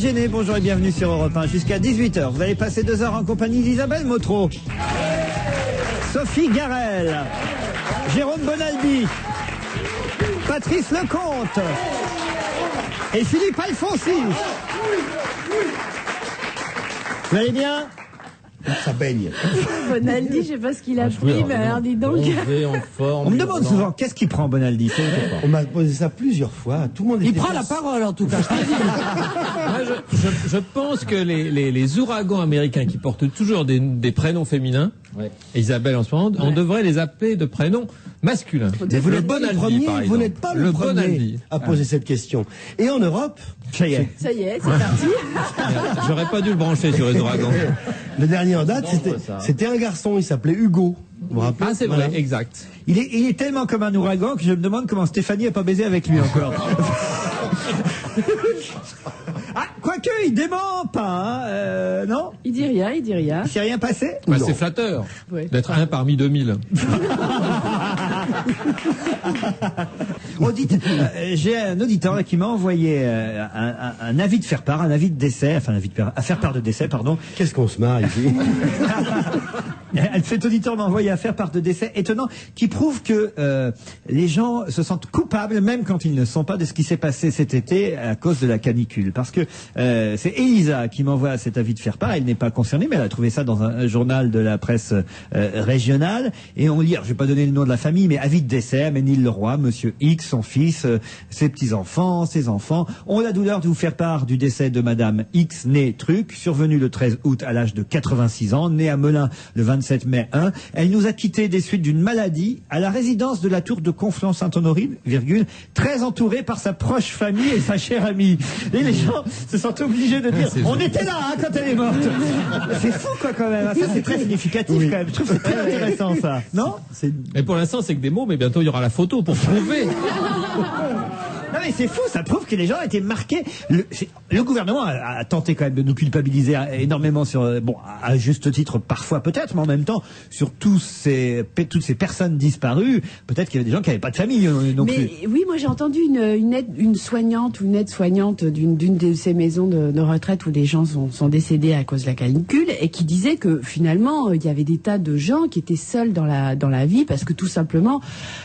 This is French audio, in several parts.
Géné, bonjour et bienvenue sur Europe 1 jusqu'à 18h. Vous allez passer 2 heures en compagnie d'Isabelle Motro, Sophie Garel, Jérôme Bonaldi, Patrice Lecomte et Philippe Alfonsi. Vous allez bien? Ça baigne. Bonaldi, je sais pas ce qu'il a pris, mais alors dis donc. On me demande souvent qu'est-ce qu'il prend, Bonaldi. On m'a posé ça plusieurs fois. Tout le monde. Il prend la parole en tout cas. Je pense que les ouragans américains qui portent toujours des prénoms féminins, Isabelle en ce moment, on devrait les appeler de prénoms masculins. Mais vous n'êtes pas le premier. Vous n'êtes pas le premier à poser cette question. Et en Europe, ça y est, c'est parti. J'aurais pas dû le brancher sur les ouragans. Le dernier en date, c'était un garçon, il s'appelait Hugo. Vous vous rappelez? Ah, c'est vrai, exact. Il est tellement comme un ouragan que je me demande comment Stéphanie n'a pas baisé avec lui encore. Ah, quoique, il dément pas, hein, non? Il dit rien. Il s'est rien passé? Bah, c'est flatteur d'être un parmi 2000. J'ai un auditeur là, qui m'a envoyé un avis de faire part, un avis de décès, enfin un avis de faire part de décès, pardon. Qu'est-ce qu'on se marre ici? Cet auditeur m'a envoyé à faire part de décès étonnant qui prouve que les gens se sentent coupables même quand ils ne sont pas de ce qui s'est passé cet été à cause de la canicule. Parce que c'est Elisa qui m'envoie cet avis de faire part. Elle n'est pas concernée, mais elle a trouvé ça dans un journal de la presse régionale. Et on lit, alors, je vais pas donner le nom de la famille, mais avis de décès, Aménil Leroy, Monsieur X, son fils, ses petits-enfants, ses enfants, ont la douleur de vous faire part du décès de Madame X, née Truc, survenue le 13 août à l'âge de 86 ans, née à Melun le 27 mai 1. Elle nous a quittés des suites d'une maladie à la résidence de la tour de Conflans-Sainte-Honorine, très entourée par sa proche famille et sa chère amie. Et les gens se sont obligés de dire on était là hein, quand elle est morte. C'est fou quoi quand même. Ça c'est très significatif quand même. Je trouve que c'est très intéressant ça. Non? Mais pour l'instant c'est que des mots, mais bientôt il y aura la photo pour prouver. Non mais c'est fou, ça prouve que les gens étaient marqués. Le gouvernement a tenté quand même de nous culpabiliser énormément sur, bon, à juste titre parfois peut-être, mais en même temps sur toutes ces personnes disparues, peut-être qu'il y avait des gens qui n'avaient pas de famille non plus. Mais oui, moi j'ai entendu une soignante ou une aide-soignante d'une de ces maisons de retraite où les gens sont décédés à cause de la canicule et qui disait que finalement il y avait des tas de gens qui étaient seuls dans la vie parce que tout simplement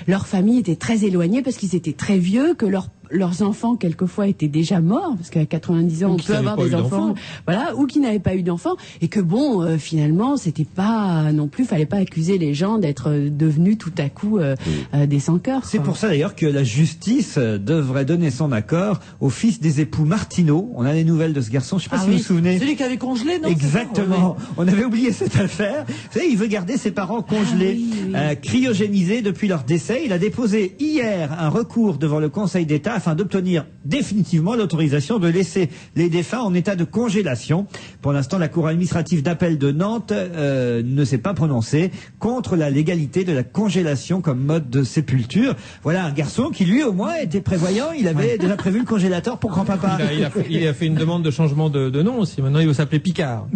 leur famille était très éloignée parce qu'ils étaient très vieux, que leurs enfants quelquefois étaient déjà morts parce qu'à 90 ans on peut avoir des enfants, voilà, ou qui n'avaient pas eu d'enfants et que bon finalement c'était pas non plus, fallait pas accuser les gens d'être devenus tout à coup des sans-cœur. C'est pour ça d'ailleurs que la justice devrait donner son accord au fils des époux Martineau. On a des nouvelles de ce garçon, je sais pas si vous vous souvenez. Celui qui avait congelé, non? Exactement. On avait oublié cette affaire. Vous savez, il veut garder ses parents congelés, cryogénisés depuis leur décès. Il a déposé hier un recours devant le Conseil d'État afin d'obtenir définitivement l'autorisation de laisser les défunts en état de congélation. Pour l'instant, la Cour administrative d'appel de Nantes ne s'est pas prononcée contre la légalité de la congélation comme mode de sépulture. Voilà un garçon qui, lui, au moins, était prévoyant. Il avait déjà prévu le congélateur pour grand-papa. Il a fait une demande de changement de nom aussi. Maintenant, il veut s'appeler Picard.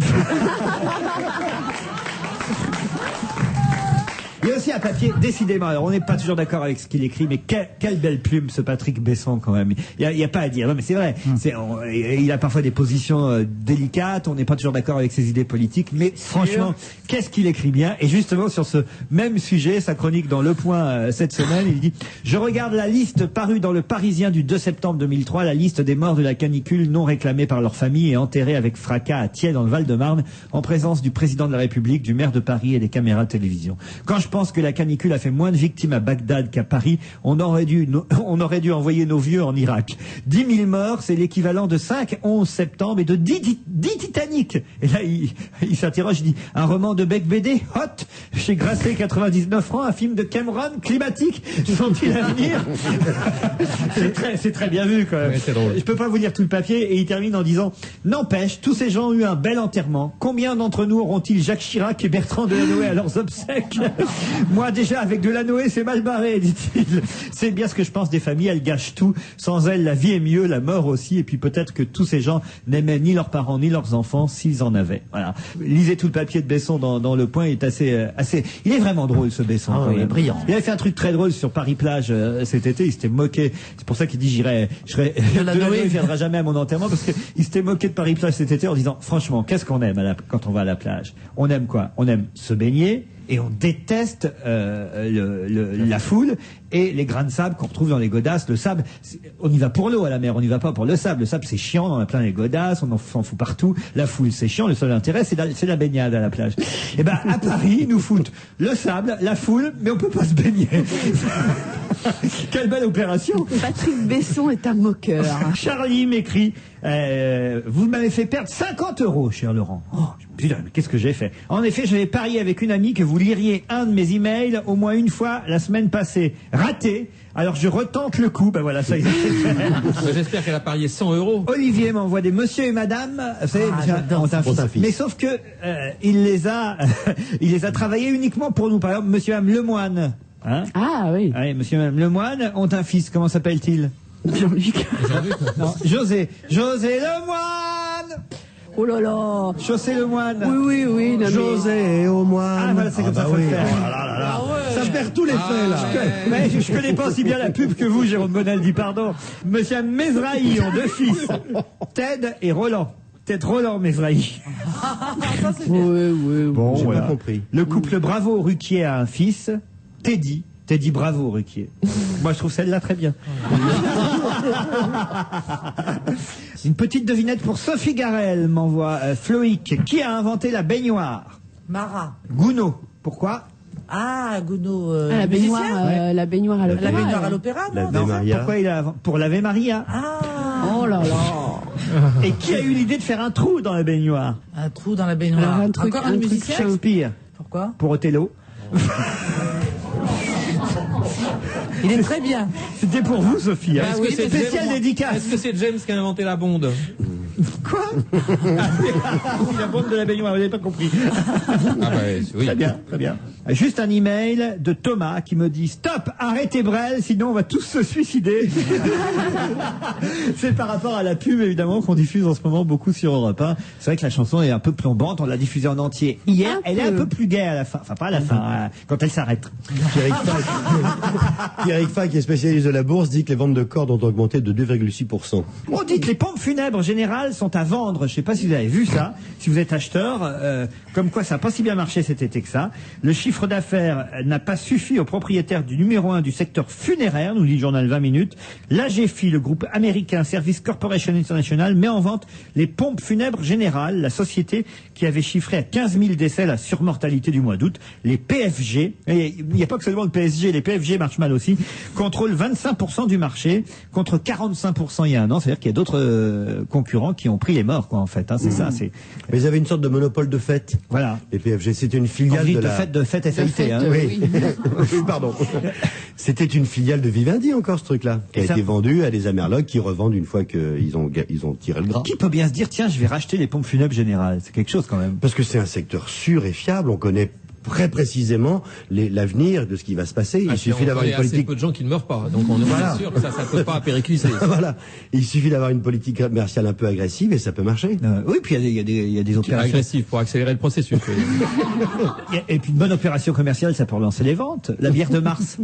Il y a aussi un papier, décidément, alors on n'est pas toujours d'accord avec ce qu'il écrit, mais quelle belle plume ce Patrick Besson quand même. Il y a pas à dire, non mais c'est vrai, il a parfois des positions délicates, on n'est pas toujours d'accord avec ses idées politiques, mais franchement, qu'est-ce qu'il écrit bien. Et justement sur ce même sujet, sa chronique dans Le Point cette semaine, il dit « Je regarde la liste parue dans le Parisien du 2 septembre 2003, la liste des morts de la canicule non réclamés par leur famille et enterrés avec fracas à Thiais dans le Val-de-Marne, en présence du président de la République, du maire de Paris et des caméras de télévision. Quand je pense que la canicule a fait moins de victimes à Bagdad qu'à Paris, on aurait dû envoyer nos vieux en Irak. 10 000 morts, c'est l'équivalent de 5/11 septembre et de 10 Titanic. Et là, il s'interroge, il dit, un roman de Bec BD, hot, chez Grasset, 99 francs, un film de Cameron, climatique, sont-ils à venir? C'est très bien vu, quand même. Ouais, c'est drôle. Je peux pas vous lire tout le papier, et il termine en disant, n'empêche, tous ces gens ont eu un bel enterrement. Combien d'entre nous auront-ils Jacques Chirac et Bertrand Delanoë à leurs obsèques? Moi, déjà, avec de la Noé, c'est mal barré, dit-il. C'est bien ce que je pense des familles, elles gâchent tout. Sans elles, la vie est mieux, la mort aussi. Et puis peut-être que tous ces gens n'aimaient ni leurs parents, ni leurs enfants, s'ils en avaient. Voilà. Lisez tout le papier de Besson dans Le Point, il est assez... Il est vraiment drôle, ce Besson. Ah, il est brillant. Il avait fait un truc très drôle sur Paris-Plage cet été, il s'était moqué. C'est pour ça qu'il dit, de la Noé, il viendra jamais à mon enterrement, parce qu'il s'était moqué de Paris-Plage cet été en disant, franchement, qu'est-ce qu'on aime quand on va à la plage? On aime quoi? On aime se baigner, et on déteste la foule et les grains de sable qu'on retrouve dans les godasses. Le sable, on y va pour l'eau à la mer, on n'y va pas pour le sable. Le sable, c'est chiant, on en a plein les godasses, on s'en fout partout. La foule, c'est chiant, le seul intérêt, c'est la baignade à la plage. Et ben à Paris, ils nous foutent le sable, la foule, mais on peut pas se baigner. Quelle belle opération. Patrick Besson est un moqueur. Charlie m'écrit, vous m'avez fait perdre 50 €, cher Laurent. Oh, putain, mais qu'est-ce que j'ai fait? En effet, j'avais parié avec une amie que vous liriez un de mes emails au moins une fois la semaine passée. Raté. Alors je retente le coup. Ben voilà, ça y est. J'espère qu'elle a parié 100 €. Olivier m'envoie des monsieur et madame. Vous savez, on t'a un fils. Mais sauf que il les a travaillés uniquement pour nous. Par exemple, monsieur et madame Lemoine. Hein? Ah oui. Oui, monsieur et madame Lemoine ont un fils. Comment s'appelle-t-il? Jean-Luc. Non, José Lemoine. Oh là là. Chaussée Lemoine. Oui. Non, José au moine. Ah voilà, c'est comme ça qu'il faut le faire. Oh là là. Ça perd tous les faits, là. Mais je connais pas aussi bien la pub que vous, Jérôme Bonaldi, pardon. Monsieur Mesrahi ont 2 fils, Ted et Roland. Ted Roland Mesrahi. Oui. Bon, j'ai voilà. pas compris. Le couple Bravo Ruquier a un fils, Teddy Bravo Ruquier. Moi, je trouve celle-là très bien. Une petite devinette pour Sophie Garel, m'envoie Floïc. Qui a inventé la baignoire? Marat. Gounod. Pourquoi? Ah, Gounod. La baignoire à l'opéra. La baignoire à l'opéra, non? L'Ave Maria. Pourquoi il a pour laver Maria? Ah. Oh là là. Et qui a eu l'idée de faire un trou dans la baignoire? Un trou dans la baignoire. Alors, un truc musicien? Shakespeare. Pourquoi? Pour Othello. Il est très bien. C'était pour vous, Sophie. Hein. Est-ce que c'est spécial James- dédicace. Est-ce que c'est James qui a inventé la bonde? Quoi? La bombe de la baignoire, vous n'avez pas compris. Oui. Très bien, très bien. Juste un email de Thomas qui me dit stop, arrêtez Brel, sinon on va tous se suicider. C'est par rapport à la pub évidemment qu'on diffuse en ce moment beaucoup sur Europe 1. C'est vrai que la chanson est un peu plombante, on l'a diffusée en entier hier. Elle est un peu plus gaie à la fin, enfin pas à la fin, quand elle s'arrête. Pierrick Fay, qui est spécialiste de la bourse, dit que les ventes de cordes ont augmenté de 2,6%. On dit que les pompes funèbres générales sont à vendre. Je ne sais pas si vous avez vu ça, si vous êtes acheteur, comme quoi ça n'a pas si bien marché cet été que ça. Le chiffre d'affaires n'a pas suffi aux propriétaires du numéro 1 du secteur funéraire, nous dit le journal 20 minutes. L'AGFI, le groupe américain Service Corporation International, met en vente les pompes funèbres générales, la société qui avait chiffré à 15 000 décès la surmortalité du mois d'août. Les PFG, et il n'y a pas que seulement le PSG, les PFG marchent mal aussi, contrôlent 25% du marché, contre 45% il y a un an. C'est-à-dire qu'il y a d'autres concurrents qui ont pris les morts, quoi, en fait. Hein, c'est ça. C'est. Mais ils avaient une sorte de monopole de fête. Voilà. Les PFG, c'était une filiale de fête FAIT. Hein. Oui. Oui, pardon. C'était une filiale de Vivendi encore, ce truc-là, qui a été vendu à des Amerlocs qui revendent une fois qu'ils ont tiré le gras. Qui peut bien se dire, tiens, je vais racheter les pompes funèbres générales? C'est quelque chose quand même. Parce que c'est un secteur sûr et fiable, on connaît très précisément l'avenir de ce qui va se passer. Il suffit d'avoir une politique. Il y a assez peu de gens qui ne meurent pas, donc on est sûr que ça ne peut pas péricliser. Voilà. Il suffit d'avoir une politique commerciale un peu agressive et ça peut marcher. Oui, puis il y a des opérations agressives pour accélérer le processus. Et puis une bonne opération commerciale, ça peut relancer les ventes. La bière de mars.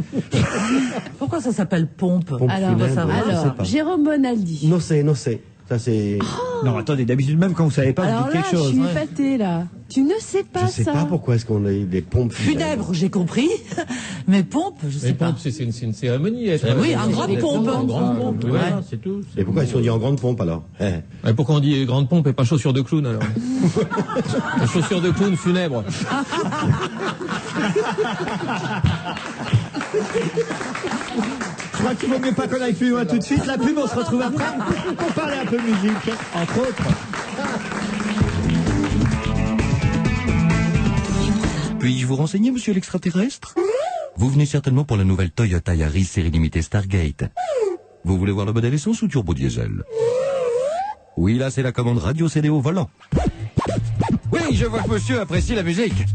Pourquoi ça s'appelle pompe? Alors, Jérôme Bonaldi. Non, c'est. Ça, c'est. Non, attendez, d'habitude, même quand vous savez pas, vous dites quelque chose. Je suis épatée, là. Tu ne sais pas ça. Je sais pas pourquoi est-ce qu'on a des pompes funèbres, j'ai compris. Mais pompes, je sais pas. Pompes, c'est une cérémonie. Oui, un grande pompe. En grande pompe, voilà, c'est tout. Et pourquoi est-ce qu'on dit en grande pompe, alors? Pourquoi on dit grande pompe et pas chaussures de clown, alors? Chaussures de clown funèbre. Je crois qu'il vaut mieux pas qu'on aille plus loin tout de suite. La pub, on se retrouve après pour parler un peu musique, entre autres. Puis-je vous renseigner, monsieur l'extraterrestre? Vous venez certainement pour la nouvelle Toyota Yaris série limitée Stargate. Vous voulez voir le modèle essence ou turbo diesel? Oui, là, c'est la commande radio CD au volant. Oui, je vois que monsieur apprécie la musique.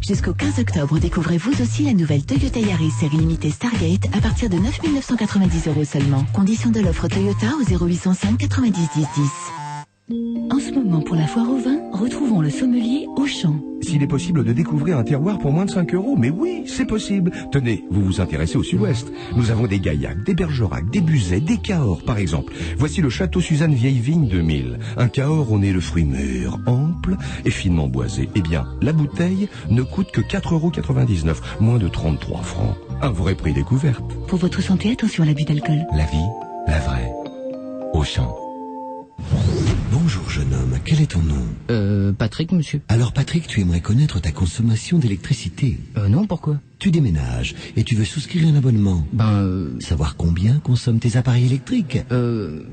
Jusqu'au 15 octobre, découvrez vous aussi la nouvelle Toyota Yaris série limitée Stargate à partir de 9 990 € seulement. Condition de l'offre Toyota au 0805 90 10 10. En ce moment, pour la foire au vin, retrouvons le sommelier Auchan. S'il est possible de découvrir un terroir pour moins de 5 €, mais oui, c'est possible. Tenez, vous vous intéressez au sud-ouest. Nous avons des Gaillac, des Bergerac, des Buzet, des Cahors, par exemple. Voici le Château Suzanne Vieille Vigne 2000. Un Cahors au nez de fruits mûrs, ample et finement boisé. Eh bien, la bouteille ne coûte que 4,99 €, moins de 33 francs. Un vrai prix découverte. Pour votre santé, attention à l'abus d'alcool. La vie, la vraie. Auchan. Bonjour jeune homme, quel est ton nom? Patrick, monsieur. Alors Patrick, tu aimerais connaître ta consommation d'électricité? Non, pourquoi? Tu déménages et tu veux souscrire un abonnement. Savoir combien consomment tes appareils électriques?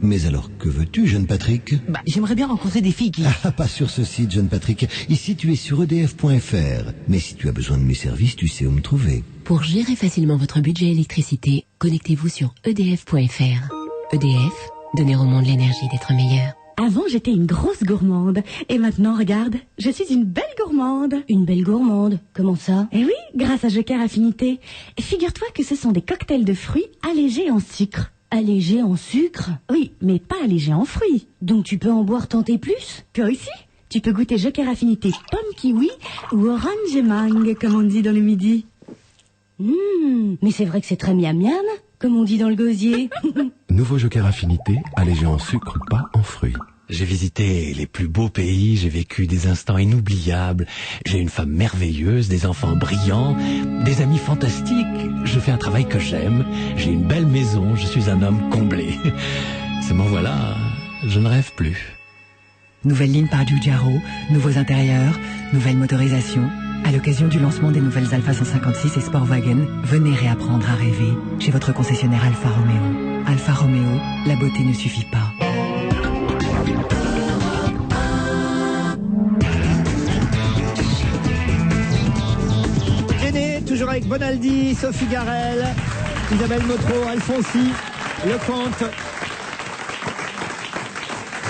Mais alors, que veux-tu, jeune Patrick? J'aimerais bien rencontrer des filles qui... Ah, pas sur ce site, jeune Patrick. Ici, tu es sur edf.fr. Mais si tu as besoin de mes services, tu sais où me trouver. Pour gérer facilement votre budget électricité, connectez-vous sur edf.fr. EDF, donner au monde l'énergie d'être meilleur. Avant, j'étais une grosse gourmande. Et maintenant, regarde, je suis une belle gourmande. Une belle gourmande? Comment ça? Eh oui, grâce à Joker Affinité. Figure-toi que ce sont des cocktails de fruits allégés en sucre. Allégés en sucre? Oui, mais pas allégés en fruits. Donc tu peux en boire tant et plus? Toi aussi? Tu peux goûter Joker Affinité pomme kiwi ou orange et mangue, comme on dit dans le midi. Mais c'est vrai que c'est très miam miam, comme on dit dans le gosier. Nouveau Joker Affinité, allégé en sucre, pas en fruits. J'ai visité les plus beaux pays, j'ai vécu des instants inoubliables, j'ai une femme merveilleuse, des enfants brillants, des amis fantastiques, je fais un travail que j'aime, j'ai une belle maison, je suis un homme comblé. Seulement voilà, je ne rêve plus. Nouvelle ligne par Giugiaro, nouveaux intérieurs, nouvelle motorisation. À l'occasion du lancement des nouvelles Alfa 156 et Sportwagen, venez réapprendre à rêver chez votre concessionnaire Alfa Romeo. Alfa Romeo, la beauté ne suffit pas. Toujours avec Bonaldi, Sophie Garel, Isabelle Motro, Alfonsi, Lecomte.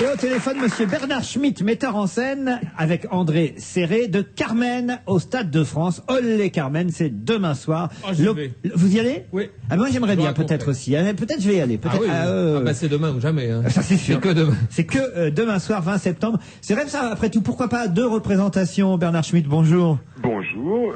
Et au téléphone, monsieur Bernard Schmitt, metteur en scène, avec André Serré, de Carmen au Stade de France. Olé Carmen, c'est demain soir. J'y vais. Vous y allez? Oui. Ah, moi j'aimerais bien peut-être aussi. Peut-être je vais y aller. Peut-être. C'est demain ou jamais. Hein. Ça c'est sûr. C'est que demain. C'est que demain soir, 20 septembre. C'est vrai que ça, après tout, pourquoi pas 2 représentations? Bernard Schmitt, bonjour. Bonjour.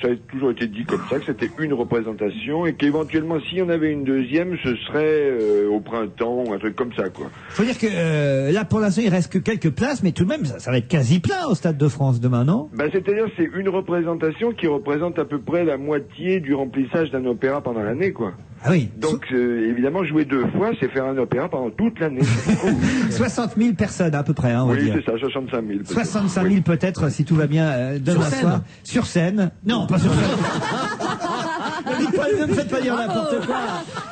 Ça a toujours été dit comme ça, que c'était une représentation et qu'éventuellement, s'il y en avait une deuxième, ce serait au printemps ou un truc comme ça, quoi. Faut dire que là, pour l'instant, il reste que quelques places, mais tout de même, ça va être quasi plein au Stade de France demain, non? C'est-à-dire, c'est une représentation qui représente à peu près la moitié du remplissage d'un opéra pendant l'année, quoi. Ah oui. Donc, évidemment, jouer 2 fois, c'est faire un opéra pendant toute l'année. 60 000 personnes à peu près, hein, on va dire. Oui, c'est ça, 65 000. 65 000 peut-être, si tout va bien, demain soir. Sur scène. Non, pas sur scène. Ne me faites pas dire n'importe quoi.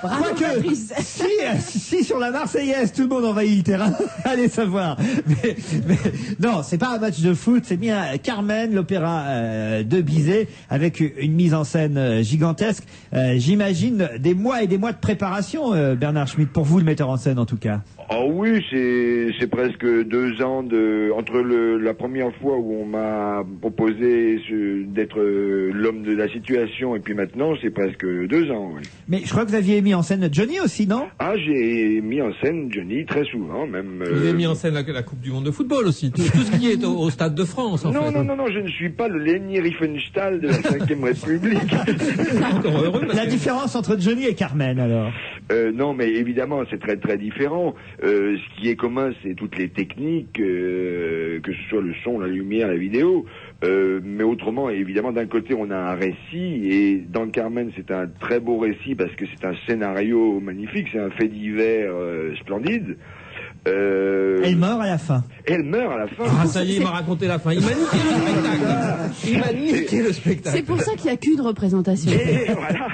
Quoique, si sur la Marseillaise, tout le monde envahit le terrain, allez savoir. Mais non, c'est pas un match de foot, c'est bien Carmen, l'opéra de Bizet, avec une mise en scène gigantesque. J'imagine des mois et des mois de préparation, Bernard Schmitt, pour vous, le metteur en scène en tout cas. Oh oui, c'est presque 2 ans entre la première fois où on m'a proposé d'être l'homme de la situation et puis maintenant c'est presque 2 ans. Oui. Mais je crois que vous aviez mis en scène Johnny aussi, non? Ah, j'ai mis en scène Johnny très souvent même. Vous avez mis en scène la Coupe du Monde de football aussi, tout ce qui est au Stade de France en fait. Non, je ne suis pas le Leni Riefenstahl de la 5e République. Encore heureux. La différence entre Johnny et Carmen alors? Non, mais évidemment c'est très très différent. Ce qui est commun, c'est toutes les techniques, que ce soit le son, la lumière, la vidéo. Mais autrement, évidemment, d'un côté, on a un récit, et dans Carmen, c'est un très beau récit parce que c'est un scénario magnifique, c'est un fait divers splendide. Elle meurt à la fin. Elle meurt à la fin. Ah, ça y est, il m'a raconté la fin. Il m'a niqué le spectacle. Il m'a niqué le spectacle. C'est pour ça qu'il n'y a qu'une représentation. Et voilà.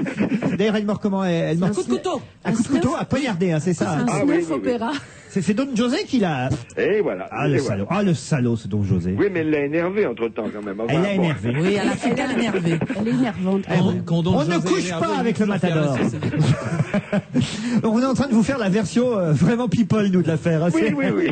D'ailleurs, elle meurt comment? Elle meurt Un coup de couteau. Un coup de couteau à poignarder, hein, c'est ça? C'est un snuff opéra. C'est Don José qui l'a... Et voilà. Ah, le salaud. Ah, le salaud, ce Don José. Oui, mais elle l'a énervé entre-temps, quand même. Elle l'a énervé. Oui, elle a fait qu'elle énervé. Elle est énervante. On ne couche pas avec le matador. On est en train de vous faire la version vraiment people, nous, de l'affaire. Hein, oui.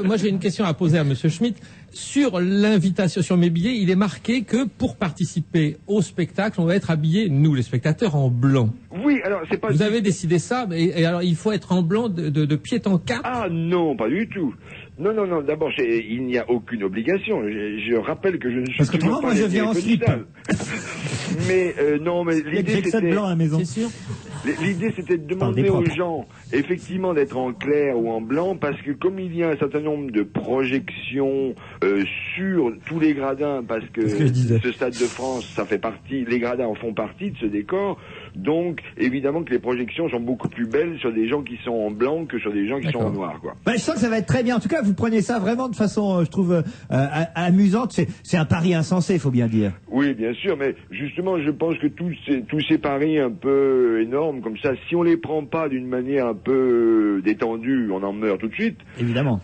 Moi, j'ai une question à poser à Monsieur Schmitt. Sur l'invitation, sur mes billets, il est marqué que pour participer au spectacle, on va être habillés, nous, les spectateurs, en blanc. Oui, alors c'est pas... Vous avez décidé ça, et alors il faut être en blanc de pied en cap? Ah non, pas du tout. Non. D'abord, il n'y a aucune obligation. Je rappelle que je ne suis parce que toujours pas... moi, je viens en slip. Mais non, mais l'idée c'était... blanc à la maison. C'est sûr. L'idée, c'était de demander aux gens, effectivement, d'être en clair ou en blanc, parce que comme il y a un certain nombre de projections sur tous les gradins, parce que ce Stade de France, ça fait partie, les gradins en font partie de ce décor, donc évidemment que les projections sont beaucoup plus belles sur des gens qui sont en blanc que sur des gens qui sont en noir, quoi. Je sens que ça va être très bien. En tout cas, vous prenez ça vraiment de façon, je trouve, amusante. C'est un pari insensé, il faut bien dire. Oui, bien sûr, mais justement, je pense que tous ces paris un peu énormes, comme ça, si on les prend pas d'une manière un peu détendue, on en meurt tout de suite. Évidemment.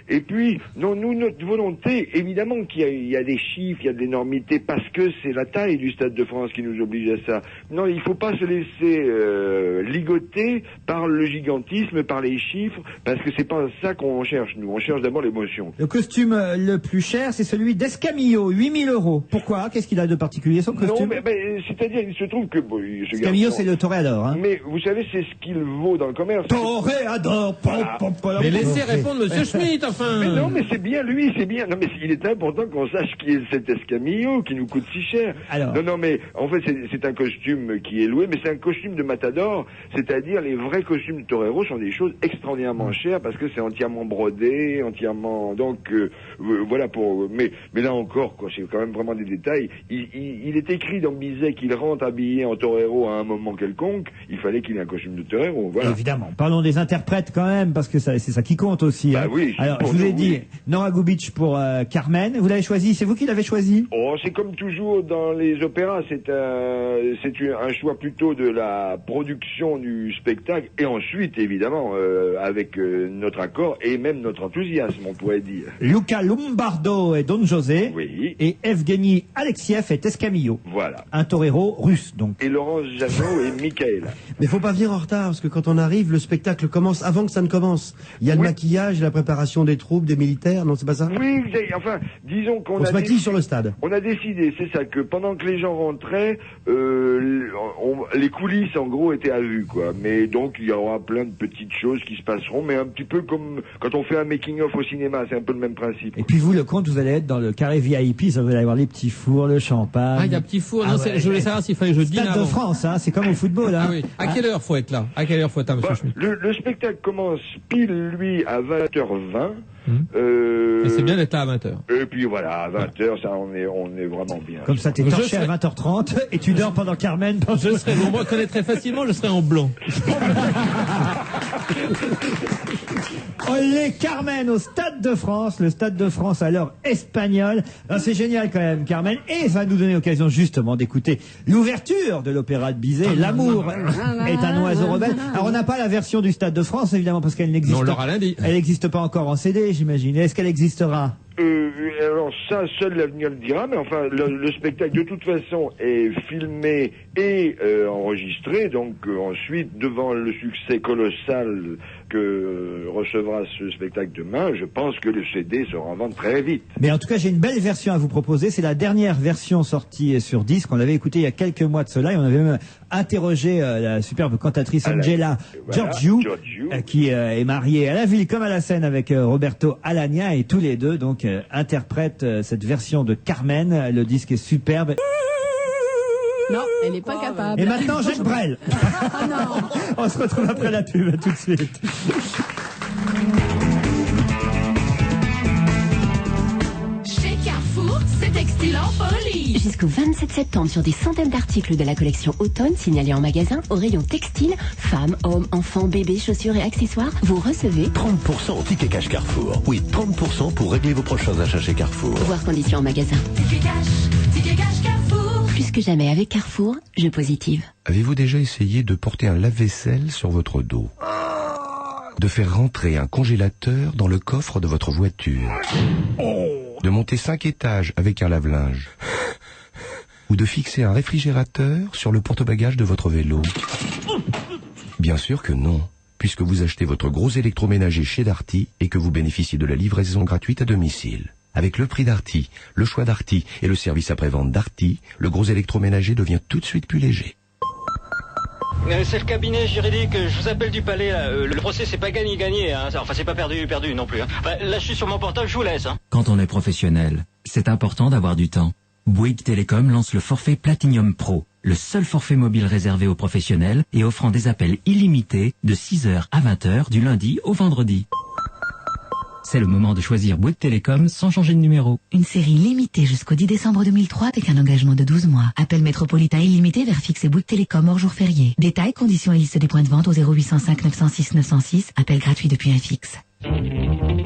Et puis, non, nous, notre volonté, évidemment qu'il y a des chiffres, il y a de l'énormité, parce que c'est la taille du Stade de France qui nous oblige à ça. Non, il faut pas se laisser ligoter par le gigantisme, par les chiffres, parce que c'est pas ça qu'on cherche, nous. On cherche d'abord l'émotion. Le costume le plus cher, c'est celui d'Escamillo, 8 000 €. Pourquoi? Qu'est-ce qu'il a de particulier, son costume? Non, mais c'est-à-dire, il se trouve que... Bon, Escamillo, c'est le toréador. Hein. Mais vous savez, c'est ce qu'il vaut dans le commerce. Toréador. Mais laissez répondre Monsieur Schmitt, enfin. Mais non, mais c'est bien lui, c'est bien. Non, mais il est important qu'on sache qui est cet Escamillo qui nous coûte si cher. Alors. Non, mais en fait, c'est un costume qui est loué, mais c'est un costume de matador, c'est-à-dire les vrais costumes de torero sont des choses extraordinairement chères parce que c'est entièrement brodé, entièrement. Donc voilà pour. Mais là encore, quoi, c'est quand même vraiment des détails. Il est écrit dans Bizet qu'il rentre habillé en torero à un moment quelconque. Il fallait qu'il ait un costume de torero, voilà. Évidemment. Parlons des interprètes quand même, parce que c'est ça qui compte aussi. Bah hein. oui. Alors, je vous ai dit, Nora Gubic pour Carmen. Vous l'avez choisi, c'est vous qui l'avez choisi? Oh, c'est comme toujours dans les opéras, c'est un choix plutôt de la production du spectacle, et ensuite, évidemment, avec notre accord et même notre enthousiasme, on pourrait dire. Luca Lombardo est Don José. Oui. Et Evgeny Alexiev est Escamillo. Voilà. Un torero russe, donc. Et Laurence Jeannot et Michaela. Mais faut pas venir en retard, parce que quand on arrive, le spectacle commence avant que ça ne commence. Il y a le maquillage, la préparation des troupes, des militaires, non, c'est pas ça? Oui, enfin, disons qu'on se maquille sur le stade. On a décidé, c'est ça, que pendant que les gens rentraient, les coulisses, en gros, étaient à vue, quoi. Mais donc, il y aura plein de petites choses qui se passeront, mais un petit peu comme quand on fait un making-of au cinéma, c'est un peu le même principe. Et puis vous, le compte, vous allez être dans le carré VIP, ça vous allez avoir les petits fours, le champagne. Ah, il y a petit four. Non, je voulais savoir s'il fallait que je dîne Stade avant. de France, hein, c'est comme au football. Hein. Ah oui. À quelle heure faut être là? À quelle heure faut être là, monsieur Schmitt? Le spectacle commence pile, lui, à 20h20. Et c'est bien d'être là à 20h. Et puis voilà, à 20h, ça, on est vraiment bien. Comme ça, t'es torché à 20h30 et tu dors pendant Carmen. On me reconnaîtrait facilement, je serais en blanc. Olé Carmen au Stade de France, le Stade de France à l'heure espagnole. C'est génial quand même, Carmen, et ça va nous donner l'occasion justement d'écouter l'ouverture de l'opéra de Bizet, L'amour est un oiseau rebelle. Alors on n'a pas la version du Stade de France évidemment parce qu'elle n'existe elle n'existe pas encore en CD, j'imagine. Est-ce qu'elle existera? Alors ça, seul l'avenir le dira, mais enfin, le spectacle de toute façon est filmé et enregistré, donc ensuite, devant le succès colossal que recevra ce spectacle demain, je pense que le CD sera en vente très vite. Mais en tout cas, j'ai une belle version à vous proposer. C'est la dernière version sortie sur disque. On l'avait écouté il y a quelques mois de cela et on avait même interrogé la superbe cantatrice Angela Giorgiou, qui est mariée à la ville comme à la scène avec Roberto Alagna, et tous les deux donc interprètent cette version de Carmen. Le disque est superbe. Non, elle n'est pas capable. Et maintenant, Jacques Brel. Oh non. On se retrouve après la pub, tout de suite. Chez Carrefour, c'est textile en folie. Jusqu'au 27 septembre, sur des centaines d'articles de la collection automne signalés en magasin, au rayon textile, femmes, hommes, enfants, bébés, chaussures et accessoires, vous recevez 30% au ticket cash Carrefour. Oui, 30% pour régler vos prochains achats chez Carrefour. Voir conditions en magasin. Ticket cash Carrefour. Plus que jamais avec Carrefour, je positive. Avez-vous déjà essayé de porter un lave-vaisselle sur votre dos? De faire rentrer un congélateur dans le coffre de votre voiture? De monter 5 étages avec un lave-linge? Ou de fixer un réfrigérateur sur le porte-bagages de votre vélo? Bien sûr que non, puisque vous achetez votre gros électroménager chez Darty et que vous bénéficiez de la livraison gratuite à domicile. Avec le prix Darty, le choix Darty et le service après-vente Darty, le gros électroménager devient tout de suite plus léger. C'est le cabinet juridique, je vous appelle du palais, là. Le procès c'est pas gagné, hein. Enfin c'est pas perdu non plus, hein. Là je suis sur mon portable, je vous laisse, hein. Quand on est professionnel, c'est important d'avoir du temps. Bouygues Télécom lance le forfait Platinum Pro, le seul forfait mobile réservé aux professionnels et offrant des appels illimités de 6h à 20h du lundi au vendredi. C'est le moment de choisir Bouygues Télécom sans changer de numéro. Une série limitée jusqu'au 10 décembre 2003 avec un engagement de 12 mois. Appel métropolitain illimité vers fixe et Bouygues Télécom hors jour férié. Détails, conditions et liste des points de vente au 0805 906 906. Appel gratuit depuis un fixe.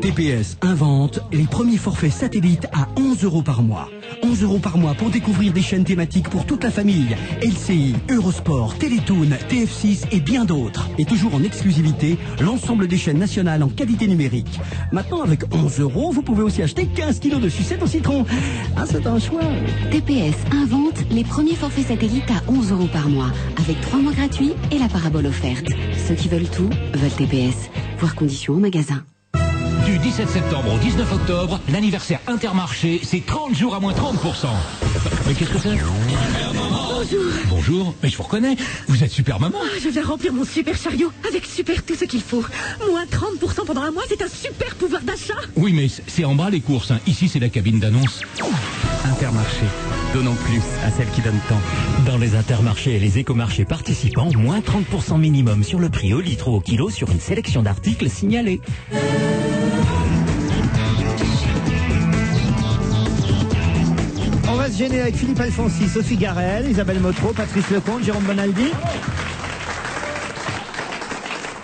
TPS invente les premiers forfaits satellites à 11 € par mois. 11 € par mois pour découvrir des chaînes thématiques pour toute la famille. LCI, Eurosport, Télétoon, TF6 et bien d'autres. Et toujours en exclusivité, l'ensemble des chaînes nationales en qualité numérique. Maintenant, avec 11 €, vous pouvez aussi acheter 15 kilos de sucettes au citron. Ah, c'est un choix. TPS invente les premiers forfaits satellites à 11 € par mois, avec 3 mois gratuits et la parabole offerte. Ceux qui veulent tout, veulent TPS. Voir conditions au magasin. Du 17 septembre au 19 octobre, l'anniversaire Intermarché, c'est 30 jours à moins 30%. Mais qu'est-ce que c'est? Bonjour. Bonjour, mais je vous reconnais, vous êtes super maman. Je viens remplir mon super chariot avec super tout ce qu'il faut. Moins 30% pendant un mois, c'est un super pouvoir d'achat. Oui, mais c'est en bas les courses, hein. Ici c'est la cabine d'annonce. Intermarché. Donnons plus à celles qui donnent tant. Dans les intermarchés et les écomarchés participants, moins 30% minimum sur le prix au litre ou au kilo sur une sélection d'articles signalés. On va se gêner avec Philippe Alfonsi, Sophie Garel, Isabelle Motro, Patrice Lecomte, Jérôme Bonaldi.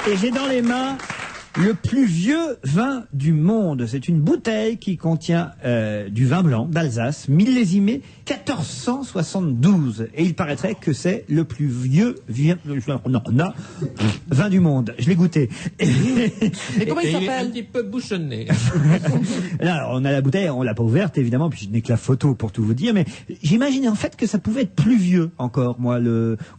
Et j'ai dans les mains le plus vieux vin du monde. C'est une bouteille qui contient du vin blanc d'Alsace, millésimé 1472. Et il paraîtrait que c'est le plus vieux vin du monde. Je l'ai goûté. Et comment il s'appelle? Un petit peu bouchonné. Là, on a la bouteille, on l'a pas ouverte évidemment, puis je n'ai que la photo pour tout vous dire, mais j'imaginais en fait que ça pouvait être plus vieux encore, moi,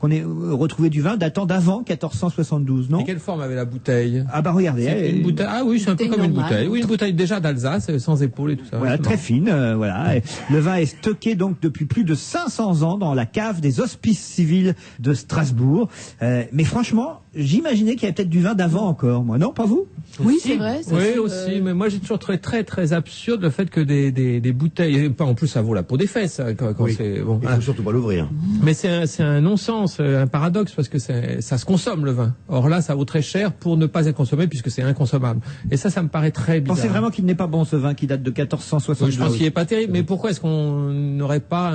qu'on ait retrouvé du vin datant d'avant 1472, non? Et quelle forme avait la bouteille? Ah bah regardez. Une bouteille. Ah oui, c'est un peu comme une bouteille. Oui, une bouteille déjà d'Alsace, sans épaules et tout ça. Voilà, très fine, voilà. Et le vin est stocké donc depuis plus de 500 ans dans la cave des hospices civils de Strasbourg. Mais franchement, j'imaginais qu'il y avait peut-être du vin d'avant encore, moi. Non, pas vous? Oui, c'est vrai. Oui, aussi. Mais moi, j'ai toujours trouvé très, très absurde le fait que des bouteilles, en plus, ça vaut la peau des fesses, hein, quand oui. c'est, bon. Il faut surtout pas l'ouvrir. Mais c'est un non-sens, un paradoxe, parce que ça se consomme, le vin. Or là, ça vaut très cher pour ne pas être consommé, puisque c'est inconsommable. Et ça me paraît très bizarre. Pensez vraiment qu'il n'est pas bon, ce vin qui date de 1472? Oui, je pense qu'il n'est pas terrible. Mais pourquoi est-ce qu'on n'aurait pas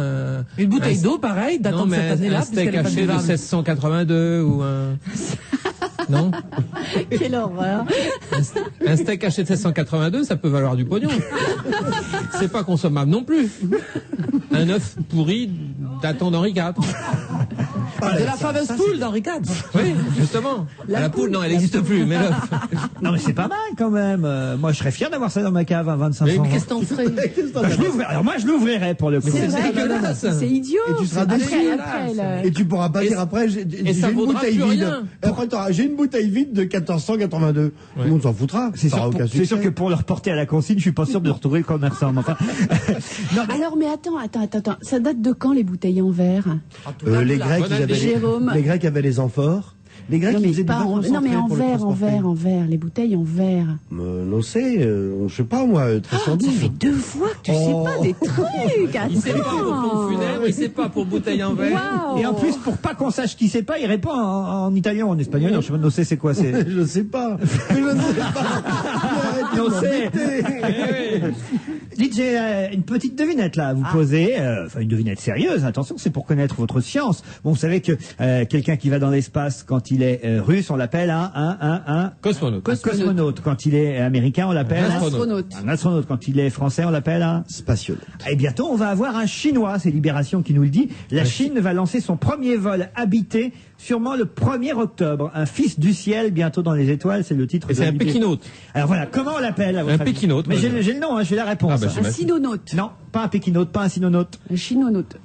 une bouteille d'eau, pareil, datant de cette année-là? Un steak haché de 1682 ou un... Non? Quelle horreur. Un steak haché de 1682, ça peut valoir du pognon. C'est pas consommable non plus. Un œuf pourri datant d'Henri IV. De la fameuse poule d'Henri IV. Oui, justement. La poule, non, elle n'existe plus, mais l'œuf. Non, mais c'est pas mal quand même. Moi, je serais fier d'avoir ça dans ma cave à 25 ans. Mais qu'est-ce que t'en ferais? Alors moi, je l'ouvrirais pour le coup. C'est dégueulasse. C'est idiot. Et tu seras déçu. Et tu pourras pas dire après, j'ai une bouteille vide. Après, j'ai une bouteille vide de 1482. Tout le monde s'en foutra. C'est sûr que pour le reporter à la consigne, je suis pas sûr de retrouver le commerçant. Enfin. Non, mais... Alors, mais attends. Ça date de quand les bouteilles en verre? Les Grecs avaient les amphores. Les Grecs, ils faisaient des vins concentrés. Non, mais en verre, les bouteilles en verre. Non, je sais pas, moi, très sans doute. Ça fait 2 fois que tu sais pas des trucs. Il sait pas pour pompe funèbre, il sait pas pour bouteille en verre. Wow. Et en plus, pour pas qu'on sache qui sait pas, il répond en italien ou en espagnol. Non, je sais pas, Nocé, c'est quoi? Je sais pas. Je ne sais pas. Nocé. Dites, j'ai une petite devinette là à vous poser. Enfin, une devinette sérieuse. Attention, c'est pour connaître votre science. Bon, vous savez que quelqu'un qui va dans l'espace, quand il est russe, on l'appelle un cosmonaute. Cosmonaute. Quand il est américain, on l'appelle un astronaute. Un astronaute. Quand il est français, on l'appelle un spationaute. Et bientôt, on va avoir un chinois. C'est Libération qui nous le dit. La Chine va lancer son premier vol habité, sûrement le 1er octobre. Un fils du ciel, bientôt dans les étoiles, c'est le titre. Et c'est un pékinote. Alors voilà, comment on l'appelle? Un pékinote. Mais j'ai le nom, j'ai la réponse. Un sinonaute. Non, pas un pékinote, pas un sinonaute. Un chinonaute.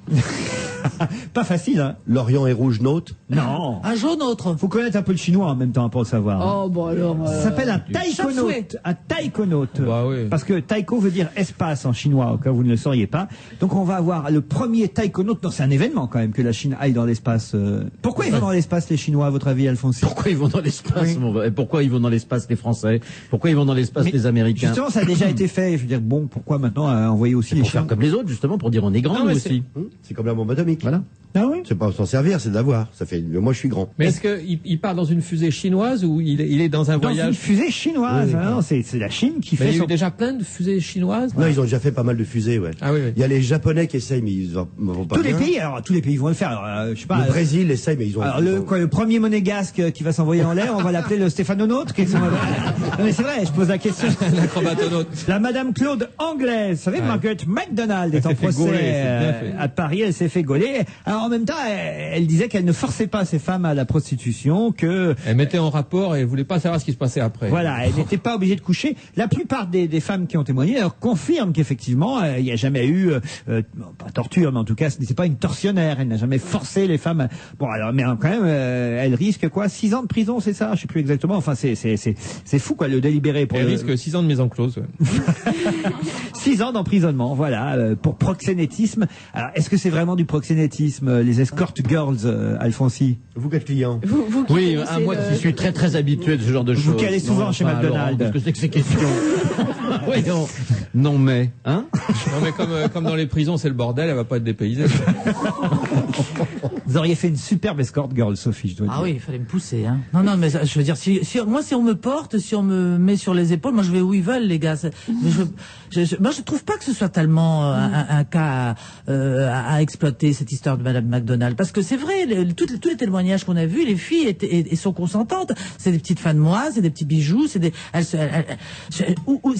Pas facile, hein. L'Orient est rouge note. Non. Un jaune autre. Faut connaître un peu le chinois en même temps pour le savoir. Hein. Oh, bon alors. Ça s'appelle un taïkonaute. Un taïkonaute. Bah oui. Parce que taïko veut dire espace en chinois, au cas où vous ne le sauriez pas. Donc on va avoir le premier taïkonaute. Non, c'est un événement quand même que la Chine aille dans l'espace. Pourquoi ils vont dans l'espace les Chinois, à votre avis, Alphonse? Pourquoi ils vont dans l'espace et pourquoi ils vont dans l'espace les Français? Pourquoi ils vont dans l'espace les Américains? Justement, ça a déjà été fait. Je veux dire, bon, pourquoi maintenant envoyer aussi les Pour Chinois faire comme les autres, justement, pour dire on est grand, nous aussi. C'est comme la bombe atomique. Voilà. Ah oui. C'est pas s'en servir, c'est d'avoir. Ça fait. Moi, je suis grand. Mais est-ce qu'il part dans une fusée chinoise ou il est dans un voyage? Dans une fusée chinoise. Oui, Non, c'est la Chine qui Mais fait. il y a eu déjà plein de fusées chinoises. Non, ils ont déjà fait pas mal de fusées, ouais. Ah oui, oui. Il y a les Japonais qui essayent, mais ils vont pas Tous bien. les pays, alors tous les pays vont le faire. Alors, je sais pas. Le Brésil essaye, mais ils ont. Alors le premier monégasque qui va s'envoyer en l'air, on va l'appeler le Stéphanonaute. Non mais c'est vrai, je pose la question. L'acrobatonaute. La Madame Claude anglaise, vous savez, Margaret MacDonald est en s'est fait procès gauler, c'est bien fait. à Paris, elle s'est fait gauler. Alors en même temps, elle disait qu'elle ne forçait pas ses femmes à la prostitution, que Elle mettait en rapport et elle voulait pas savoir ce qui se passait après. voilà, elle n'était pas obligée de coucher. La plupart des femmes qui ont témoigné alors, confirment qu'effectivement, il n'y a jamais eu, pas torture, mais en tout cas, ce n'était pas une tortionnaire. Elle n'a jamais forcé les femmes. Bon, alors, mais quand même, elle risque quoi, 6 ans de prison, c'est ça? Je sais plus exactement. Enfin, c'est fou quoi, le délibéré. Elle risque 6 ans de mise en close. Ouais. 6 ans d'emprisonnement, voilà, pour proxénétisme. Alors, est-ce que c'est vraiment du proxénétisme, les escort girls, Alfonsi? Vous qui êtes client. Vous Oui, moi qui suis très très habitué de ce genre de choses. Vous qui allez souvent Non, chez enfin, McDonald's. Laurent, qu'est-ce que c'est que ces questions? Oui, non mais, hein? Non mais comme dans les prisons c'est le bordel, elle va pas être dépaysée. Vous auriez fait une superbe escort girl, Sophie, je dois dire. Ah oui, il fallait me pousser, hein. Non, mais je veux dire, si on me porte, si on me met sur les épaules, moi je vais où ils veulent, les gars. Mais moi je trouve pas que ce soit tellement un cas à exploiter, cette histoire de Madame McDonald, parce que c'est vrai, tous les témoignages qu'on a vus, les filles sont consentantes. C'est des petites fins de mois, c'est des petits bijoux, c'est des,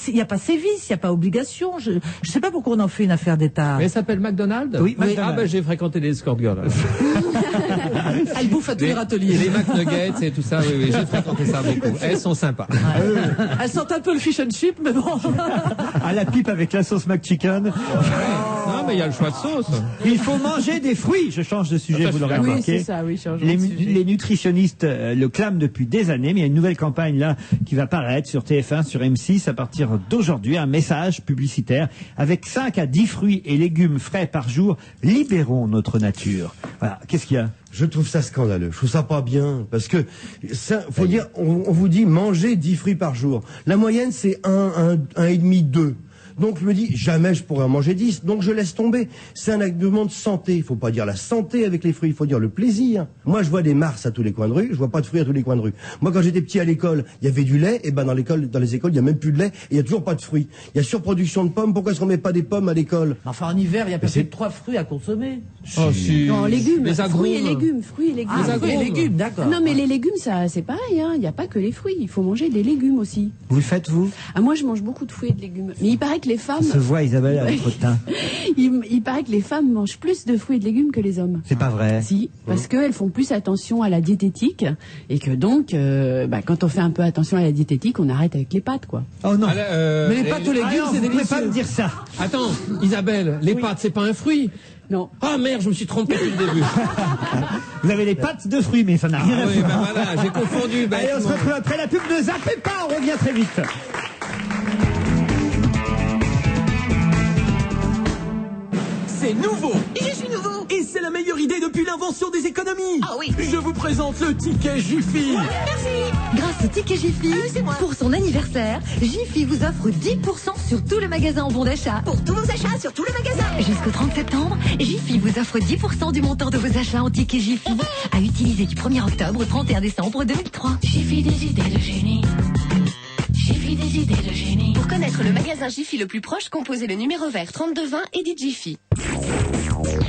il n'y a pas sévice, il n'y a pas obligation. Je sais pas pourquoi on en fait une affaire d'État. Mais elle s'appelle McDonald? Oui, McDonald. Ah ben j'ai fréquenté les escort girls. Elle bouffe à tous les râteliers. Les McNuggets et tout ça, oui, j'ai fréquenté ça beaucoup. Elles sont sympas. Elles sentent un peu le fish and chip, mais bon. À la pipe avec la sauce McChicken. Non, mais il y a le choix de sauce. Il faut manger des fruits. Je change de sujet, vous l'aurez Oui, remarqué. c'est ça, oui, changeons Les, de sujet. les nutritionnistes le clament depuis des années, mais il y a une nouvelle campagne là qui va paraître sur TF1, sur M6 à partir d'aujourd'hui, un message publicitaire avec 5 à 10 fruits et légumes frais par jour. Libérons notre nature. Voilà. Qu'est-ce qu'il y a? Je trouve ça scandaleux. Je trouve ça pas bien. Parce que, ça, faut dire, on vous dit manger 10 fruits par jour. La moyenne, c'est 1,5, 2. Donc je me dis, jamais je pourrais en manger 10, donc je laisse tomber. C'est un argument de santé. Il faut pas dire la santé avec les fruits, il faut dire le plaisir. Moi, je vois des mars à tous les coins de rue, je vois pas de fruits à tous les coins de rue. Moi, quand j'étais petit à l'école, il y avait du lait, et ben dans les écoles, il y a même plus de lait, et il y a toujours pas de fruits. Il y a surproduction de pommes, pourquoi est-ce qu'on met pas des pommes à l'école? Enfin, en hiver, il y a peut-être 3 fruits à consommer. Oh, si. Non, légumes, Les agrumes. fruits et légumes, fruits et légumes. Ah, fruits et légumes, d'accord. Non, mais les légumes, ça, c'est pareil, hein. Il n'y a pas que les fruits. Il faut manger des légumes aussi. Vous le faites, vous? Ah, moi, je mange beaucoup de fruits et de légumes. Mais il paraît que les femmes, Ça se voit, Isabelle, avec votre teint. il paraît que les femmes mangent plus de fruits et de légumes que les hommes. C'est pas vrai. Si, parce qu'elles font plus attention à la diététique et que donc, quand on fait un peu attention à la diététique, on arrête avec les pâtes, quoi. Oh non. Mais les pâtes aux légumes, Ah non, c'est vous pouvez délicieux. pas me dire ça. Attends, Isabelle, les pâtes, c'est pas un fruit? Non. Ah merde, je me suis trompé depuis le début. Vous avez les pâtes de fruits, mais ça n'a rien Ah à oui, voir. ben voilà, j'ai confondu. Ben, Allez, on se retrouve après la pub de Zappez pas, on revient très vite. C'est nouveau. Je suis nouveau. Et c'est la meilleure idée depuis l'invention des économies. Ah oui. Je vous présente le ticket Jiffy. Merci. Grâce au ticket Jiffy, c'est moi. pour son anniversaire, Jiffy vous offre 10% sur tout le magasin en bon d'achat. Pour tous vos achats sur tous les magasins. Jusqu'au 30 septembre, Jiffy vous offre 10% du montant de vos achats en ticket Jiffy à utiliser du 1er octobre au 31 décembre 2003. Jiffy des idées de génie. Jiffy des idées de génie. Pour connaître le magasin Jiffy le plus proche, composez le numéro vert 3220 et dites Jiffy.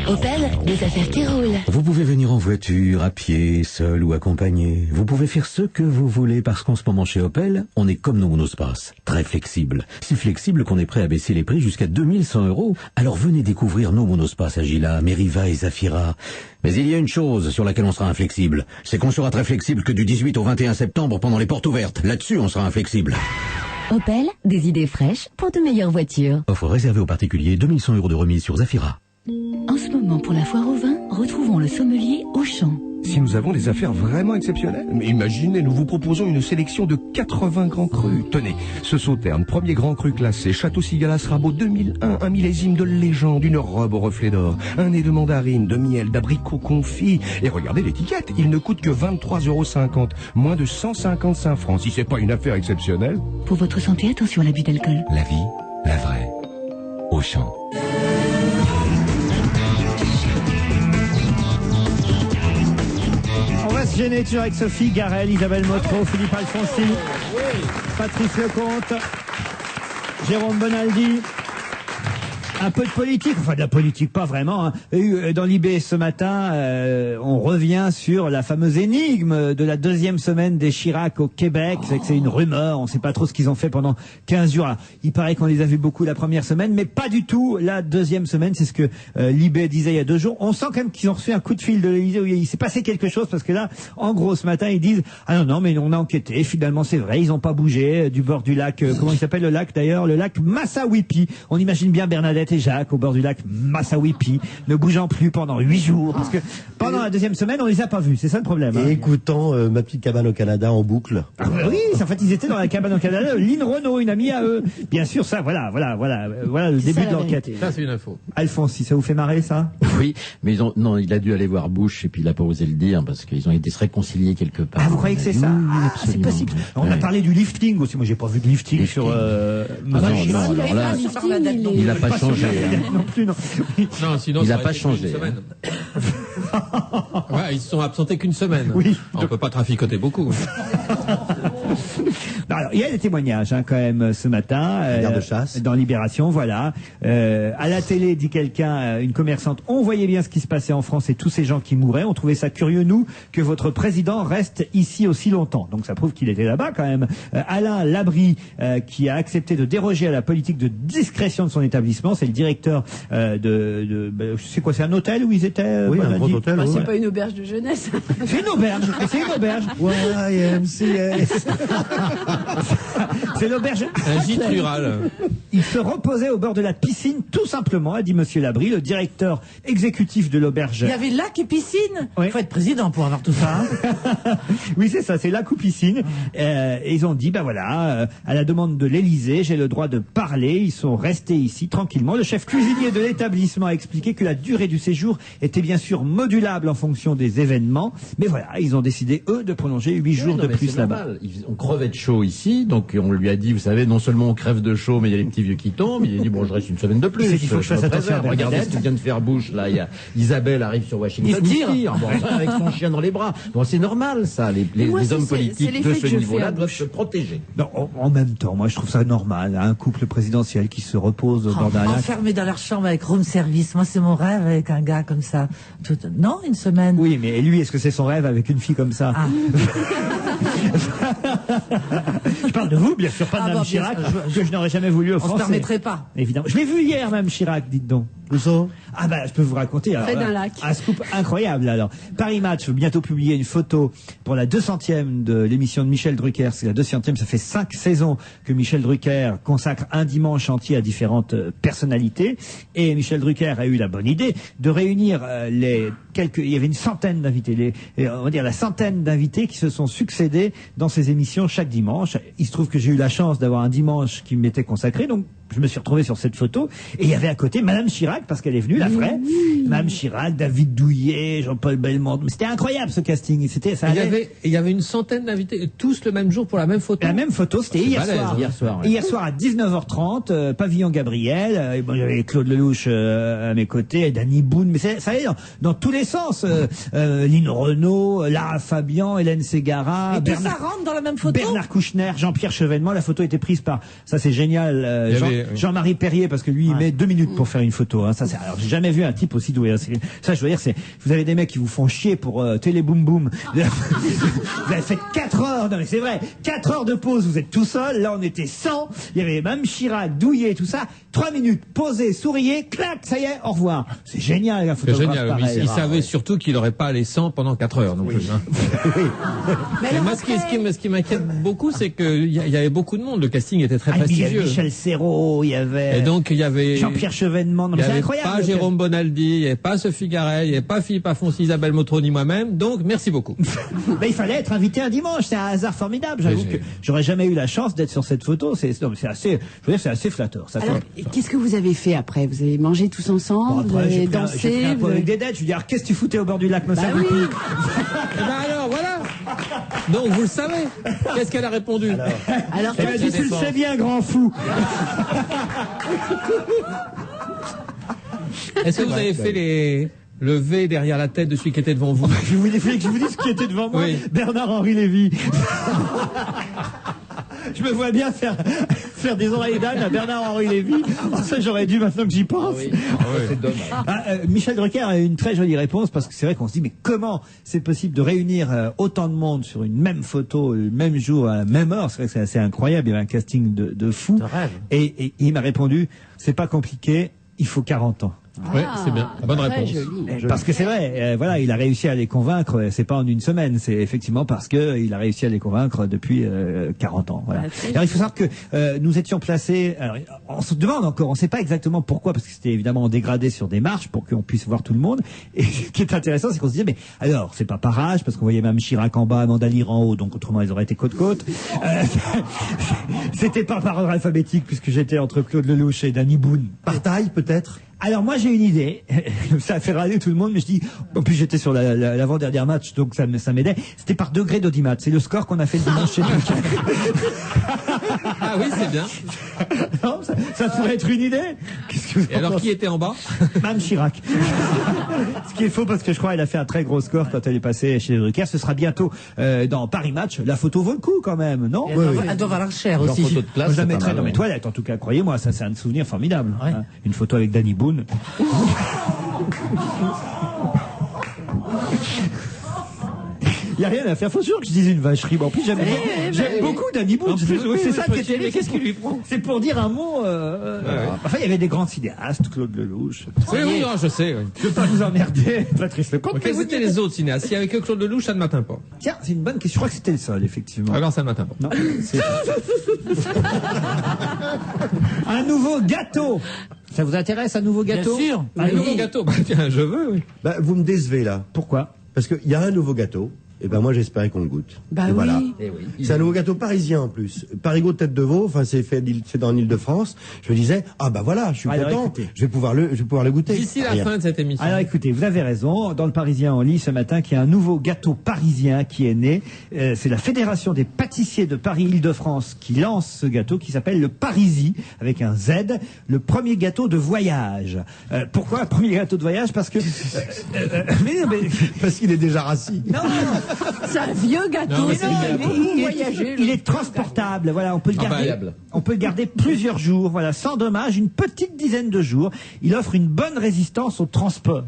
Opel, les affaires qui roulent. Vous pouvez venir en voiture, à pied, seul ou accompagné. Vous pouvez faire ce que vous voulez parce qu'en ce moment chez Opel, on est comme nos monospace, très flexible. Si flexible qu'on est prêt à baisser les prix jusqu'à 2100 €. Alors venez découvrir nos monospace Agila, Meriva et Zafira. Mais il y a une chose sur laquelle on sera inflexible. C'est qu'on sera très flexible que du 18 au 21 septembre pendant les portes ouvertes. Là-dessus, on sera inflexible. Opel, des idées fraîches pour de meilleures voitures. Offre réservée aux particuliers, 2100 € de remise sur Zafira. En ce moment, pour la foire au vin, retrouvons le sommelier Auchan. Si nous avons des affaires vraiment exceptionnelles, mais imaginez, nous vous proposons une sélection de 80 grands crus. Tenez, ce Sauterne, premier grand cru classé, Château Cigalas Rabot 2001, un millésime de légende, une robe au reflet d'or, un nez de mandarine, de miel, d'abricot confit. Et regardez l'étiquette, il ne coûte que 23,50 €, moins de 155 francs. Si c'est pas une affaire exceptionnelle. Pour votre santé, attention à l'abus d'alcool. La vie, la vraie. Auchan. On va se gêner toujours avec Sophie Garel, Isabelle Motro, Philippe Alfonsi, Patrice Lecomte, Jérôme Bonaldi. Un peu de politique, enfin de la politique, pas vraiment. Hein. Dans l'IB ce matin, on revient sur la fameuse énigme de la deuxième semaine des Chirac au Québec. C'est que c'est une rumeur, on ne sait pas trop ce qu'ils ont fait pendant 15 jours. Alors, il paraît qu'on les a vus beaucoup la première semaine, mais pas du tout la deuxième semaine. C'est ce que l'IB disait il y a 2 jours. On sent quand même qu'ils ont reçu un coup de fil de l'Élysée où il s'est passé quelque chose, parce que là, en gros, ce matin, ils disent « Ah non, mais on a enquêté, finalement c'est vrai, ils n'ont pas bougé du bord du lac, comment il s'appelle le lac d'ailleurs? Le lac Massawippi. » On imagine bien Bernadette et Jacques au bord du lac Massawippi, ne bougeant plus pendant 8 jours, parce que pendant la deuxième semaine, on les a pas vus, c'est ça le problème. Et écoutant Ma petite cabane au Canada en boucle. Ah bah oui, en fait, ils étaient dans la cabane au Canada, Lynn Renault, une amie à eux. Bien sûr, ça, voilà le début de l'enquête. Ça, c'est une info. Alphonse, si ça vous fait marrer, ça? Oui, mais il a dû aller voir Bush et puis il a pas osé le dire parce qu'ils ont été se réconcilier quelque part. Ah, vous croyez que c'est ça? Oui, c'est possible. On a parlé du lifting aussi. Moi, j'ai pas vu de lifting sur. Non, alors là, il n'a pas changé. Non plus, non. Non, sinon, il ça n'a aurait pas été changé. une semaine. Ouais, ils se sont absentés qu'une semaine. Oui. On peut pas traficoter beaucoup. Alors, il y a des témoignages quand même ce matin de chasse. dans Libération, voilà. À la télé, dit quelqu'un, une commerçante, on voyait bien ce qui se passait en France et tous ces gens qui mouraient. On trouvait ça curieux, nous, que votre président reste ici aussi longtemps. Donc ça prouve qu'il était là-bas quand même. Alain Labrie, qui a accepté de déroger à la politique de discrétion de son établissement, c'est le directeur je sais quoi, c'est un hôtel où ils étaient? Oui, un gros hôtel. C'est pas une auberge de jeunesse. C'est une auberge, c'est une auberge. YMCS. C'est l'auberge. Un gîte rural. Il se reposait au bord de la piscine, tout simplement, a dit Monsieur Labrie, le directeur exécutif de l'auberge. Il y avait lac et piscine. Oui. Il faut être président pour avoir tout ça. Hein. Oui, c'est ça, c'est lac ou piscine. Et ils ont dit, à la demande de l'Élysée, j'ai le droit de parler. Ils sont restés ici tranquillement. Le chef cuisinier de l'établissement a expliqué que la durée du séjour était bien sûr modulable en fonction des événements. Mais voilà, ils ont décidé, eux, de prolonger 8 jours de plus là-bas. On crevait de chaud ici, donc on lui a dit, vous savez, non seulement on crève de chaud, mais il y a les petits vieux qui tombent. Il a dit, bon, je reste une semaine de plus. Il faut que je fasse attention à Regardez Bernadette. ce qu'il vient de faire Bush, là. Il y a Isabelle arrive sur Washington. Il se tire. Avec son chien dans les bras. Bon, c'est normal, ça. Les hommes politiques de ce niveau-là doivent se protéger. Non, en même temps, moi, je trouve ça normal. Un couple présidentiel qui se repose au bord d'un lac. Enfermé dans leur chambre avec room service. Moi, c'est mon rêve avec un gars comme ça. Non, une semaine. Oui, mais lui, est-ce que c'est son rêve avec une fille comme ça? Je parle de vous, bien sûr, pas de Mme Chirac, que je n'aurais jamais voulu offenser. On se permettrait pas. Évidemment. Je l'ai vu hier, Mme Chirac, dites donc. Où ça? Ah je peux vous raconter. Alors, Près d'un lac. Un scoop incroyable. Alors, Paris Match va bientôt publier une photo pour la 200e de l'émission de Michel Drucker. C'est la 200e, ça fait 5 saisons que Michel Drucker consacre un dimanche entier à différentes personnalités. Et Michel Drucker a eu la bonne idée de réunir il y avait une centaine d'invités, on va dire la centaine d'invités qui se sont succédés dans ces émissions chaque dimanche. Il se trouve que j'ai eu la chance d'avoir un dimanche qui m'était consacré, donc je me suis retrouvé sur cette photo, et il y avait à côté Madame Chirac, parce qu'elle est venue, la vraie. Madame Chirac, David Douillet, Jean-Paul Belmondo. C'était incroyable ce casting. Il y avait une centaine d'invités, tous le même jour pour la même photo. La même photo, c'était hier soir. Hier soir à 19h30, Pavillon Gabriel. J'avais Claude Lelouch à mes côtés, et Danny Boone. Mais ça allait dans tous les sens. Lynn Renault, Lara Fabian, Hélène Ségara. Et tout ça rentre dans la même photo. Bernard Kouchner, Jean-Pierre Chevènement. La photo était prise par, ça c'est génial, Jean-Marie Perrier, parce que lui, il met 2 minutes pour faire une photo. Hein. Alors, j'ai jamais vu un type aussi doué. Hein. Ça, je veux dire, vous avez des mecs qui vous font chier pour Télé Boom Boom. Vous avez fait 4 heures, non mais c'est vrai, 4 heures de pause, vous êtes tout seul. Là, on était 100. Il y avait même Chirac, Douillet, tout ça. 3 minutes, posez, souriez, clac, ça y est, au revoir. C'est génial, un photographe c'est génial. pareil. Il savait surtout qu'il n'aurait pas les 100 pendant 4 heures. Non plus, hein. Mais moi, ce qui m'inquiète beaucoup, c'est qu'il y avait beaucoup de monde. Le casting était très prestigieux. Michel Serrault, Perrault, il y avait... Et donc, il y avait... Jean-Pierre Chevènement. Non, Il mais n'y c'est avait incroyable. pas Jérôme Bonaldi, il n'y avait pas Sophie Garel, il n'y avait pas Philippe Afonsi, Isabelle Motro, ni moi-même. Donc, merci beaucoup. Mais il fallait être invité un dimanche, c'est un hasard formidable. J'avoue que j'aurais jamais eu la chance d'être sur cette photo. C'est assez, je veux dire, c'est assez flatteur. Ça Alors, fait... qu'est-ce que vous avez fait après? Vous avez mangé tous ensemble, Bon, après, vous j'ai avez pris dansé un pot vous avez- avec des dettes. Je veux dire, qu'est-ce que tu foutais au bord du lac Bah oui. Eh ben alors, voilà. Donc, vous le savez. Qu'est-ce qu'elle a répondu? Alors, Elle m'a dit, tu le sais bien, grand fou. Est-ce que vous avez fait le V derrière la tête de celui qui était devant vous? Je voulais que je vous dise qui était devant moi. Oui. Bernard-Henri Lévy. Je me vois bien faire des oreilles d'âne à Bernard-Henri Lévy. Oh, ça, j'aurais dû maintenant que j'y pense. C'est dommage. Michel Drucker a eu une très jolie réponse parce que c'est vrai qu'on se dit mais comment c'est possible de réunir autant de monde sur une même photo, le même jour, à la même heure. C'est vrai que c'est assez incroyable. Il y avait un casting de fou. Et il m'a répondu, c'est pas compliqué, il faut 40 ans. Oui, c'est bien. Bonne très réponse. joli. Parce que c'est vrai, voilà, il a réussi à les convaincre, c'est pas en une semaine, c'est effectivement parce que il a réussi à les convaincre depuis 40 ans. Voilà. Alors il faut savoir que nous étions placés, alors, on se demande encore, on sait pas exactement pourquoi, parce que c'était évidemment dégradé sur des marches pour qu'on puisse voir tout le monde. Et ce qui est intéressant, c'est qu'on se disait, mais alors, c'est pas par âge, parce qu'on voyait même Chirac en bas, Amanda Lear en haut, donc autrement ils auraient été côte-côte. C'était pas par ordre alphabétique, puisque j'étais entre Claude Lelouch et Danny Boone. Par taille, peut-être? Alors moi j'ai une idée, ça a fait râler tout le monde, mais je dis, en plus j'étais sur l'avant-dernier match, donc ça m'aidait. C'était par degré d'audimat, c'est le score qu'on a fait le dimanche chez nous. Ah oui, c'est bien. Non, ça pourrait être une idée. Qu'est-ce que vous Et alors, qui était en bas? Mme Chirac. Ce qui est faux parce que je crois qu'elle a fait un très gros score quand elle est passée chez Drucker. Ce sera bientôt dans Paris Match. La photo vaut le coup quand même, non? Elle doit valoir cher aussi. Photo de classe, Moi, je la c'est pas mettrai mal, dans mes ouais. toilettes, en tout cas, croyez-moi, ça c'est un souvenir formidable. Ouais. Hein. Une photo avec Danny Boone. Il n'y a rien à faire, faut sûr que je dise une vacherie. Bon, en plus, j'aime beaucoup Danny Boone. En plus, oui, c'est ça je qui me est dis, mais terrible. qu'est-ce qu'il lui prend? C'est pour dire un mot. Enfin, il y avait des grands cinéastes, Claude Lelouch. Oui, non, je sais. Oui. Je ne veux pas vous emmerder, Patrice Lecomte. Mais quels étaient les autres cinéastes? S'il y avait que Claude Lelouch, ça ne m'atteint pas. Tiens, c'est une bonne question. Je crois que c'était le seul, effectivement. Alors, ça ne m'atteint pas. Non, c'est... Un nouveau gâteau. Ça vous intéresse, un nouveau gâteau? Bien sûr. Un nouveau gâteau? Bah, tiens, je veux, oui. Bah, vous me décevez là. Pourquoi? Parce qu'il y a un nouveau gâteau. Et ben moi j'espérais qu'on le goûte. Bah et oui. voilà. Eh oui. C'est un nouveau gâteau parisien en plus. Parigot de tête de veau, enfin c'est dans l'Île-de-France. Je me disais ah bah voilà, je suis Alors, content, écoutez. je vais pouvoir le goûter. D'ici la Rien. fin de cette émission. Alors écoutez, vous avez raison. Dans le Parisien, on lit ce matin qu'il y a un nouveau gâteau parisien qui est né. C'est la Fédération des pâtissiers de Paris-Île-de-France qui lance ce gâteau qui s'appelle le Parisis, avec un Z, le premier gâteau de voyage. Pourquoi un premier gâteau de voyage? Parce que... Parce qu'il est déjà rassis. Non, C'est un vieux gâteau. Non, mais c'est il est transportable. Voilà, on peut le Ah bah, garder. viable. On peut le garder plusieurs jours. Voilà, sans dommage, une petite dizaine de jours. Il offre une bonne résistance au transport.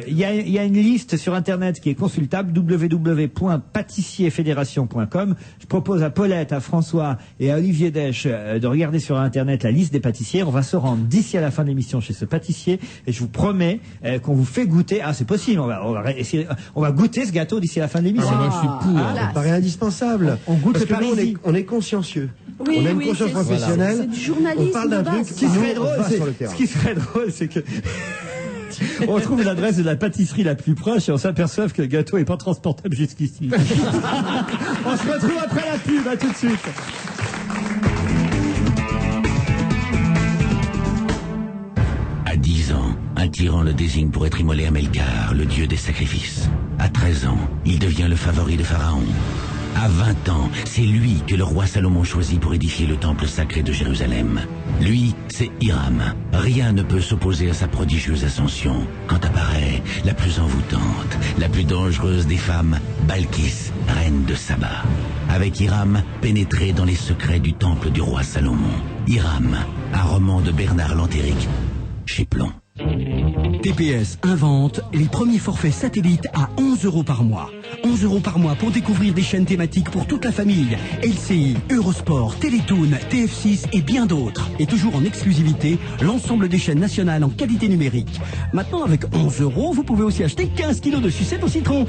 Il y a une liste sur Internet qui est consultable, www.pâtissierfédération.com. Je propose à Paulette, à François et à Olivier Dèche de regarder sur Internet la liste des pâtissiers. On va se rendre d'ici à la fin de l'émission chez ce pâtissier et je vous promets qu'on vous fait goûter. Ah, c'est possible. On va goûter ce gâteau d'ici à la fin de l'émission. Moi, je suis pour. Ça me paraît indispensable. On goûte Parce le que nous, Parisis. on est consciencieux. Oui, on a une oui, conscience c'est- professionnelle. c'est du journalisme On parle d'un de truc base. qui Ce qui nous serait drôle, va sur le terrain. ce qui serait drôle, c'est que on trouve l'adresse de la pâtisserie la plus proche et on s'aperçoit que le gâteau est pas transportable jusqu'ici. On se retrouve après la pub, à tout de suite. À 10 ans, un tyran le désigne pour être immolé à Melkar, le dieu des sacrifices. À 13 ans, il devient le favori de Pharaon. À 20 ans, c'est lui que le roi Salomon choisit pour édifier le temple sacré de Jérusalem. Lui, c'est Hiram. Rien ne peut s'opposer à sa prodigieuse ascension quand apparaît la plus envoûtante, la plus dangereuse des femmes, Balkis, reine de Saba. Avec Hiram, pénétré dans les secrets du temple du roi Salomon. Hiram, un roman de Bernard Lantéric, chez Plomb. TPS invente les premiers forfaits satellites à 11 € par mois. 11 € par mois pour découvrir des chaînes thématiques pour toute la famille. LCI, Eurosport, Télétoon, TF6 et bien d'autres. Et toujours en exclusivité, l'ensemble des chaînes nationales en qualité numérique. Maintenant, avec 11 €, vous pouvez aussi acheter 15 kilos de sucettes au citron.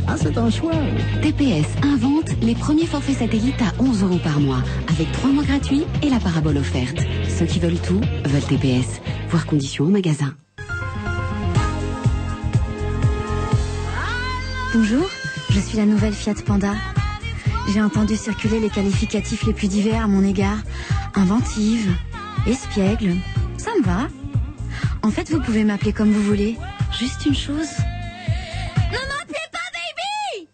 Ah, c'est un choix. TPS invente les premiers forfaits satellites à 11 € par mois, avec 3 mois gratuits et la parabole offerte. Ceux qui veulent tout, veulent TPS. Voir conditions au magasin. Bonjour, je suis la nouvelle Fiat Panda. J'ai entendu circuler les qualificatifs les plus divers à mon égard. Inventive, espiègle, ça me va. En fait, vous pouvez m'appeler comme vous voulez. Juste une chose. Ne m'appelez pas baby!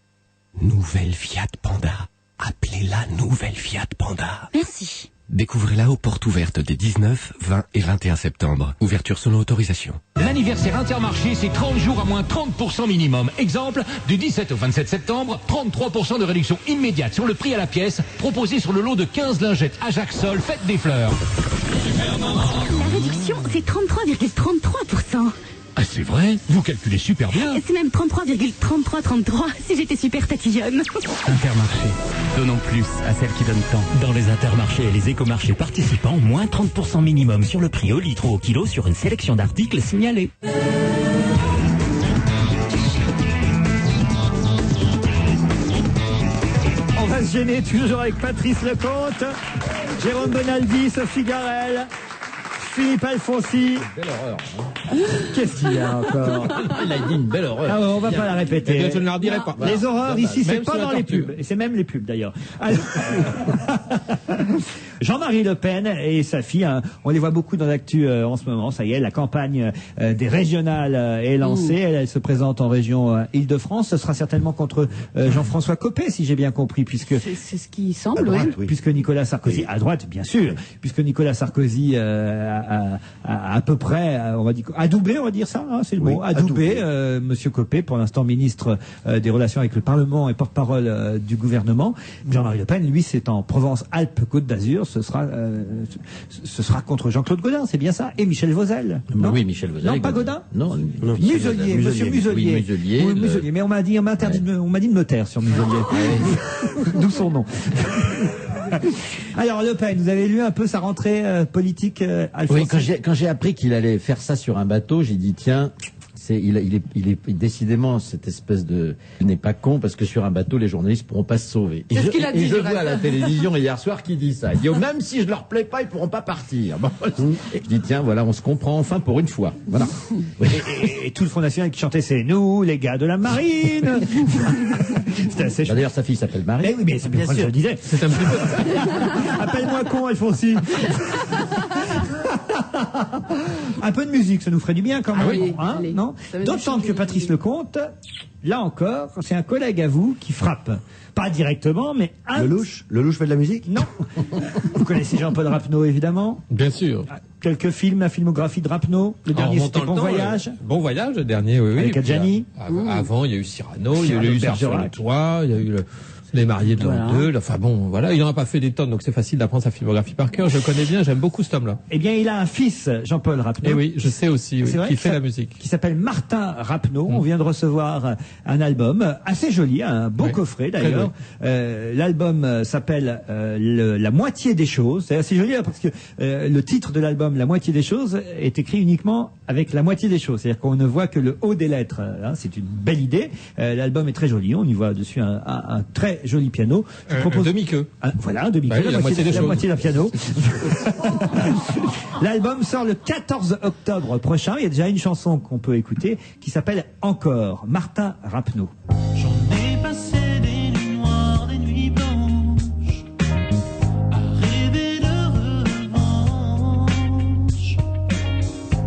Nouvelle Fiat Panda. Appelez-la nouvelle Fiat Panda. Merci. Découvrez-la aux portes ouvertes des 19, 20 et 21 septembre. Ouverture selon autorisation. L'anniversaire Intermarché, c'est 30 jours à moins 30% minimum. Exemple, du 17 au 27 septembre, 33% de réduction immédiate sur le prix à la pièce, proposé sur le lot de 15 lingettes Ajax Sol, faites des fleurs. La réduction, c'est 33,33%. Ah, c'est vrai? Vous calculez super bien. C'est même 33,3333 si j'étais super tatillonne. Intermarché. Donnons plus à celles qui donnent tant. Dans les intermarchés et les écomarchés participants, moins 30% minimum sur le prix au litre ou au kilo sur une sélection d'articles signalés. On va se gêner toujours avec Patrice Lecomte, Jérôme Bonaldi, Sophie Garel, Philippe Alfonsi. Belle horreur. Hein. Qu'est-ce qu'il y a encore? Il a dit une belle horreur. Ah ouais, on va pas la répéter. Je ne la redirai pas. Les horreurs ici, c'est même pas sous la dans les torture. pubs. Et c'est même les pubs d'ailleurs. Alors... Jean-Marie Le Pen et sa fille, hein, on les voit beaucoup dans l'actu en ce moment. Ça y est, la campagne des régionales est lancée. Elle se présente en région Île-de-France. Ce sera certainement contre Jean-François Copé, si j'ai bien compris, puisque C'est ce qui semble, droite, oui. puisque Nicolas Sarkozy à droite, bien sûr, puisque Nicolas Sarkozy à peu près, on va dire, adoubé, on va dire ça, hein, c'est le mot, adoubé, Monsieur Copé, pour l'instant ministre des Relations avec le Parlement et porte-parole du gouvernement. Jean-Marie Le Pen, lui, c'est en Provence-Alpes-Côte d'Azur. Ce sera contre Jean-Claude Gaudin, c'est bien ça, et Michel Vauzel. Non, oui, Michel Vauzel. Non, pas Gaudin. Non, Muselier, Monsieur Muselier. Oui, Muselier. Oui, Muselier. Mais on m'a dit de me taire sur Muselier. D'où son nom. Alors Le Pen, vous avez lu un peu sa rentrée politique, Alphonse? Oui, quand j'ai appris qu'il allait faire ça sur un bateau, j'ai dit tiens, il est décidément cette espèce de, il n'est pas con parce que sur un bateau les journalistes pourront pas se sauver. C'est ce qu'il a dit. Et je vois à la télévision hier soir qui dit ça. Il dit oh, même si je leur plais pas, ils pourront pas partir. Bon, et je dis tiens voilà, on se comprend enfin pour une fois. Voilà. Et tout le Front National qui chantait c'est nous les gars de la marine. C'était assez chouette. D'ailleurs sa fille s'appelle Marie. Mais oui, mais c'est bien sûr. Je le disais. C'est un petit peu. Appelle-moi con, Alfonsi. Un peu de musique, ça nous ferait du bien quand même. Ah oui, hein, allez. Non. D'autant que Patrice Lecomte, là encore, c'est un collègue à vous qui frappe. Pas directement, mais Lelouch fait de la musique? Non. Vous connaissez Jean-Paul Rapneau, évidemment. Bien sûr. Quelques films, la filmographie de Rapneau. Le dernier, c'était Bon Voyage. Bon Voyage, le dernier, oui. Avec Adjani. Avant, il y a eu Cyrano, il y a eu Bergerac. sur le toit, il y a eu Les Mariés de l'an 2. Enfin bon, voilà. Il n'en a pas fait des tonnes, donc c'est facile d'apprendre sa filmographie par cœur. Je le connais bien, j'aime beaucoup cet homme-là. Eh bien, il a un fils, Jean-Paul Rapneau. Et oui, je sais aussi, oui, C'est vrai qui que fait ça- la musique. Qui s'appelle Martin Rapneau. On vient de recevoir un album assez joli, un beau Oui. coffret Très d'ailleurs. L'album s'appelle La moitié des choses. C'est assez joli hein, parce que le titre de l'album La moitié des choses est écrit uniquement avec la moitié des choses. C'est-à-dire qu'on ne voit que le haut des lettres. Hein, c'est une belle idée. L'album est très joli. On y voit dessus un très joli piano. Je propose Un demi-queue. Voilà, un demi-queue. Bah oui, la moitié des la choses. moitié d'un piano. L'album sort le 14 octobre prochain. Il y a déjà une chanson qu'on peut écouter qui s'appelle Encore, Martin Rapneau. J'en ai passé des nuits noires, des nuits blanches, à rêver de revanche.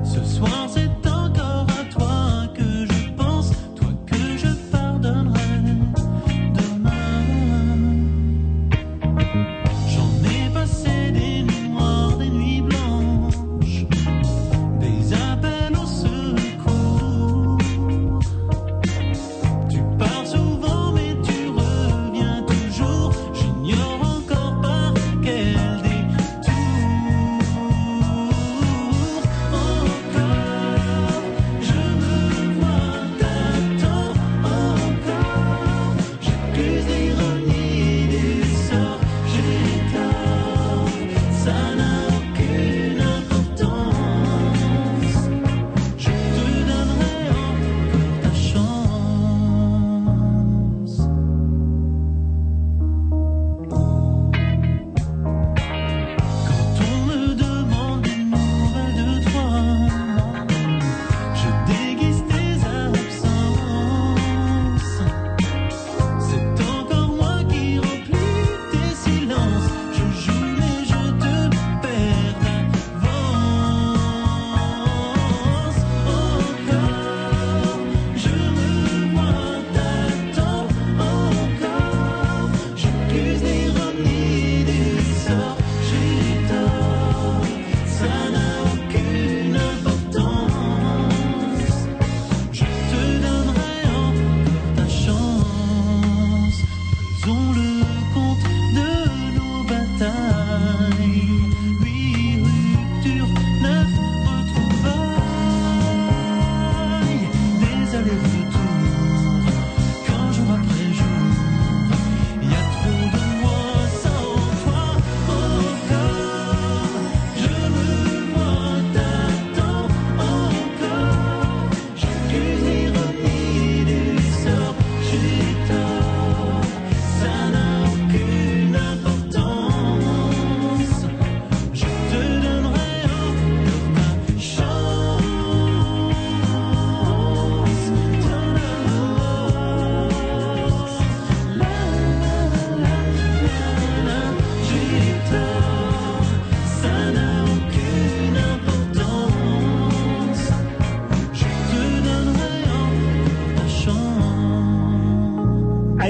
Ce soir c'est encore à toi que je pense, toi que je pardonnerai demain. J'en ai passé des nuits noires, des nuits blanches, des appels au secours. Tu parles souvent mais tu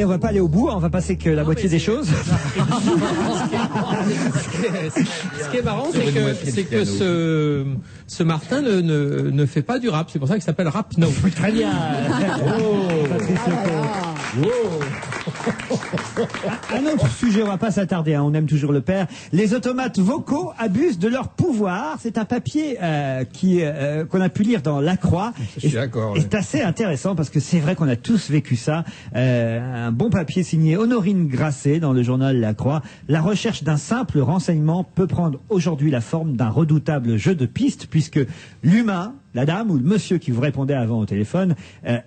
Allez, on va pas aller au bout, on va passer que la moitié des choses. Ce qui est marrant, c'est que ce Martin ne fait pas du rap. C'est pour ça qu'il s'appelle Rap No. Très bien. Un autre sujet, on va pas s'attarder, hein, on aime toujours le père. Les automates vocaux abusent de leur pouvoir. C'est un papier qu'on a pu lire dans La Croix. Je suis d'accord. Et c'est assez intéressant parce que c'est vrai qu'on a tous vécu ça. Un bon papier signé Honorine Grasset dans le journal La Croix. La recherche d'un simple renseignement peut prendre aujourd'hui la forme d'un redoutable jeu de pistes puisque l'humain, la dame ou le monsieur qui vous répondait avant au téléphone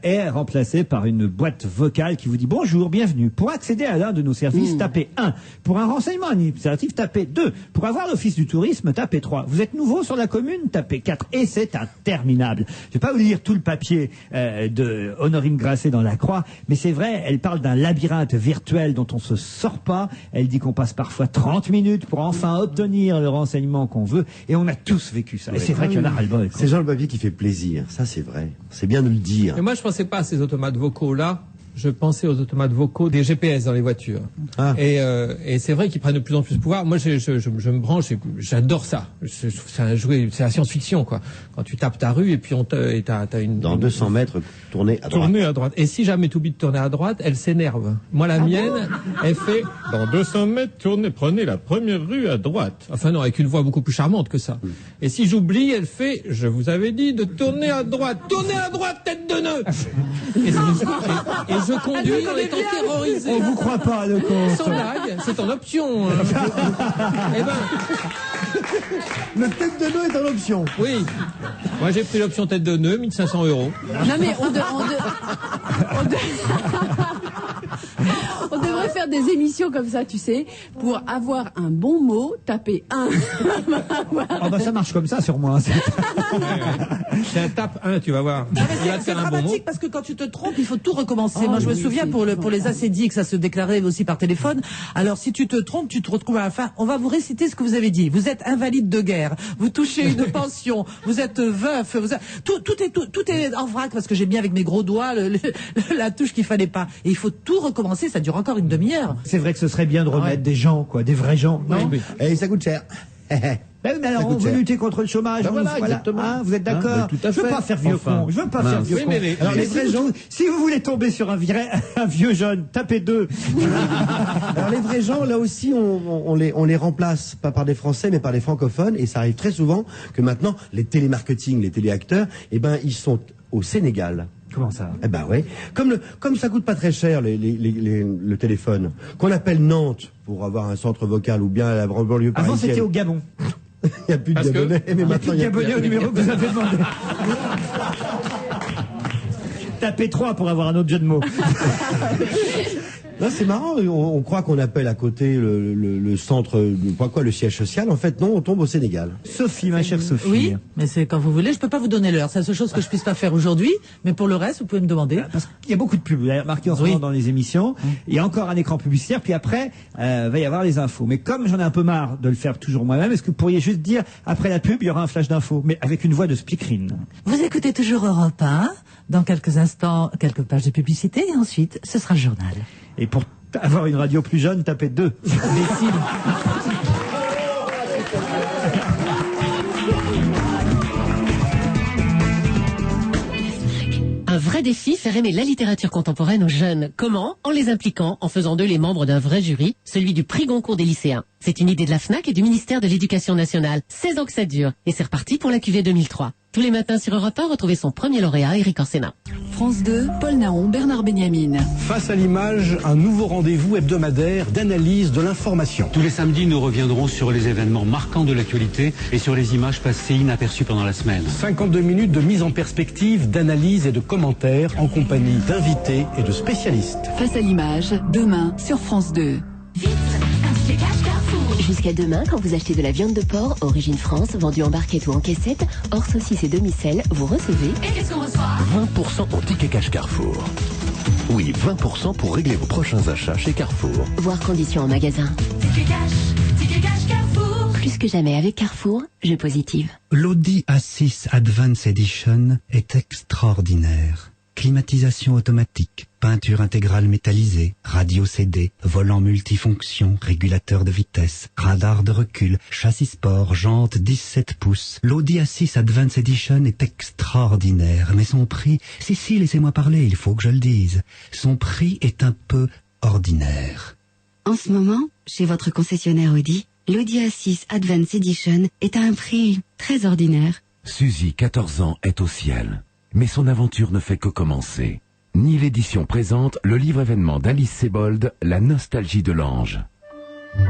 est remplacé par une boîte vocale qui vous dit bonjour, bienvenue. Pour accéder à l'un de nos services, tapez 1. Pour un renseignement administratif, tapez 2. Pour avoir l'office du tourisme, tapez 3. Vous êtes nouveau sur la commune, tapez 4. Et c'est interminable. Je vais pas vous lire tout le papier de Honorine Grasset dans La Croix, mais c'est vrai, elle parle d'un labyrinthe virtuel dont on se sort pas. Elle dit qu'on passe parfois 30 minutes pour enfin obtenir le renseignement qu'on veut. Et on a tous vécu ça. Et c'est vrai qu'il y en a ras-le-bol. C'est Jean le papier qui fait plaisir, ça c'est vrai. C'est bien de le dire. Mais moi, je pensais pas à ces automates vocaux-là. Je pensais aux automates vocaux des GPS dans les voitures. Ah. Et c'est vrai qu'ils prennent de plus en plus de pouvoir. Moi, je me branche, j'adore ça. Je trouve ça c'est la science-fiction, quoi. Quand tu tapes ta rue et puis t'as une... Dans 200 mètres, tourner à droite. Tourner à droite. Et si jamais tu oublies de tourner à droite, elle s'énerve. Moi, la mienne, elle fait, dans 200 mètres, prenez la première rue à droite. Enfin non, avec une voix beaucoup plus charmante que ça. Et si j'oublie, elle fait, je vous avais dit de tourner à droite. Tournez à droite, tête de nœud! Et je conduis en étant terrorisé. On vous croit pas, le con. Sans blague, c'est en option. Eh ben. Le tête de nœud est en option. Oui. Moi, j'ai pris l'option tête de nœud, 1500 €. Non, mais on devrait faire des émissions comme ça, tu sais, pour avoir un bon mot, taper 1. Ah bah ça marche comme ça sur moi. C'est un tape 1, tu vas voir. C'est dramatique parce que quand tu te trompes, il faut tout recommencer. Moi, je me souviens pour les ACDI que ça se déclarait aussi par téléphone. Alors, si tu te trompes, tu te retrouves à la fin. On va vous réciter ce que vous avez dit. Vous êtes invalide de guerre. Vous touchez une pension. Vous êtes veuf. Tout est en vrac parce que j'ai mis avec mes gros doigts la touche qu'il fallait pas. Et il faut tout recommencer. Ça dure encore une demi-heure. C'est vrai que ce serait bien de remettre des gens, quoi, des vrais gens. Non oui. Et ça coûte cher. Mais alors, on veut lutter contre le chômage. Voilà, exactement. Hein, vous êtes d'accord? Tout à fait. Je veux pas faire vieux con. Je veux pas faire vieux con. Alors, les vrais gens, si vous voulez tomber sur un vieux jeune, tapez 2. Alors, les vrais gens, là aussi, on les remplace, pas par des Français, mais par des francophones. Et ça arrive très souvent que maintenant, les télémarketing, les téléacteurs, eh ben, ils sont au Sénégal. Comment ça? Eh ben ouais. Comme ça coûte pas très cher le téléphone, qu'on appelle Nantes pour avoir un centre vocal ou bien la banlieue parisienne. Avant c'était au Gabon. Il n'y a plus de Gabonais, mais maintenant il y a plus de Gabonais au numéro que vous avez demandé. Tapez 3 pour avoir un autre jeu de mots. Non, c'est marrant, on croit qu'on appelle à côté le centre, le siège social. En fait, non, on tombe au Sénégal. Sophie, ma chère Sophie. Oui, mais c'est quand vous voulez. Je peux pas vous donner l'heure. C'est la seule chose que je puisse pas faire aujourd'hui. Mais pour le reste, vous pouvez me demander. Parce qu'il y a beaucoup de pubs. Vous avez remarqué en ce moment dans les émissions. Il y a encore un écran publicitaire. Puis après, va y avoir les infos. Mais comme j'en ai un peu marre de le faire toujours moi-même, est-ce que vous pourriez juste dire, après la pub, il y aura un flash d'infos, mais avec une voix de speakerine. Vous écoutez toujours Europe 1. Dans quelques instants, quelques pages de publicité. Et ensuite, ce sera le journal. Et pour avoir une radio plus jeune, tapez 2. Un vrai défi, faire aimer la littérature contemporaine aux jeunes. Comment? En les impliquant, en faisant d'eux les membres d'un vrai jury, celui du prix Goncourt des lycéens. C'est une idée de la FNAC et du ministère de l'Éducation nationale. 16 ans que ça dure. Et c'est reparti pour la cuvée 2003. Tous les matins sur Europe 1, retrouvez son premier lauréat, Éric Orsena. France 2, Paul Naon, Bernard Benjamin. Face à l'image, un nouveau rendez-vous hebdomadaire d'analyse de l'information. Tous les samedis, nous reviendrons sur les événements marquants de l'actualité et sur les images passées inaperçues pendant la semaine. 52 minutes de mise en perspective, d'analyse et de commentaires en compagnie d'invités et de spécialistes. Face à l'image, demain sur France 2. Jusqu'à demain, quand vous achetez de la viande de porc Origine France, vendue en barquette ou en caissette, hors saucisse et demi-sel, vous recevez... Et qu'est-ce qu'on reçoit? 20% en ticket cash Carrefour. Oui, 20% pour régler vos prochains achats chez Carrefour. Voir conditions en magasin. Ticket cash Carrefour. Plus que jamais avec Carrefour, je positive. L'Audi A6 Advance Edition est extraordinaire. climatisation automatique, peinture intégrale métallisée, radio CD, volant multifonction, régulateur de vitesse, radar de recul, châssis sport, jantes 17 pouces. L'Audi A6 Advance Edition est extraordinaire, mais son prix, si, laissez-moi parler, il faut que je le dise. Son prix est un peu ordinaire. En ce moment, chez votre concessionnaire Audi, l'Audi A6 Advance Edition est à un prix très ordinaire. Suzy, 14 ans, est au ciel. Mais son aventure ne fait que commencer. Ni l'édition présente le livre événement d'Alice Sebold, La nostalgie de l'ange.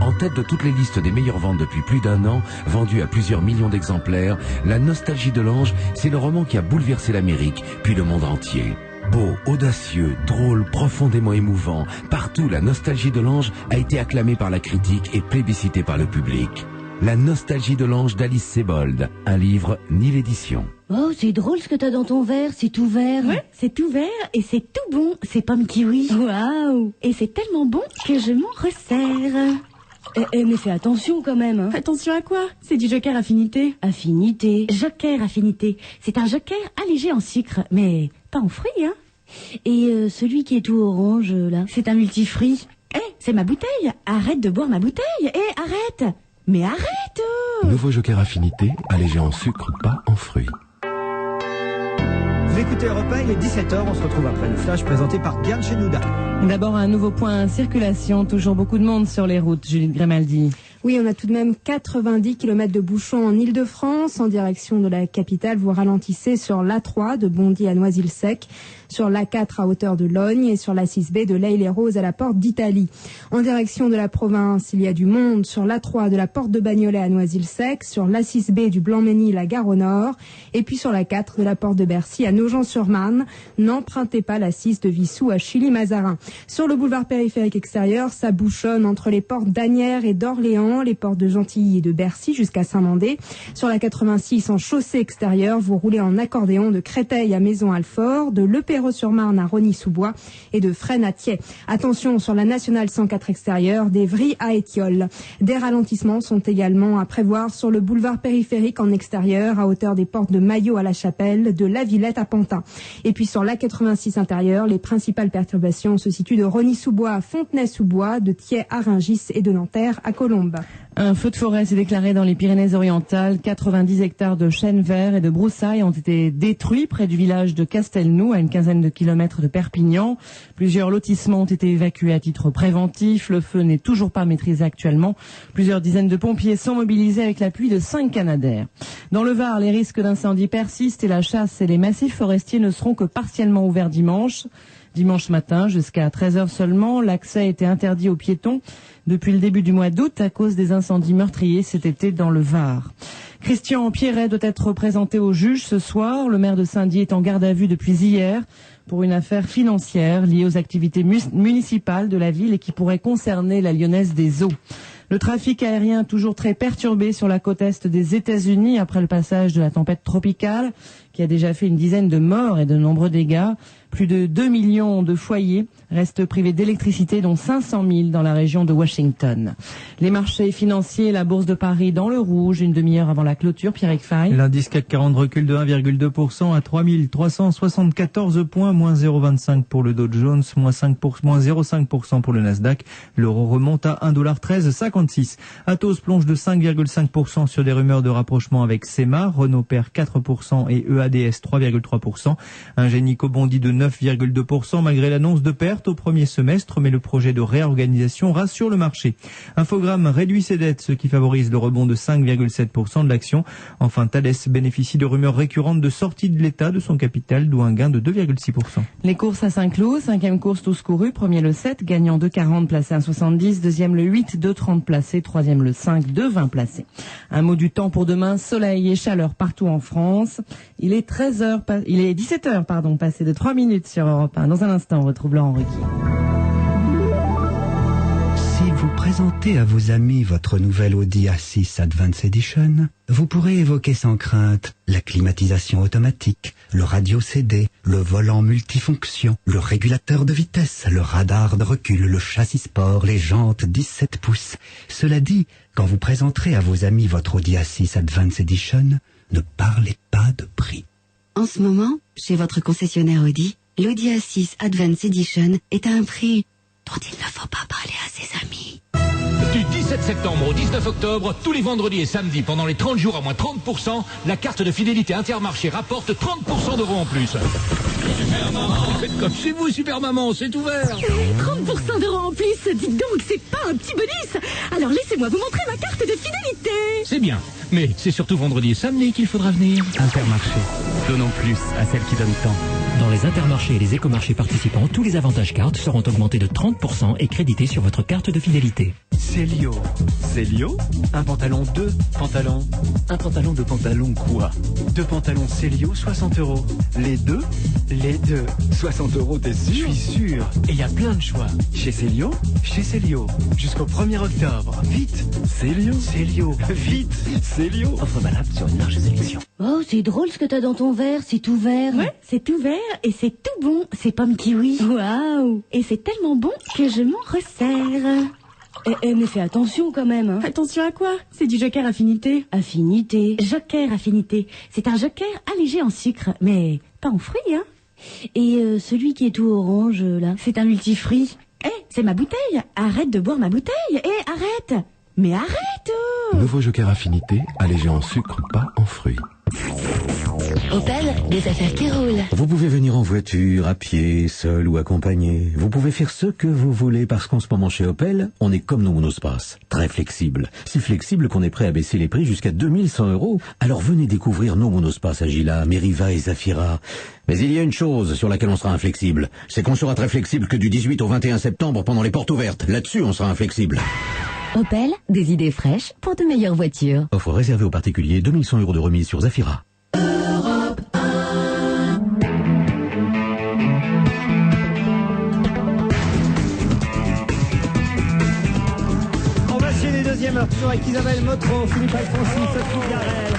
En tête de toutes les listes des meilleures ventes depuis plus d'1 an, vendu à plusieurs millions d'exemplaires, La nostalgie de l'ange, c'est le roman qui a bouleversé l'Amérique, puis le monde entier. Beau, audacieux, drôle, profondément émouvant, partout La nostalgie de l'ange a été acclamée par la critique et plébiscitée par le public. La nostalgie de l'ange d'Alice Sebold, un livre ni l'édition. Oh, c'est drôle ce que t'as dans ton verre, c'est tout vert. Ouais, c'est tout vert et c'est tout bon, c'est pomme kiwi. Waouh. Et c'est tellement bon que je m'en resserre. Mais fais attention quand même. Hein. Attention à quoi? C'est du Joker Affinité. Affinité. Joker Affinité. C'est un Joker allégé en sucre, mais pas en fruits, hein. Et celui qui est tout orange, là, c'est un multifruit. C'est ma bouteille. Arrête de boire ma bouteille. Arrête. Mais arrête. Nouveau Joker Affinité, allégé en sucre, pas en fruits. Vous écoutez Europe 1, il est 17h, on se retrouve après le flash présenté par Diane Chenouda. D'abord un nouveau point circulation, toujours beaucoup de monde sur les routes, Julie Grimaldi. Oui, on a tout de même 90 km de bouchons en Ile-de-France, en direction de la capitale. Vous ralentissez sur l'A3 de Bondy à Noisy-le-Sec, sur l'A4 à hauteur de Logne et sur l'A6B de l'Aille-les-Roses à la porte d'Italie. En direction de la province, il y a du monde sur l'A3 de la porte de Bagnolet à Noisy-le-Sec, sur l'A6B du Blanc-Ménil à Gare au Nord, et puis sur l'A4 de la porte de Bercy à Nogent-sur-Marne. N'empruntez pas l'A6 de Vissou à Chilly-Mazarin. Sur le boulevard périphérique extérieur, ça bouchonne entre les portes d'Asnières et d'Orléans, les portes de Gentilly et de Bercy jusqu'à Saint-Mandé. Sur la 86 en chaussée extérieure, vous roulez en accordéon de Créteil à Maison-Alfort, de Lepéreux-sur-Marne à Rosny-sous-Bois et de Fresnes à Thiais. Attention sur la nationale 104 extérieure, d'Evry à Étiolles. Des ralentissements sont également à prévoir sur le boulevard périphérique en extérieur, à hauteur des portes de Maillot à la Chapelle, de La Villette à Pantin. Et puis sur la 86 intérieure, les principales perturbations se situent de Rosny-sous-Bois à Fontenay-sous-Bois, de Thiais à Rungis et de Nanterre à Colombes. Un feu de forêt s'est déclaré dans les Pyrénées-Orientales. 90 hectares de chênes verts et de broussailles ont été détruits près du village de Castelnou, à une quinzaine de kilomètres de Perpignan. Plusieurs lotissements ont été évacués à titre préventif. Le feu n'est toujours pas maîtrisé actuellement. Plusieurs dizaines de pompiers sont mobilisés avec l'appui de 5 Canadair. Dans le Var, les risques d'incendie persistent et la chasse et les massifs forestiers ne seront que partiellement ouverts dimanche. Dimanche matin, jusqu'à 13h seulement, l'accès était interdit aux piétons depuis le début du mois d'août à cause des incendies meurtriers cet été dans le Var. Christian Pierret doit être présenté au juge ce soir. Le maire de Saint-Dié est en garde à vue depuis hier pour une affaire financière liée aux activités municipales de la ville et qui pourrait concerner la Lyonnaise des Eaux. Le trafic aérien toujours très perturbé sur la côte est des États-Unis après le passage de la tempête tropicale qui a déjà fait une dizaine de morts et de nombreux dégâts. Plus de 2 millions de foyers restent privés d'électricité, dont 500 000 dans la région de Washington. Les marchés financiers, la bourse de Paris dans le rouge, une demi-heure avant la clôture. Pierre-Éric Fay. L'indice CAC 40 recule de 1,2% à 3374 points, moins 0,25 pour le Dow Jones, moins 0,5% pour le Nasdaq. L'euro remonte à 1,1356 $. Atos plonge de 5,5% sur des rumeurs de rapprochement avec SEMA. Renault perd 4% et EADS 3,3%. Ingenico bondit de 9,2% malgré l'annonce de pertes au premier semestre, mais le projet de réorganisation rassure le marché. Infogrames réduit ses dettes, ce qui favorise le rebond de 5,7% de l'action. Enfin, Thales bénéficie de rumeurs récurrentes de sortie de l'État de son capital, d'où un gain de 2,6%. Les courses à Saint-Cloud, 5e course tous courus, premier le 7, gagnant 2,40 placé à 1,70, deuxième le 8, 2,30 placé, troisième le 5, 2,20 placé. Un mot du temps pour demain, soleil et chaleur partout en France. Il est 17h, passé de 3 minutes sur Europe 1. Dans un instant, on retrouve Laurent Ruquier. Si vous présentez à vos amis votre nouvelle Audi A6 Advance Edition, vous pourrez évoquer sans crainte la climatisation automatique, le radio CD, le volant multifonction, le régulateur de vitesse, le radar de recul, le châssis sport, les jantes 17 pouces. Cela dit, quand vous présenterez à vos amis votre Audi A6 Advance Edition, ne parlez pas de prix. En ce moment, chez votre concessionnaire Audi, l'Audi A6 Advance Edition est à un prix dont il ne faut pas parler à ses amis. Du 17 septembre au 19 octobre, tous les vendredis et samedis, pendant les 30 jours à moins 30%, la carte de fidélité Intermarché rapporte 30% d'euros en plus. Super Maman, faites comme chez vous, Super Maman, c'est ouvert. 30% d'euros en plus, dites donc, c'est pas un petit bonus. Alors laissez-moi vous montrer ma carte de fidélité. C'est bien, mais c'est surtout vendredi et samedi qu'il faudra venir. Intermarché. Donnons plus à celles qui donnent tant. Dans les intermarchés et les écomarchés participants, tous les avantages cartes seront augmentés de 30% et crédités sur votre carte de fidélité. Célio. Célio? Un pantalon, deux pantalons. Un pantalon, deux pantalons quoi? Deux pantalons Célio, 60 €. Les deux? Les deux. 60 €, t'es sûr? Je suis sûr. Et il y a plein de choix. Chez Célio? Chez Célio. Jusqu'au 1er octobre. Vite! Célio? Célio. Vite! Célio. Offre valable sur une large sélection. Oh, c'est drôle ce que t'as dans ton verre, c'est tout vert. Ouais, c'est tout vert et c'est tout bon, c'est pomme kiwi. Waouh! Et c'est tellement bon que je m'en resserre. Mais fais attention quand même. Hein. Attention à quoi? C'est du Joker Affinité. Affinité. Joker Affinité. C'est un Joker allégé en sucre, mais pas en fruits, hein. Et celui qui est tout orange, là, c'est un multifruit. C'est ma bouteille. Arrête de boire ma bouteille. Arrête. Mais arrête. Nouveau Joker Affinité, allégé en sucre, pas en fruits. Opel, des affaires qui roulent. Vous pouvez venir en voiture, à pied, seul ou accompagné. Vous pouvez faire ce que vous voulez parce qu'en ce moment chez Opel, on est comme nos monospaces. Très flexible. Si flexible qu'on est prêt à baisser les prix jusqu'à 2100 €. Alors venez découvrir nos monospaces Agila, Meriva et Zafira. Mais il y a une chose sur laquelle on sera inflexible. C'est qu'on sera très flexible que du 18 au 21 septembre pendant les portes ouvertes. Là-dessus, on sera inflexible. Opel, des idées fraîches pour de meilleures voitures. Offre réservée aux particuliers, 2100 € de remise sur Zafira. On va chez les deuxièmes heures, toujours avec Isabelle Motro, Philippe Alfonsi, Sophie Garel,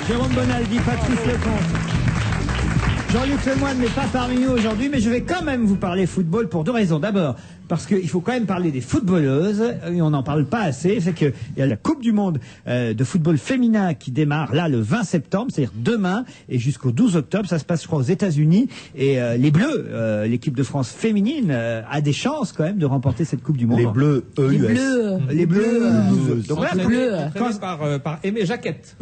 Jérôme Bonaldi, Patrice Lecomte. Jean-Luc Lemoyne n'est pas parmi nous aujourd'hui, mais je vais quand même vous parler football pour deux raisons. D'abord, parce qu'il faut quand même parler des footballeuses, et on n'en parle pas assez. C'est qu'il y a la Coupe du Monde de football féminin qui démarre là le 20 septembre, c'est-à-dire demain, et jusqu'au 12 octobre. Ça se passe, je crois, aux États-Unis. Et les Bleus, l'équipe de France féminine, a des chances quand même de remporter cette Coupe du Monde. Les Bleus, EUS. Les Bleus. Donc voilà, par Aimé Jacquette.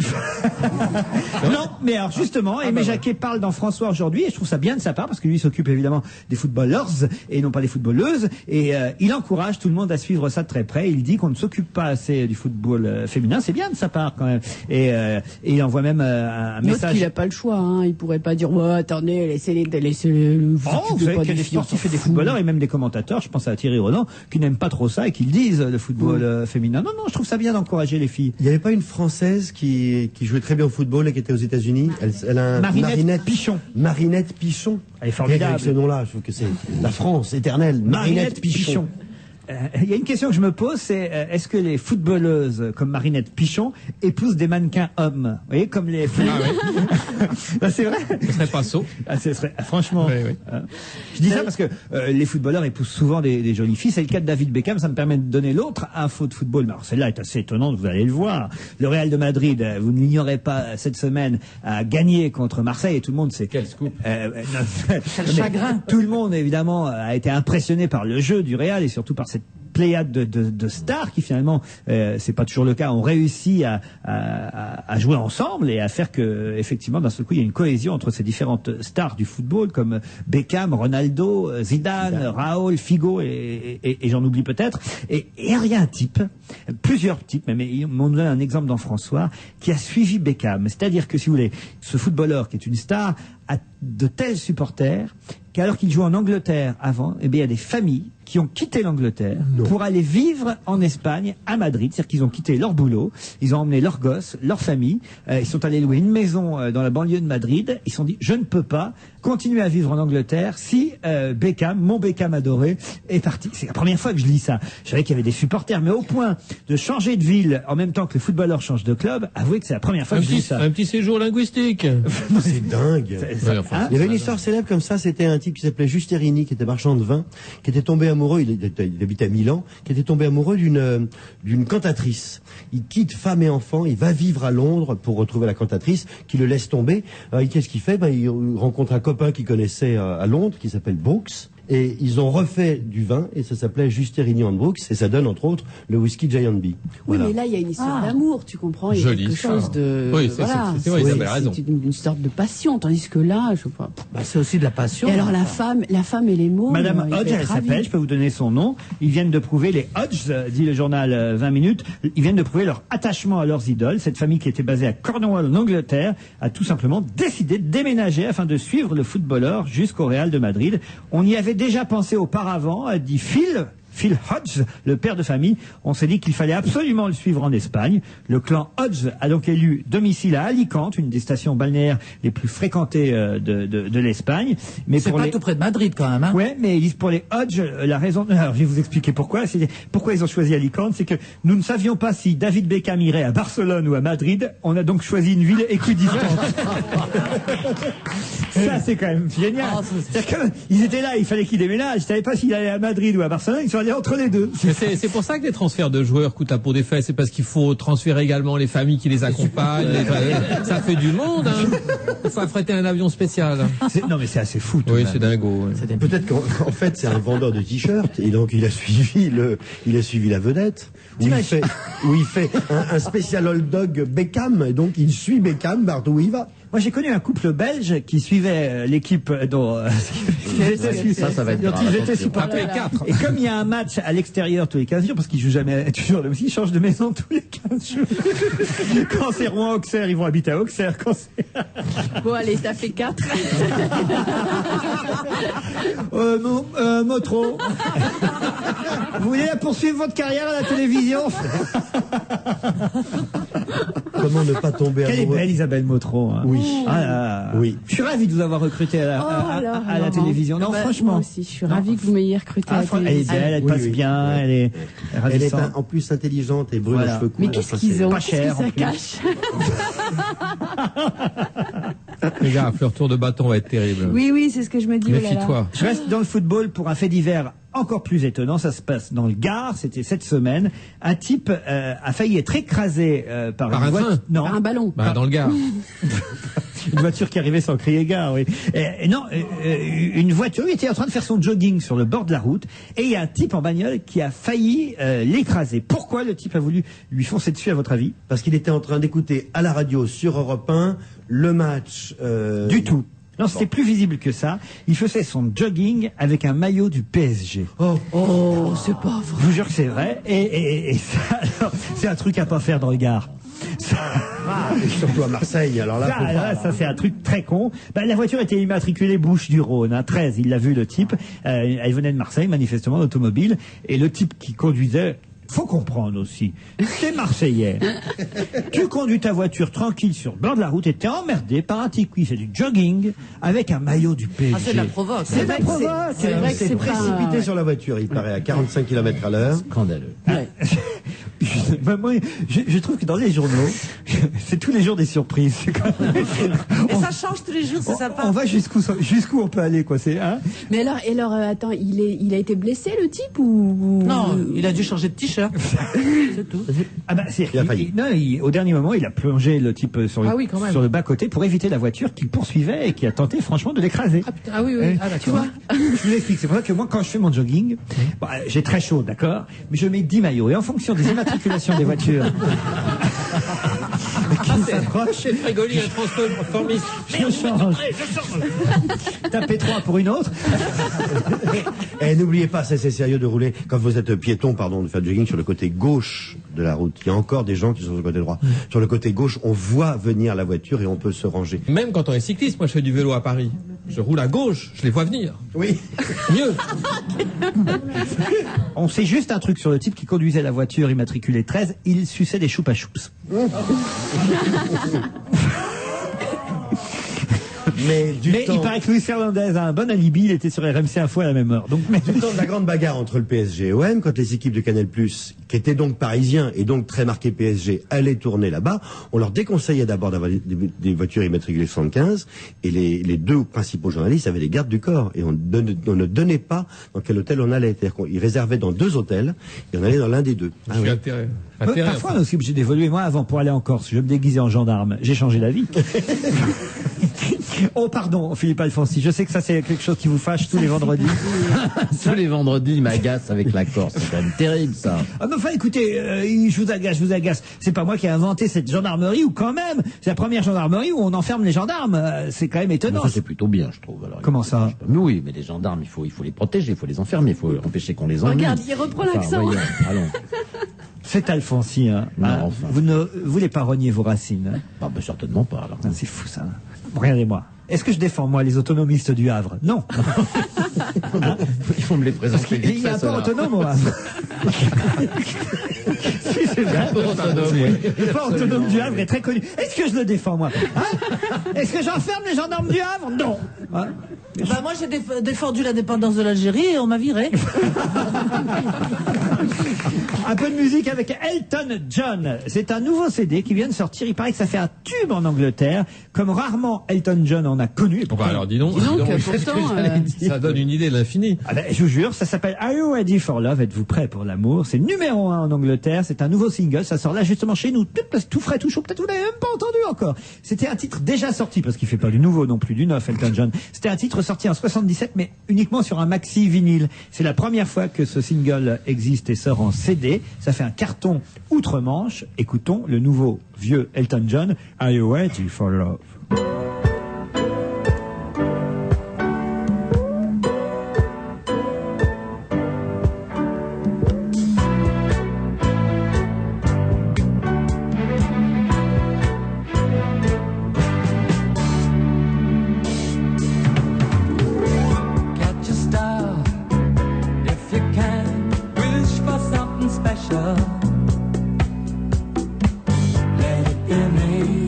Non, mais alors justement, Aimé Jacquet parle dans François aujourd'hui, et je trouve ça bien de sa part, parce que lui s'occupe évidemment des footballeurs et non pas des footballeuses, et il encourage tout le monde à suivre ça de très près. Il dit qu'on ne s'occupe pas assez du football féminin, c'est bien de sa part quand même, et il envoie même un message. Il n'a pas le choix, hein. Il pourrait pas dire attendez, laissez vous savez qu'il y a des sportifs et des footballeurs et même des commentateurs, je pense à Thierry Roland, qui n'aiment pas trop ça et qui le disent, le football féminin. Non, je trouve ça bien d'encourager les filles. Il n'y avait pas une Française qui jouait très bien au football et qui était aux États-Unis. Elle a Marinette Pichon. Marinette Pichon. Elle est formidable. Avec ce nom-là, je trouve que c'est la France éternelle. Marinette Pichon. Il y a une question que je me pose, c'est est-ce que les footballeuses comme Marinette Pichon épousent des mannequins hommes? Vous voyez, comme les... Ben, c'est vrai. Ce serait pas saut. Franchement. Oui. Je dis ça parce que les footballeurs épousent souvent des jolies filles. C'est le cas de David Beckham. Ça me permet de donner l'autre info de football. Mais alors celle-là est assez étonnante, vous allez le voir. Le Real de Madrid, vous ne l'ignorez pas, cette semaine, a gagné contre Marseille et tout le monde sait... Quel scoop. Quel chagrin. Tout le monde, évidemment, a été impressionné par le jeu du Real et surtout par cette pléiade de stars qui finalement, c'est pas toujours le cas, ont réussi à jouer ensemble et à faire que effectivement d'un seul coup il y a une cohésion entre ces différentes stars du football comme Beckham, Ronaldo, Zidane, Raoul, Figo et j'en oublie peut-être. Et il y a un type, plusieurs types, mais ils m'ont donné un exemple dans François, qui a suivi Beckham. C'est-à-dire que si vous voulez, ce footballeur qui est une star a de tels supporters qu'alors qu'il joue en Angleterre avant, eh bien, il y a des familles qui ont quitté l'Angleterre pour aller vivre en Espagne, à Madrid. C'est-à-dire qu'ils ont quitté leur boulot, ils ont emmené leurs gosses, leur famille, ils sont allés louer une maison dans la banlieue de Madrid. Ils se sont dit, je ne peux pas continuer à vivre en Angleterre si Beckham, mon Beckham adoré, est parti. C'est la première fois que je lis ça. Je savais qu'il y avait des supporters, mais au point de changer de ville en même temps que les footballeurs changent de club, avouez que c'est la première fois que je lis ça. Un petit séjour linguistique. C'est dingue. Il y avait une histoire célèbre comme ça, c'était un type qui s'appelait Justerini, qui était marchand de vin, qui était tombé amoureux, il habitait à Milan, qui était tombé amoureux d'une cantatrice. Il quitte femme et enfant, il va vivre à Londres pour retrouver la cantatrice, qui le laisse tomber. Qu'est-ce qu'il fait? Il rencontre un copain qu'il connaissait à Londres, qui s'appelle Brooks. Et ils ont refait du vin, et ça s'appelait Juste Erigny and Brooks, et ça donne entre autres le whisky Giant Bee. Oui, mais là il y a une histoire d'amour, tu comprends, il y a Joli quelque chose de... Oui, c'est vrai, Isabelle a raison. C'est une sorte de passion, tandis que là, je sais pas... c'est aussi de la passion. Et alors la femme et les mots... Madame Hodge, elle s'appelle, je peux vous donner son nom, ils viennent de prouver, les Hodges, dit le journal 20 minutes, ils viennent de prouver leur attachement à leurs idoles. Cette famille qui était basée à Cornwall, en Angleterre, a tout simplement décidé de déménager afin de suivre le footballeur jusqu'au Real de Madrid. On y avait déjà pensé auparavant, a dit Phil Hodge, le père de famille. On s'est dit qu'il fallait absolument le suivre en Espagne. Le clan Hodge a donc élu domicile à Alicante, une des stations balnéaires les plus fréquentées de l'Espagne. Mais c'est pas tout près de Madrid quand même, hein? Ouais, mais pour les Hodge, la raison, alors je vais vous expliquer pourquoi. Pourquoi ils ont choisi Alicante, c'est que nous ne savions pas si David Beckham irait à Barcelone ou à Madrid. On a donc choisi une ville équidistante. Ça, c'est quand même génial. C'est-à-dire qu'ils étaient là, il fallait qu'ils déménagent. Je savais pas s'il allait à Madrid ou à Barcelone. Ils sont allés entre les deux. C'est pour ça que les transferts de joueurs coûtent à peau des fesses. C'est parce qu'il faut transférer également les familles qui les accompagnent. Ça fait du monde, hein. Il faut affréter un avion spécial. Non, mais c'est assez fou. Oui, c'est dingo. Ouais. Peut-être qu'en fait, c'est un vendeur de t-shirts, et donc il a suivi la vedette, où il fait un spécial old dog Beckham, et donc il suit Beckham partout où il va. Moi, j'ai connu un couple belge qui suivait l'équipe dont ça va être grave. ils étaient supporters. Et comme il y a un match à l'extérieur tous les 15 jours, parce qu'ils jouent jamais toujours le même, ils changent de maison tous les 15 jours. Quand c'est Rouen-Auxerre, ils vont habiter à Auxerre. Bon, allez, ça fait 4. Motro. Vous voulez poursuivre votre carrière à la télévision? Comment ne pas tomber amoureux? Quelle est belle Isabelle Motro, hein. Oui. Oui. Je suis ravi de vous avoir recruté à la télévision. Non, franchement. Moi aussi, je suis ravi que vous m'ayez recruté à la télévision. Elle est belle, elle passe bien, elle est ravissante. Elle est en plus intelligente et brune aux cheveux courts. Mais qu'est-ce qu'ils ont? Pas cher. Qu'est-ce que ça cache? Les gars, leur tour de bâton va être terrible. Oui, c'est ce que je me dis. Méfie-toi. Je reste dans le football pour un fait divers encore plus étonnant. Ça se passe dans le Gard, c'était cette semaine. Un type a failli être écrasé par un train? Non. Par un ballon. Dans le Gard. Une voiture qui arrivait sans crier gare, oui. Une voiture, il était en train de faire son jogging sur le bord de la route, et il y a un type en bagnole qui a failli l'écraser. Pourquoi le type a voulu lui foncer dessus, à votre avis? Parce qu'il était en train d'écouter à la radio sur Europe 1 le match... Du tout. Non, c'était plus visible que ça. Il faisait son jogging avec un maillot du PSG. Oh, c'est pas vrai. Je vous jure que c'est vrai. Et ça, alors, c'est un truc à pas faire dans le Gard. Et surtout à Marseille, alors là, ça c'est un truc très con. La voiture était immatriculée Bouches-du-Rhône, 13, il l'a vu le type. Elle venait de Marseille, manifestement, d'automobile. Et le type qui conduisait, faut comprendre aussi, c'est Marseillais. Tu conduis ta voiture tranquille sur le bord de la route et t'es emmerdé par un type qui fait du jogging avec un maillot du PSG. Ah, c'est de la provoque. C'est de la provoque. C'est vrai que c'est précipité sur la voiture, il paraît, à 45 km à l'heure. Scandaleux. Ouais. Moi, je trouve que dans les journaux, c'est tous les jours des surprises. Et ça change tous les jours, c'est sympa. On va jusqu'où on peut aller, quoi. C'est, hein. Mais alors, attends, il a été blessé, le type, ou... Non, il a dû changer de t-shirt. C'est tout. Il a failli. Au dernier moment, il a plongé le type sur le bas-côté pour éviter la voiture qui poursuivait et qui a tenté franchement de l'écraser. Ah oui. Tu vois, je vous explique. C'est pour ça que moi, quand je fais mon jogging, j'ai très chaud, d'accord, mais je mets 10 maillots. Et en fonction des immatriculations des voitures qui s'approchent, Chez Frégoli, un transformiste. je change. Tapez 3 pour une autre. Et n'oubliez pas, c'est sérieux de rouler, quand vous êtes piéton, de faire du jogging sur le côté gauche de la route. Il y a encore des gens qui sont sur le côté droit. Sur le côté gauche, on voit venir la voiture et on peut se ranger. Même quand on est cycliste, moi je fais du vélo à Paris. Je roule à gauche, je les vois venir. Oui. Mieux. On sait juste un truc sur le type qui conduisait la voiture immatriculée 13, il suçait des choupa choups. Mais il paraît que Luis Fernandez a un bon alibi, il était sur RMC Info à la même heure. Donc, du temps de la grande bagarre entre le PSG et OM, quand les équipes de Canal+, qui étaient donc parisiens et donc très marqués PSG, allaient tourner là-bas, on leur déconseillait d'abord d'avoir des voitures immatriculées 75, et les deux principaux journalistes avaient des gardes du corps, et on ne donnait pas dans quel hôtel on allait. C'est-à-dire qu'ils réservaient dans 2 hôtels, et on allait dans l'un des 2. Ah, oui. Intérêt, parfois, on est aussi obligé d'évoluer. Moi, avant, pour aller en Corse, je me déguisais en gendarme. J'ai changé d'avis. Oh, pardon, Philippe Alfonsi. Je sais que ça, c'est quelque chose qui vous fâche tous les vendredis. Tous les vendredis, il m'agace avec la Corse. C'est quand même terrible, ça. Ah, mais enfin, écoutez, je vous agace. C'est pas moi qui ai inventé cette gendarmerie, ou quand même, c'est la première gendarmerie où on enferme les gendarmes. C'est quand même étonnant. Mais ça, c'est plutôt bien, je trouve. Alors, comment ça? Mais oui, mais les gendarmes, il faut les protéger, il faut les enfermer, il faut empêcher qu'on les ennuie. Regarde, il reprend l'accent. Voyons, allons. C'est Alfonsi, hein. Non, enfin. Vous ne voulez pas renier vos racines, hein? Ah, ben, certainement pas, alors. Ah, c'est fou, ça. Regardez-moi. Est-ce que je défends, moi, les autonomistes du Havre? Non. Hein? Il faut me les présenter. Il y a un port autonome au Havre. Si, c'est vrai. Le port autonome du Havre est très connu. Est-ce que je le défends, moi? Hein? Est-ce que j'enferme les gendarmes du Havre? Non. Hein? Bah, moi, j'ai défendu l'indépendance de l'Algérie et on m'a viré. Un peu de musique avec Elton John. C'est un nouveau CD qui vient de sortir. Il paraît que ça fait un tube en Angleterre, comme rarement Elton John en a connu. Et pourtant, alors dis donc ça donne une idée de l'infini. Ah ben, je vous jure, ça s'appelle Are You Ready for Love? Êtes-vous prêt pour l'amour? C'est numéro 1 en Angleterre. C'est un nouveau single. Ça sort là justement chez nous, tout frais, tout chaud. Peut-être vous l'avez même pas entendu encore. C'était un titre déjà sorti, parce qu'il fait pas du nouveau non plus, du neuf, Elton John. C'était un titre sorti en 77, mais uniquement sur un maxi vinyle. C'est la première fois que ce single existe et sort en CD. Ça fait un carton outre-Manche. Écoutons le nouveau vieux Elton John, Are You Ready for Love? Let it be me.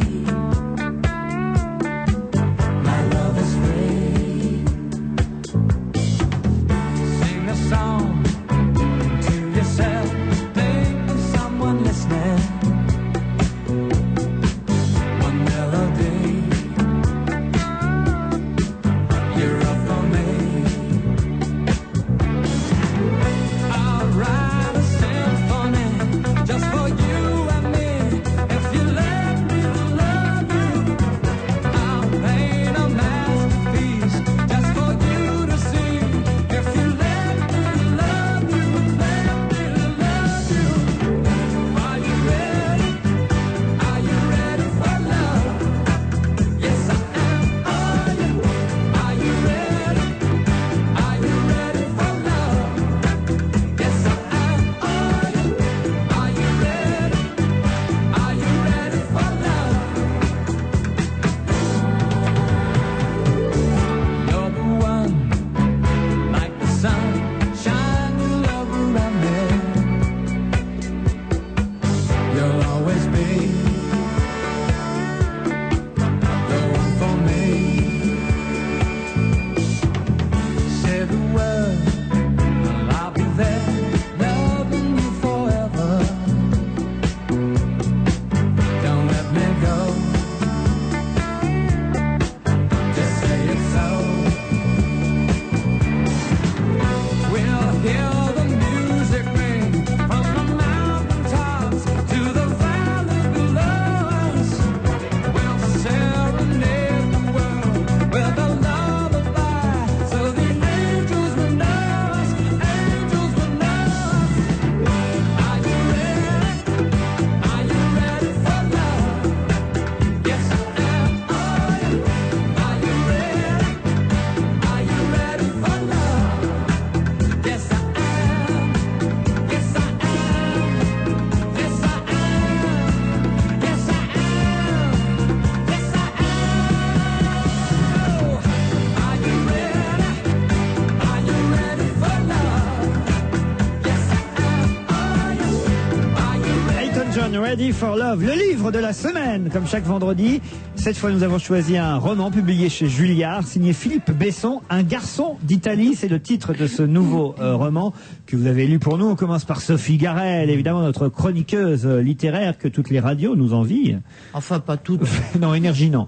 Ready for Love, le livre de la semaine, comme chaque vendredi. Cette fois, nous avons choisi un roman publié chez Julliard, signé Philippe Besson, Un garçon d'Italie. C'est le titre de ce nouveau roman que vous avez lu pour nous. On commence par Sophie Garel, évidemment notre chroniqueuse littéraire que toutes les radios nous envient. Enfin, pas toutes. Non, Énergie, non.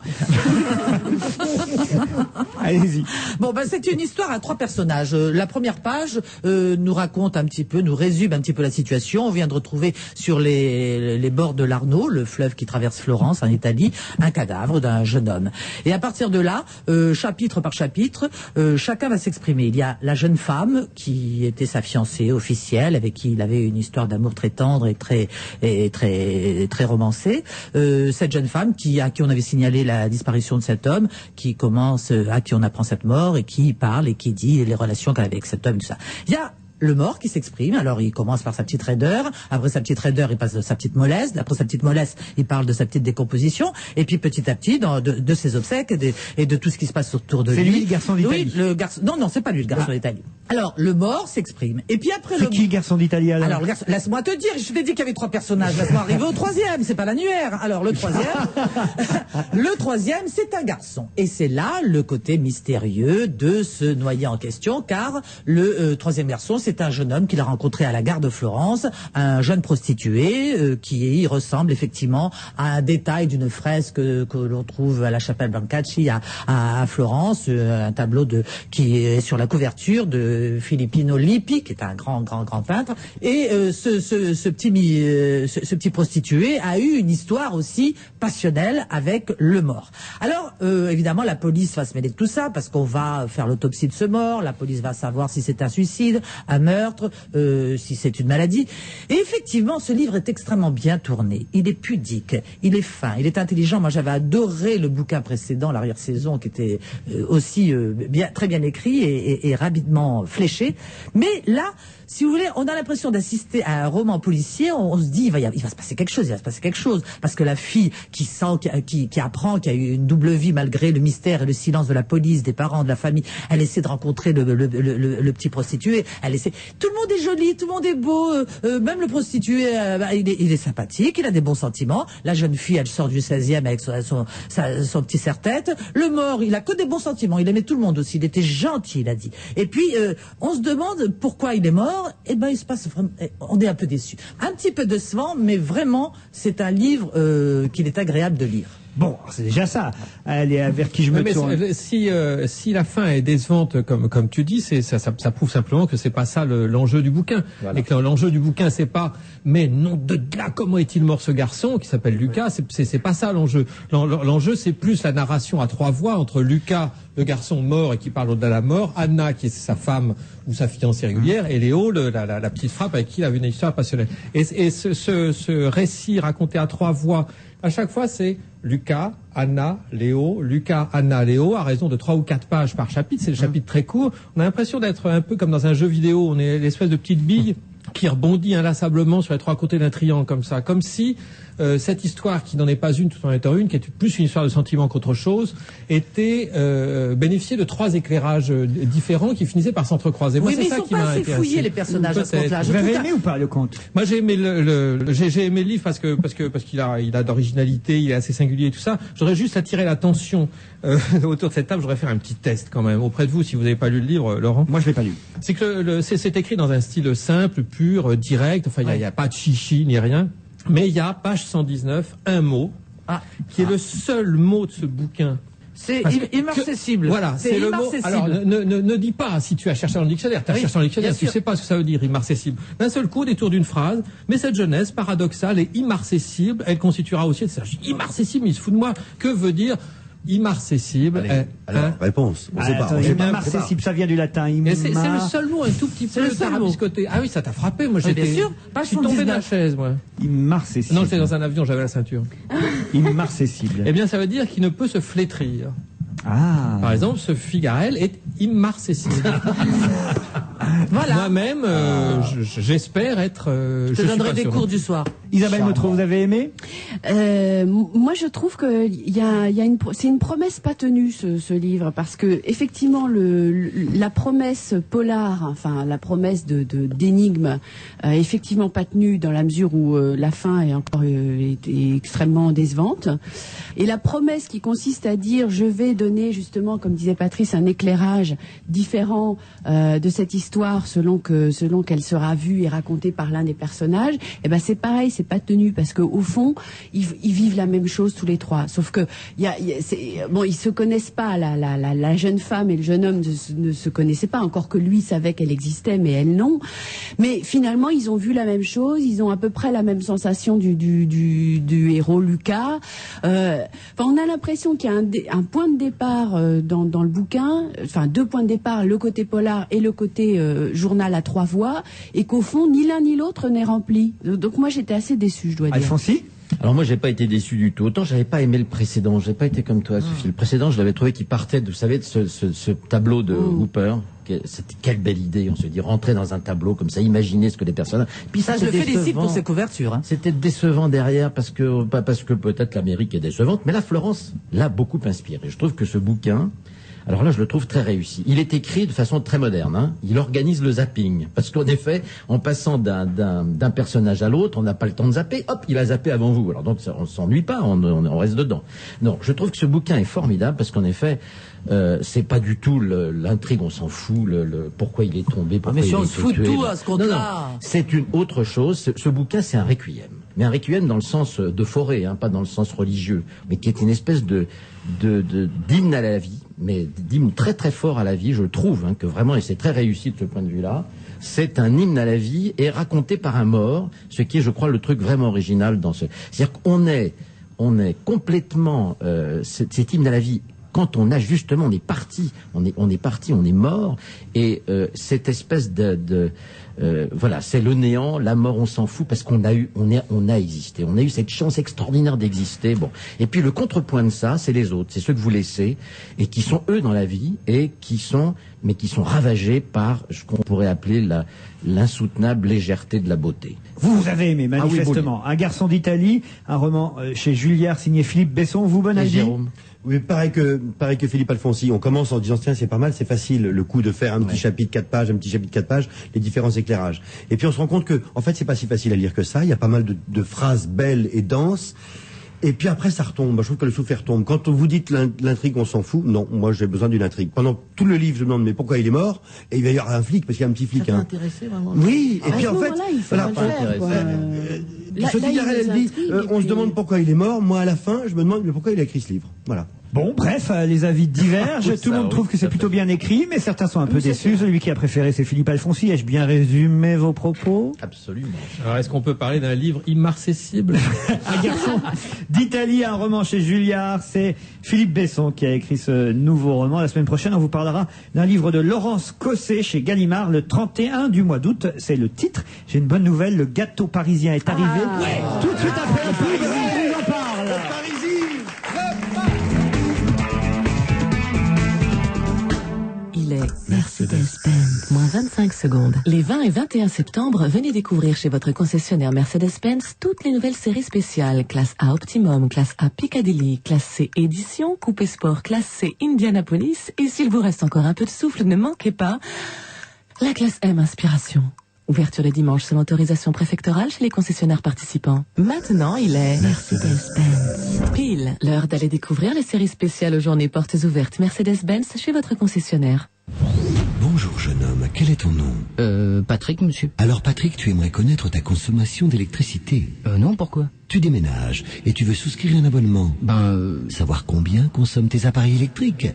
Allez-y. Bon, ben, c'est une histoire à 3 personnages. La première page nous raconte un petit peu, nous résume un petit peu la situation. On vient de retrouver sur les bords de l'Arno, le fleuve qui traverse Florence en Italie, un cadavre d'un jeune homme. Et à partir de là, chapitre par chapitre, chacun va s'exprimer. Il y a la jeune femme qui était sa fiancée officielle, avec qui il avait une histoire d'amour très tendre et très romancée. Cette jeune femme à qui on avait signalé la disparition de cet homme, à qui on apprend cette mort et qui parle et qui dit les relations qu'elle avait avec cet homme, tout ça. Il y a le mort qui s'exprime. Alors il commence par sa petite raideur, après sa petite raideur il passe de sa petite mollesse, après sa petite mollesse il parle de sa petite décomposition, et puis petit à petit de ses obsèques et de tout ce qui se passe autour de lui. C'est lui le garçon d'Italie. Oui, le garçon. Non, c'est pas lui le garçon d'Italie. Alors le mort s'exprime, et puis après c'est qui le garçon d'Italie alors laisse-moi te dire, je t'ai dit qu'il y avait 3 personnages, laisse-moi arriver au 3e, c'est pas l'annuaire. Alors le 3e, c'est un garçon, et c'est là le côté mystérieux de ce noyé en question, car le 3e garçon, c'est un jeune homme qu'il a rencontré à la gare de Florence, un jeune prostitué qui ressemble effectivement à un détail d'une fresque que l'on trouve à la chapelle Brancacci à Florence, un tableau qui est sur la couverture de Filippino Lippi, qui est un grand peintre. Et ce petit prostitué a eu une histoire aussi passionnelle avec le mort. Alors évidemment la police va se mêler de tout ça parce qu'on va faire l'autopsie de ce mort, la police va savoir si c'est un suicide, un meurtre, si c'est une maladie. Et effectivement, ce livre est extrêmement bien tourné. Il est pudique, il est fin, il est intelligent. Moi, j'avais adoré le bouquin précédent, l'arrière-saison, qui était aussi très bien écrit et rapidement fléché. Mais là, si vous voulez, on a l'impression d'assister à un roman policier. On se dit, il va se passer quelque chose, parce que la fille qui apprend qu'il y a eu une double vie malgré le mystère et le silence de la police, des parents, de la famille, elle essaie de rencontrer le petit prostitué. Tout le monde est joli, tout le monde est beau, même le prostitué, il est sympathique, il a des bons sentiments. La jeune fille, elle sort du 16e avec son petit serre-tête. Le mort, il a que des bons sentiments. Il aimait tout le monde aussi. Il était gentil, il a dit. Et puis, on se demande pourquoi il est mort. Eh ben, il se passe vraiment, on est un peu déçu. Un petit peu décevant, mais vraiment, c'est un livre qu'il est agréable de lire. Bon, c'est déjà ça. Allez, vers qui je me tourne. Si la fin est décevante, comme tu dis, ça prouve simplement que c'est pas ça l'enjeu du bouquin. Voilà. Et que l'enjeu du bouquin, c'est pas, mais non de là, comment est-il mort ce garçon qui s'appelle Lucas. C'est pas ça l'enjeu. L'enjeu, c'est plus la narration à 3 voix entre Lucas, le garçon mort et qui parle au-delà de la mort, Anna, qui est sa femme ou sa fiancée régulière, et Léo, la petite frappe avec qui il avait une histoire passionnelle. Et ce récit raconté à 3 voix, à chaque fois, c'est Lucas, Anna, Léo, Lucas, Anna, Léo, à raison de 3 ou 4 pages par chapitre. C'est le chapitre très court. On a l'impression d'être un peu comme dans un jeu vidéo. On est l'espèce de petite bille qui rebondit inlassablement sur les 3 côtés d'un triangle comme ça. Comme si cette histoire, qui n'en est pas une tout en étant une, qui est plus une histoire de sentiment qu'autre chose, était bénéficiée de 3 éclairages différents qui finissaient par s'entrecroiser. Oui, moi, mais c'est ça qui m'a intéressé. Ils sont pas assez fouillés, les personnages, à ce compte-là. Vous avez aimé ou pas le conte? Moi, j'ai aimé j'ai aimé le livre parce qu'il a d'originalité, il est assez singulier et tout ça. J'aurais juste attiré l'attention autour de cette table. J'aurais fait un petit test quand même auprès de vous, si vous n'avez pas lu le livre, Laurent. Moi, je l'ai pas lu. C'est que c'est écrit dans un style simple, pur, direct. Enfin, il y a pas de chichi ni rien. Mais il y a, page 119, un mot qui est le seul mot de ce bouquin. C'est immarcessible. Voilà, c'est le mot. Alors, ne dis pas si tu as cherché dans le dictionnaire. Tu as cherché dans le dictionnaire, tu sais pas ce que ça veut dire, immarcessible. D'un seul coup, au détour d'une phrase, mais cette jeunesse paradoxale et immarcessible, elle constituera aussi, immarcessible, il se fout de moi. Que veut dire immarcessible? Alors, réponse. On sait pas. Immarcessible, ça vient du latin. C'est le seul mot, un tout petit peu tarabiscoté. Ah oui, ça t'a frappé. Moi, bien sûr. Je suis tombé de la chaise, moi. Immarcessible. Non, j'étais dans un avion, j'avais la ceinture. Immarcessible. Eh bien, ça veut dire qu'il ne peut se flétrir. Ah. Par exemple, ce Figarel est immarcessible. Voilà. Moi-même, j'espère être. Je te donnerai des cours du soir. Isabelle Motro, vous avez aimé? Moi, je trouve que c'est une promesse pas tenue, ce livre, parce que effectivement, la promesse polar, enfin la promesse d'énigme, effectivement pas tenue dans la mesure où la fin est encore est extrêmement décevante, et la promesse qui consiste à dire je vais donner justement, comme disait Patrice, un éclairage différent de cette histoire selon qu'elle sera vue et racontée par l'un des personnages, et ben c'est pareil. C'est pas tenu parce que au fond ils vivent la même chose tous les trois, sauf que ils se connaissent pas, la jeune femme et le jeune homme ne se connaissaient pas, encore que lui savait qu'elle existait mais elle non, mais finalement ils ont vu la même chose, ils ont à peu près la même sensation du héros Lucas. On a l'impression qu'il y a un point de départ dans le bouquin, enfin 2 points de départ, le côté polar et le côté journal à 3 voix, et qu'au fond ni l'un ni l'autre n'est rempli. Donc moi j'étais assez déçu, je dois dire. Alfonsi? Alors moi j'ai pas été déçu du tout. Autant j'avais pas aimé le précédent, j'ai pas été comme toi, Sophie. Le précédent, je l'avais trouvé qui partait de, vous savez, de ce tableau de Hooper. C'était quelle belle idée, on se dit, rentrer dans un tableau comme ça, imaginer ce que les personnes. Puis ça, je le félicite pour ses couvertures. Hein. C'était décevant derrière parce que peut-être l'Amérique est décevante, mais là Florence l'a beaucoup inspiré. Je trouve que ce bouquin, alors là, je le trouve très réussi. Il est écrit de façon très moderne. Hein. Il organise le zapping. Parce qu'en effet, en passant d'un personnage à l'autre, on n'a pas le temps de zapper. Hop, il a zappé avant vous. Alors donc, on ne s'ennuie pas, on reste dedans. Non, je trouve que ce bouquin est formidable parce qu'en effet, c'est pas du tout l'intrigue, on s'en fout, pourquoi il est tombé, pourquoi mais si il on est se fout tué. tout à ce compte-là. Non, c'est une autre chose. Ce bouquin, c'est un requiem. Mais un requiem dans le sens de forêt, hein, pas dans le sens religieux, mais qui est une espèce d'hymne à la vie, mais d'hymne très très fort à la vie, je trouve, hein, que vraiment, et c'est très réussi de ce point de vue-là, c'est un hymne à la vie et raconté par un mort, ce qui est, je crois, le truc vraiment original dans ce... C'est-à-dire qu'on est complètement... cet hymne à la vie, quand on a justement, on est parti, on est mort, et cette espèce voilà, c'est le néant, la mort, on s'en fout parce qu'on a existé, on a eu cette chance extraordinaire d'exister. Bon, et puis le contrepoint de ça, c'est les autres, c'est ceux que vous laissez et qui sont eux dans la vie et qui sont ravagés par ce qu'on pourrait appeler l'insoutenable légèreté de la beauté. Vous avez aimé manifestement Un garçon d'Italie, un roman chez Julliard signé Philippe Besson. Vous, bon avis? Oui, pareil que Philippe Alfonsi. On commence en disant tiens, c'est pas mal, c'est facile le coup de faire un petit chapitre 4 pages, un petit chapitre 4 pages, les différents éclairages. Et puis on se rend compte que en fait c'est pas si facile à lire que ça. Il y a pas mal de phrases belles et denses. Et puis après ça retombe. Je trouve que le souffle retombe. Quand vous dites l'intrigue, on s'en fout. Non, moi j'ai besoin d'une intrigue. Pendant tout le livre, je me demande mais pourquoi il est mort? Et il va y avoir un flic parce qu'il y a un petit flic. Ça t'a intéressé vraiment? Oui. Et puis en fait, voilà. Sophie Garel, elle dit, on se demande pourquoi il est mort. Moi à la fin, je me demande mais pourquoi il a écrit ce livre. Voilà. Bon, bref, les avis divergent. Tout le monde trouve que c'est plutôt bien écrit, mais certains sont un peu déçus. Celui qui a préféré, c'est Philippe Alfonsi. Ai-je bien résumé vos propos? Absolument. Alors, est-ce qu'on peut parler d'un livre immarcessible? Un garçon d'Italie, un roman chez Julliard. C'est Philippe Besson qui a écrit ce nouveau roman. La semaine prochaine, on vous parlera d'un livre de Laurence Cosset chez Gallimard, le 31 du mois d'août. C'est le titre. J'ai une bonne nouvelle. Le gâteau parisien est arrivé. Tout de suite après la pub, on vous en parle. Mercedes-Benz, moins 25 secondes. Les 20 et 21 septembre, venez découvrir chez votre concessionnaire Mercedes-Benz toutes les nouvelles séries spéciales. Classe A Optimum, classe A Piccadilly, classe C Édition, Coupé Sport, classe C Indianapolis. Et s'il vous reste encore un peu de souffle, ne manquez pas la classe M Inspiration. Ouverture les dimanches sans autorisation préfectorale chez les concessionnaires participants. Maintenant, il est Mercedes-Benz. Pile, l'heure d'aller découvrir les séries spéciales aux journées portes ouvertes Mercedes-Benz chez votre concessionnaire. Bonjour jeune homme, quel est ton nom? Patrick, monsieur. Alors Patrick, tu aimerais connaître ta consommation d'électricité? Non, pourquoi? Tu déménages et tu veux souscrire un abonnement. Savoir combien consomment tes appareils électriques?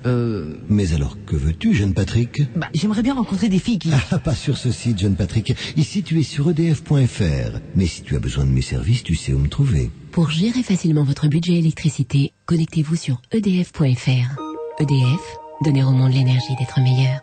Mais alors, que veux-tu, jeune Patrick? J'aimerais bien rencontrer des filles qui... Ah, pas sur ce site, jeune Patrick. Ici, tu es sur edf.fr. Mais si tu as besoin de mes services, tu sais où me trouver. Pour gérer facilement votre budget électricité, connectez-vous sur edf.fr. EDF, donner au monde l'énergie d'être meilleur.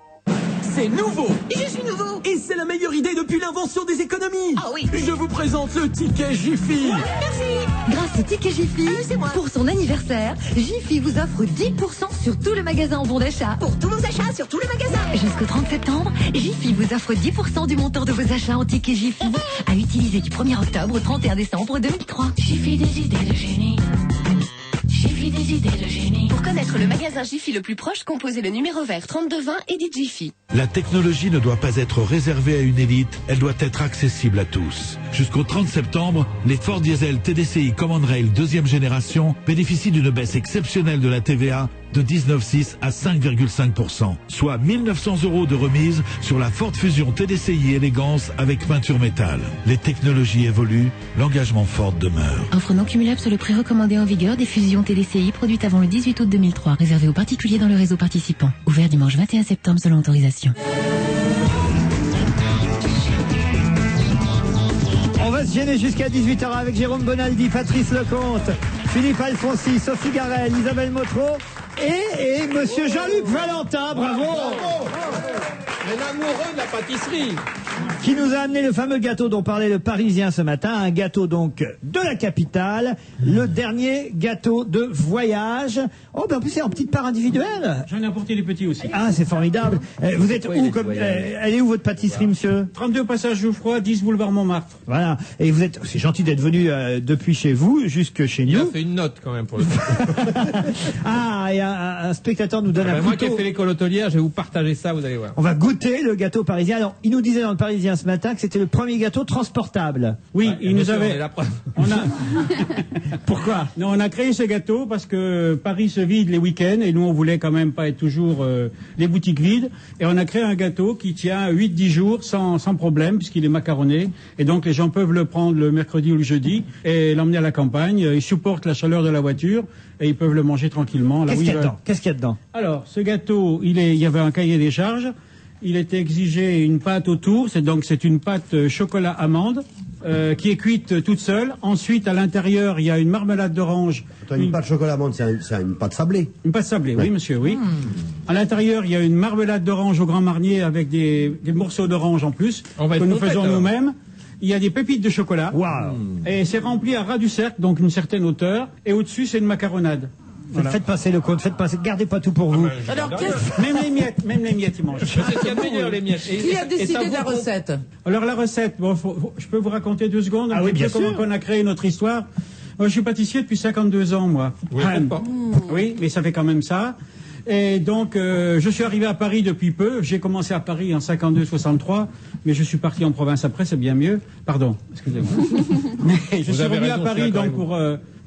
C'est nouveau. Et je suis nouveau. Et c'est la meilleure idée depuis l'invention des économies. Ah oui. Je vous présente le ticket Jiffy. Merci. Grâce au ticket Jiffy, c'est moi. Pour son anniversaire, Jiffy vous offre 10% sur tout le magasin en bon d'achat. Pour tous vos achats sur tout le magasin. Jusqu'au 30 septembre, Jiffy vous offre 10% du montant de vos achats en ticket Jiffy à utiliser du 1er octobre au 31 décembre 2003. Jiffy des idées de génie. Jiffy des idées de génie. Pour connaître le magasin Jiffy le plus proche, composez le numéro vert 3220 et dites Jiffy. La technologie ne doit pas être réservée à une élite, elle doit être accessible à tous. Jusqu'au 30 septembre, les Ford Diesel TDCi Command Rail 2e génération bénéficient d'une baisse exceptionnelle de la TVA de 19,6 à 5,5%, soit 1 900 € de remise sur la Ford Fusion TDCi Élégance avec peinture métal. Les technologies évoluent, l'engagement Ford demeure. Offre non cumulable sur le prix recommandé en vigueur des fusions TDCi produites avant le 18 août 2003, réservée aux particuliers dans le réseau participant. Ouvert dimanche 21 septembre selon autorisation. On va se gêner jusqu'à 18h avec Jérôme Bonaldi, Patrice Lecomte, Philippe Alfonsi, Sophie Garel, Isabelle Motro et Monsieur Jean-Luc Valentin. Bravo. Un amoureux de la pâtisserie. Qui nous a amené le fameux gâteau dont parlait le Parisien ce matin, un gâteau donc de la capitale, le dernier gâteau de voyage. Oh ben en plus c'est en petite part individuelle. J'en ai apporté des petits aussi. Ah c'est formidable. Vous êtes où comme elle est où votre pâtisserie monsieur? 32 passage Geoffroy, 10 boulevard Montmartre. Voilà. Et vous êtes, c'est gentil d'être venu depuis chez vous jusque chez nous. Il a fait une note quand même pour le Ah, et un spectateur nous donne un moi couteau. qui ai fait l'école hôtelière, je vais vous partager ça, vous allez voir. On va goûter le gâteau parisien. Alors, il nous disait dans le Parisien ce matin que c'était le premier gâteau transportable. Oui, Ouais, il nous monsieur, avait. on est la preuve. Pourquoi? Non, on a créé ce gâteau parce que Paris se vide les week-ends et nous on voulait quand même pas être toujours les boutiques vides. Et on a créé un gâteau qui tient 8-10 jours sans problème puisqu'il est macaronné. Et donc les gens peuvent le prendre le mercredi ou le jeudi et l'emmener à la campagne. Ils supportent la chaleur de la voiture et ils peuvent le manger tranquillement. Qu'est-ce qu'il y a dedans? Qu'est-ce qu'il y a dedans? Alors, ce gâteau, il y avait un cahier des charges. Il était exigé une pâte autour. C'est une pâte chocolat amande qui est cuite toute seule. Ensuite, à l'intérieur, il y a une marmelade d'orange. Une pâte chocolat amande, c'est une pâte sablée. Une pâte sablée, oui, monsieur, oui. À l'intérieur, il y a une marmelade d'orange au Grand Marnier avec des morceaux d'orange en plus que nous faisons nous-mêmes. Il y a des pépites de chocolat. Waouh. Et c'est rempli à ras du cercle, donc une certaine hauteur. Et au-dessus, c'est une macaronade. Voilà. Faites passer le compte, gardez pas tout pour vous. Alors, même les miettes, ils mangent. C'est meilleur les miettes. Qui a décidé de la recette? Alors la recette, bon, je peux vous raconter 2 secondes Ah oui, bien comment sûr. on a créé notre histoire. Moi, je suis pâtissier depuis 52 ans, moi. Oui, Oui, mais ça fait quand même ça. Et donc, je suis arrivé à Paris depuis peu. J'ai commencé à Paris en 52-63, mais je suis parti en province après, c'est bien mieux. Pardon, excusez-moi. Mais je suis revenu à Paris donc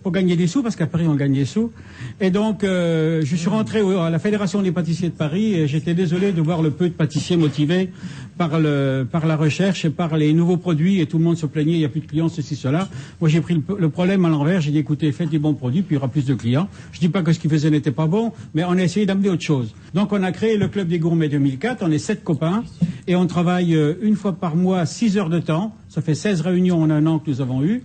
pour gagner des sous, parce qu'à Paris on gagne des sous. Et donc je suis rentré à la Fédération des pâtissiers de Paris et j'étais désolé de voir le peu de pâtissiers motivés par la recherche et par les nouveaux produits, et tout le monde se plaignait, il n'y a plus de clients, ceci, cela. Moi j'ai pris le problème à l'envers, j'ai dit écoutez, faites des bons produits, puis il y aura plus de clients. Je dis pas que ce qu'ils faisaient n'était pas bon, mais on a essayé d'amener autre chose. Donc on a créé le Club des Gourmets 2004, on est 7 copains, et on travaille une fois par mois 6 heures de temps. Ça fait 16 réunions en un an que nous avons eues.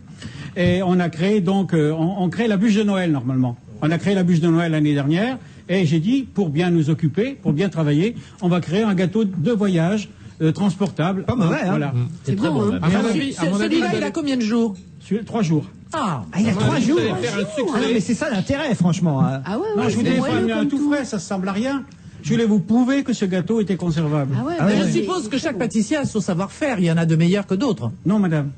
Et on a créé donc, on crée la bûche de Noël normalement. On a créé la bûche de Noël l'année dernière. Et j'ai dit, pour bien nous occuper, pour bien travailler, on va créer un gâteau de voyage transportable. Pas mauvais, hein. Voilà. C'est bon, hein. Celui-là, il a combien de jours? 3 jours. Ah, il a 3 jours. Faire un succès. Ah non, mais c'est ça l'intérêt, franchement. Hein. Ah ouais, Non, ouais, je voulais c'est pas amener un tout frais, ça semble à rien. Je voulais vous prouver que ce gâteau était conservable. Ah ouais, Mais ouais. je suppose que chaque pâtissier a son savoir-faire. Il y en a de meilleurs que d'autres. Non, madame.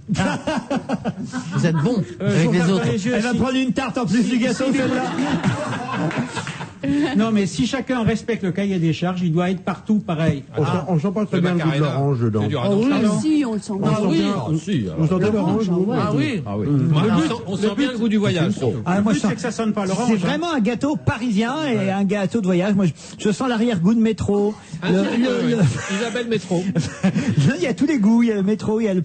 Vous êtes bon avec les autres. Elle va prendre une tarte en plus du gâteau, celle-là. Non, mais si chacun respecte le cahier des charges, il doit être partout pareil. On sent pas très bien le goût de l'orange dedans. Ah oui, si, on le sent bien. Ah oui. Vous sentez l'orange Ah oui. Ah oui. On sent bien le goût du voyage. Surtout. Ah, Le moi, but, je sens- c'est que ça sonne pas l'orange. C'est hein. vraiment un gâteau parisien et un gâteau de voyage. Moi, je sens l'arrière-goût de métro. Isabelle Métro. Il y a tous les goûts. Il y a le métro, il y a le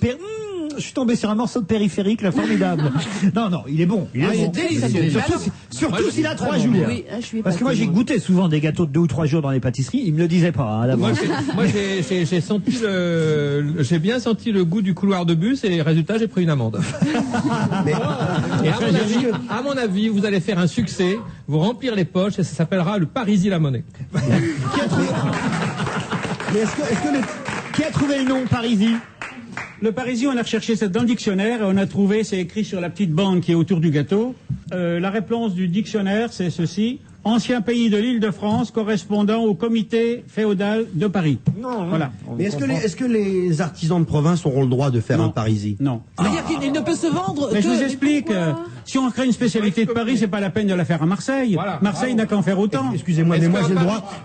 je suis tombé sur un morceau de périphérique, là, formidable. Non, il est bon. Il est bon. délicieux. Surtout s'il a 3 jours. Oui, je suis Parce que moi, j'ai goûté souvent des gâteaux de 2 ou 3 jours dans les pâtisseries. Ils me le disaient pas, hein, à Moi, l'avance. j'ai senti j'ai bien senti le goût du couloir de bus et résultat, j'ai pris une amende. Et à mon avis, vous allez faire un succès, vous remplir les poches et ça s'appellera le Parisis la monnaie. Mais est-ce que les... Qui a trouvé le nom Parisie? Le Parisie, on a recherché ça dans le dictionnaire et on a trouvé, c'est écrit sur la petite bande qui est autour du gâteau. La réponse du dictionnaire, c'est ceci. Ancien pays de l'Île-de-France correspondant au comité féodal de Paris. Non. Voilà. Mais est-ce que les artisans de province auront le droit de faire un Parisie? Non. C'est-à-dire qu'il ne peut se vendre Mais que... je vous explique. Si on crée une spécialité de Paris, c'est pas la peine de la faire à Marseille. Voilà. Marseille n'a qu'à en faire autant. Excusez-moi, mais moi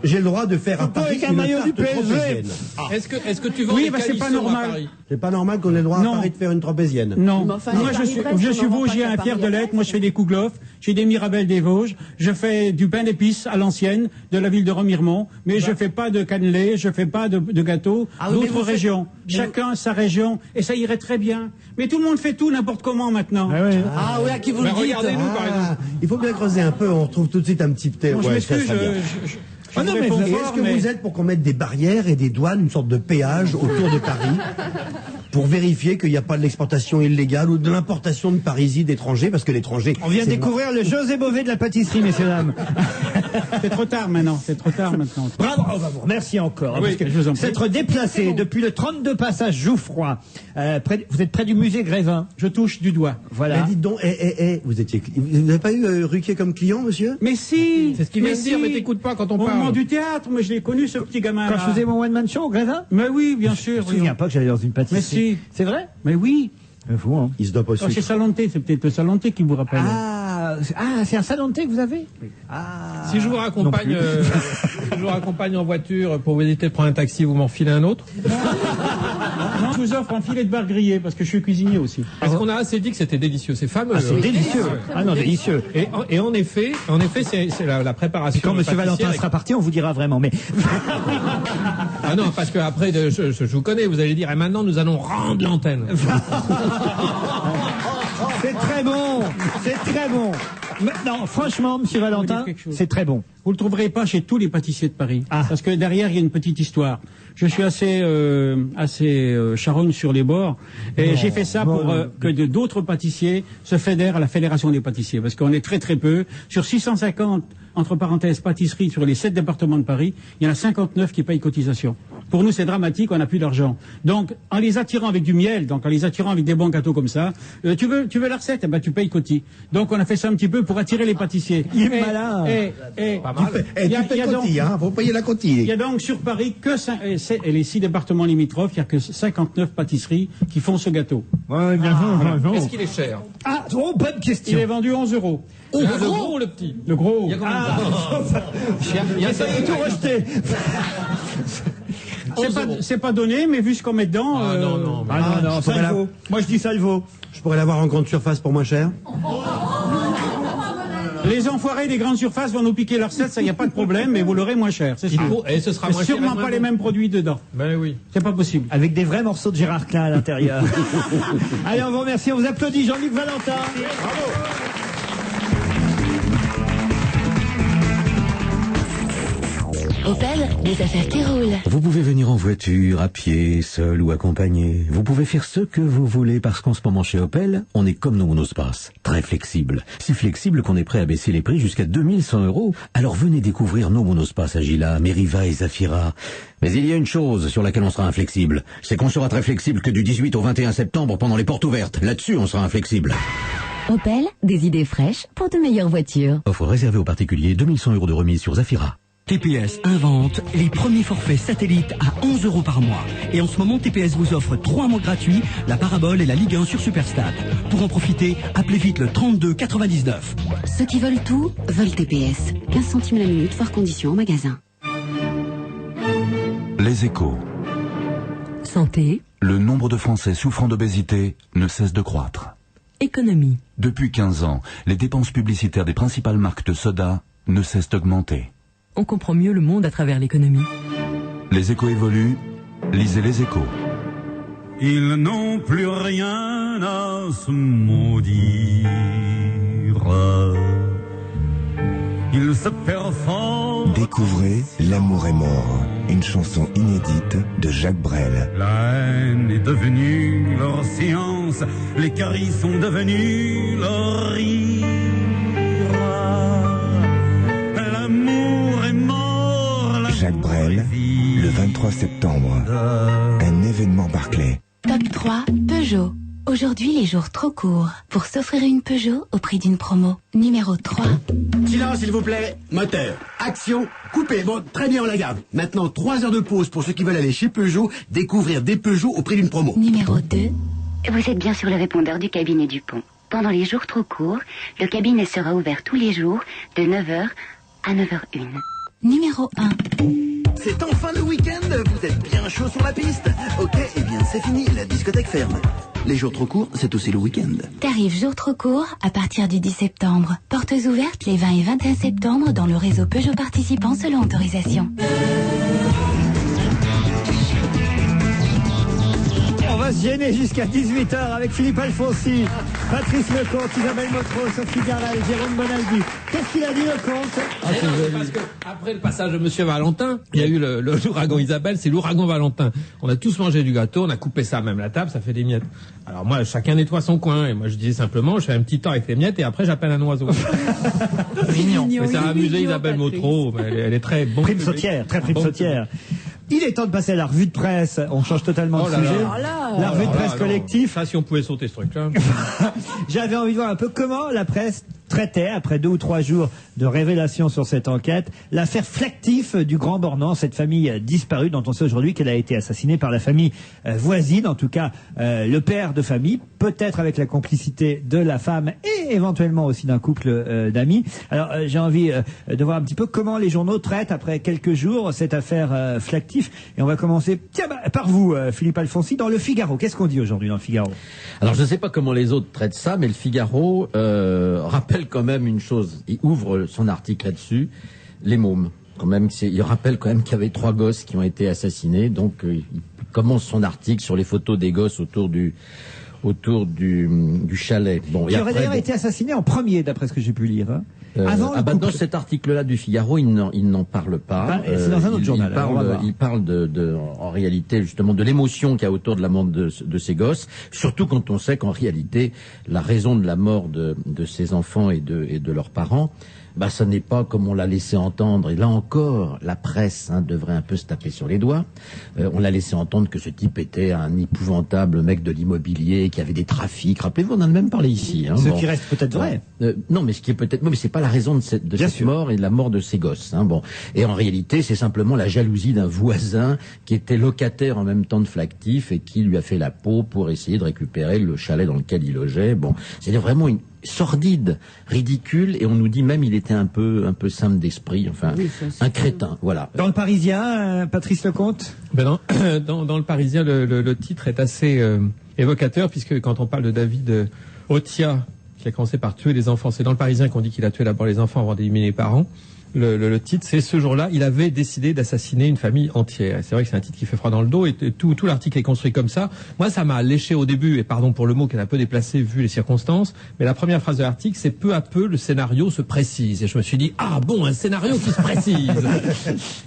j'ai le droit de faire un pas Paris avec un maillot du PSG. Est-ce que tu vends Oui, des bah, c'est pas calissons à normal. Paris? C'est pas normal qu'on ait le droit à Non. Paris de faire une trapézienne. Non. Mais enfin, Moi, les je Paris-Brest, suis on en vend Vosgien, pas un qu'à fier de Paris lettres. Moi, je fais des kouglof, j'ai des Mirabelles des Vosges, je fais du pain d'épices à l'ancienne de la ville de Remiremont, mais je fais pas de cannelé, je fais pas de gâteaux d'autres régions. Chacun sa région, et ça irait très bien. Mais tout le monde fait tout n'importe comment maintenant. Ah oui, à qui vous le dites? Regardez-nous, par exemple. Il faut bien creuser un peu, on retrouve tout de suite un petit thé. Bon, je m'excuse, Ah non, mais est-ce que vous êtes pour qu'on mette des barrières et des douanes, une sorte de péage autour de Paris, pour vérifier qu'il n'y a pas de l'exportation illégale ou de l'importation de parisis d'étrangers, parce que l'étranger... On vient de découvrir le José Bové de la pâtisserie, messieurs dames. C'est trop tard maintenant, c'est trop tard maintenant. Bravo, on va vous remercier encore. Oui, parce que je vous en prie. s'être déplacé depuis le 32 passage Jouffroy. Vous êtes près du musée Grévin. Je touche du doigt. Voilà. Mais dites donc, vous n'avez pas eu Ruquier comme client, monsieur? Mais si. C'est ce qu'il vient de dire, mais t'écoutes pas quand on Au parle. moment du théâtre, moi je l'ai connu ce petit gamin. Quand je faisais mon one-man show au Grévin? Mais oui, bien sûr. Je me souviens pas que j'allais dans une pâtisserie. Mais si. C'est vrai? Mais oui. Vous, hein. Il se doit pas Oh, c'est Salanté, c'est peut-être le Salanté qui vous rappelle. C'est un salon de thé que vous avez? Si je vous raccompagne, si je vous raccompagne en voiture pour vous éviter de prendre un taxi, vous m'en filez un autre? Non, je vous offre un filet de bar grillé parce que je suis cuisinier aussi. Parce qu'on a assez dit que c'était délicieux, c'est fameux. Ah, c'est délicieux. Ah non, délicieux. Et en effet, c'est la préparation. Quand Monsieur pâtissière Valentin sera parti, on vous dira vraiment. Mais ah non, parce que après, je vous connais, vous allez dire, et maintenant nous allons rendre l'antenne. c'est très bon, c'est très bon. Non, franchement, Monsieur Valentin, c'est très bon. Vous le trouverez pas chez tous les pâtissiers de Paris, parce que derrière il y a une petite histoire. Je suis assez charogne sur les bords, et j'ai fait ça pour que d'autres pâtissiers se fédèrent à la fédération des pâtissiers, parce qu'on est très très peu. Sur 650 entre parenthèses pâtisseries sur les 7 départements de Paris, il y en a 59 qui payent cotisation. Pour nous, c'est dramatique, on n'a plus d'argent. Donc, en les attirant avec du miel, donc en les attirant avec des bons gâteaux comme ça, tu veux la recette, eh ben tu payes cotis. Donc, on a fait ça un petit peu pour attirer les pâtissiers. Il est malin. Pas mal. Faut payer la cotille. Il y a donc sur Paris que et les 6 départements limitrophes, il n'y a que 59 pâtisseries qui font ce gâteau. Ouais, Est-ce qu'il est cher? Ah, oh, bonne question. Il est vendu 11 €. Le gros ou le petit? Le gros. Il y a combien de Il y a ça, il tout rejeté. C'est pas donné, mais vu ce qu'on met dedans. Non, ça le vaut. Moi je dis ça le vaut. Je pourrais l'avoir en grande surface pour moins cher. Les enfoirés des grandes surfaces vont nous piquer leur recette, ça y a pas de problème, mais vous l'aurez moins cher, c'est sûr. Et ce sera moins cher. Sûrement pas les mêmes produits dedans. Ben oui. C'est pas possible. Avec des vrais morceaux de Gérard Klein à l'intérieur. Allez, on vous remercie, on vous applaudit, Jean-Luc Valentin. Bravo. Opel, des affaires qui roulent. Vous pouvez venir en voiture, à pied, seul ou accompagné. Vous pouvez faire ce que vous voulez parce qu'en ce moment chez Opel, on est comme nos monospace. Très flexible. Si flexible qu'on est prêt à baisser les prix jusqu'à 2100 €. Alors venez découvrir nos monospace Agila, Meriva et Zafira. Mais il y a une chose sur laquelle on sera inflexible. C'est qu'on sera très flexible que du 18 au 21 septembre pendant les portes ouvertes. Là-dessus, on sera inflexible. Opel, des idées fraîches pour de meilleures voitures. Offre réservée aux particuliers, 2100 € de remise sur Zafira. TPS invente les premiers forfaits satellites à 11 € par mois. Et en ce moment, TPS vous offre 3 mois gratuits, la parabole et la Ligue 1 sur Superstat. Pour en profiter, appelez vite le 32 99. Ceux qui veulent tout, veulent TPS. 15 centimes la minute, voire conditions en magasin. Les Échos. Santé, Le nombre de Français souffrant d'obésité ne cesse de croître. économie. Depuis 15 ans, les dépenses publicitaires des principales marques de soda ne cessent d'augmenter. On comprend mieux le monde à travers l'économie. Les Échos évoluent, lisez les Échos. Ils n'ont plus rien à se maudire. Ils se performent. Découvrez L'amour est mort, une chanson inédite de Jacques Brel. La haine est devenue leur science, les caries sont devenus leur rire. L'amour est mort, Jacques Brel, le 23 septembre, un événement Barclay. Top 3, Peugeot. Aujourd'hui, les jours trop courts pour s'offrir une Peugeot au prix d'une promo. Numéro 3. Silence, s'il vous plaît. Moteur. Action. Coupé. Bon, très bien, on la garde. Maintenant, 3 heures de pause pour ceux qui veulent aller chez Peugeot, découvrir des Peugeot au prix d'une promo. Numéro 2. Vous êtes bien sur le répondeur du cabinet Dupont. Pendant les jours trop courts, le cabinet sera ouvert tous les jours de 9h à 9h01. Numéro 1. C'est enfin le week-end. Vous êtes bien chaud sur la piste. Ok, eh bien, c'est fini. La discothèque ferme. Les jours trop courts, c'est aussi le week-end. Tarif jours trop courts à partir du 10 septembre. Portes ouvertes les 20 et 21 septembre dans le réseau Peugeot participant selon autorisation. On va se gêner jusqu'à 18h avec Philippe Alfonsi, Patrice Lecomte, Isabelle Motro, Sophie Garlal, Jérôme Bonaldi. Qu'est-ce qu'il a dit, Lecomte? Parce que après le passage de Monsieur Valentin, il y a eu l'ouragan Isabelle, c'est l'ouragan Valentin. On a tous mangé du gâteau, on a coupé ça à même la table, ça fait des miettes. Alors moi, chacun nettoie son coin, et moi je disais simplement, je fais un petit temps avec les miettes, et après j'appelle un oiseau. Mignon. Mais ça a amusé Isabelle Motro, elle est très bonne. Prime sautière, très prime sautière. Il est temps de passer à la revue de presse. On change totalement de sujet. La revue de presse collective. Ça, si on pouvait sauter ce truc-là. J'avais envie de voir un peu comment la presse traitait, après 2 ou 3 jours de révélations sur cette enquête, l'affaire Flactif du Grand Bornand, cette famille disparue dont on sait aujourd'hui qu'elle a été assassinée par la famille voisine, en tout cas le père de famille, peut-être avec la complicité de la femme et éventuellement aussi d'un couple d'amis. Alors j'ai envie de voir un petit peu comment les journaux traitent après quelques jours cette affaire Flactif. Et on va commencer par vous, Philippe Alfonsi, dans le Figaro. Qu'est-ce qu'on dit aujourd'hui dans le Figaro? Alors je ne sais pas comment les autres traitent ça, mais le Figaro rappelle quand même une chose. Il ouvre son article là-dessus, les mômes. Quand même, il rappelle quand même qu'il y avait 3 gosses qui ont été assassinés. Donc il commence son article sur les photos des gosses autour du chalet. Bon, qui aurait d'ailleurs été assassiné en premier, d'après ce que j'ai pu lire. Hein. Dans cet article-là du Figaro, il n'en parle pas. C'est dans un autre journal. Il parle en réalité justement de l'émotion qu'il y a autour de la mort de ces gosses, surtout quand on sait qu'en réalité la raison de la mort de ces enfants et de leurs parents, ça n'est pas comme on l'a laissé entendre. Et là encore, la presse devrait un peu se taper sur les doigts. On l'a laissé entendre que ce type était un épouvantable mec de l'immobilier, qui avait des trafics. Rappelez-vous, on en a même parlé ici. Ce qui reste peut-être vrai. Non, mais ce qui est peut-être... mais c'est pas la raison de cette mort et de la mort de ces gosses. Et en réalité, c'est simplement la jalousie d'un voisin qui était locataire en même temps de Flactif et qui lui a fait la peau pour essayer de récupérer le chalet dans lequel il logeait. Bon, c'est vraiment une sordide, ridicule, et on nous dit même il était un peu simple d'esprit, enfin un crétin, voilà. Dans le Parisien, Patrice Lecomte. Dans le Parisien, le titre est assez évocateur, puisque quand on parle de David Otia, qui a commencé par tuer les enfants, c'est dans le Parisien qu'on dit qu'il a tué d'abord les enfants avant d'éliminer les parents. Le titre, c'est ce jour-là, il avait décidé d'assassiner une famille entière. C'est vrai que c'est un titre qui fait froid dans le dos, et tout l'article est construit comme ça. Moi, ça m'a léché au début, et pardon pour le mot qui est un peu déplacé vu les circonstances, mais la première phrase de l'article, c'est peu à peu le scénario se précise. Et je me suis dit, un scénario qui se précise.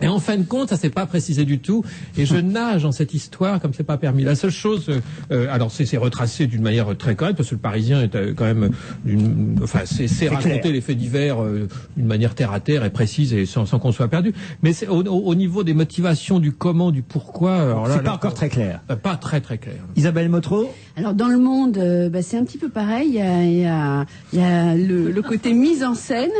Et en fin de compte, ça s'est pas précisé du tout, et je nage dans cette histoire comme c'est pas permis. La seule chose, alors c'est retracé d'une manière très correcte, parce que le Parisien est quand même c'est raconter les faits divers d'une manière terre à terre et précise et sans qu'on soit perdu. Mais c'est au niveau des motivations, du comment, du pourquoi. Alors là, c'est pas encore très clair. Pas très très clair. Isabelle Motro. Alors dans le Monde, c'est un petit peu pareil. Il y a le côté mise en scène.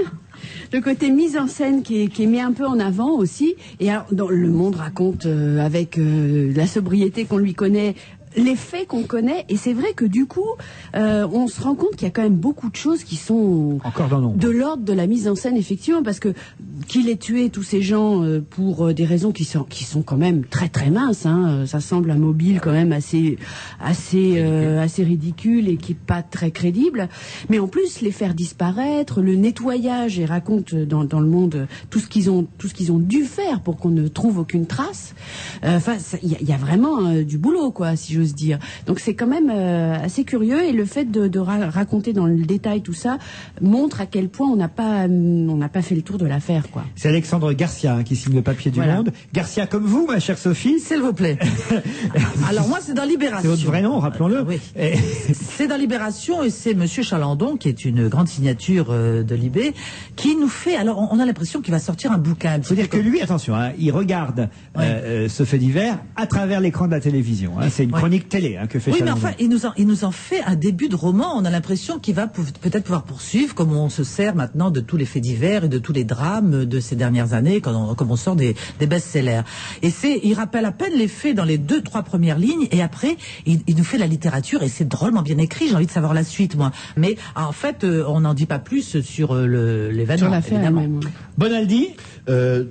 Le côté mise en scène qui est mis un peu en avant aussi. Et alors, dans Le Monde raconte avec la sobriété qu'on lui connaît, les faits qu'on connaît, et c'est vrai que du coup, on se rend compte qu'il y a quand même beaucoup de choses qui sont encore dans l'ombre, de l'ordre de la mise en scène, effectivement, parce que qu'il ait tué tous ces gens pour des raisons qui sont quand même très très minces, ça semble un mobile quand même assez ridicule et qui est pas très crédible, mais en plus les faire disparaître, le nettoyage, et raconte dans Le Monde tout ce qu'ils ont dû faire pour qu'on ne trouve aucune trace. Il y a vraiment du boulot, quoi, si je dire. Donc c'est quand même assez curieux, et le fait de raconter dans le détail tout ça montre à quel point on n'a pas fait le tour de l'affaire, quoi. C'est Alexandre Garcia qui signe le papier du Monde. Garcia comme vous, ma chère Sophie. S'il vous plaît. Alors moi c'est dans Libération. C'est votre vrai nom, rappelons-le. Oui. C'est dans Libération et c'est Monsieur Chalandon, qui est une grande signature de Libé, qui nous fait... Alors, on a l'impression qu'il va sortir un bouquin. Il faut dire que lui, attention, hein, il regarde ce fait divers à travers l'écran de la télévision. Hein. C'est une chronique télé que fait Chalandon. Oui, mais enfin, il nous en fait un début de roman. On a l'impression qu'il va peut-être pouvoir poursuivre, comme on se sert maintenant de tous les faits divers et de tous les drames de ces dernières années, comme on sort des best-sellers. Et il rappelle à peine les faits dans les 2-3 premières lignes, et après, il nous fait la littérature, et c'est drôlement bien écrit. J'ai envie de savoir la suite, moi. Mais en fait, on n'en dit pas plus sur l'événement. Sur l'affaire même. Bonaldi,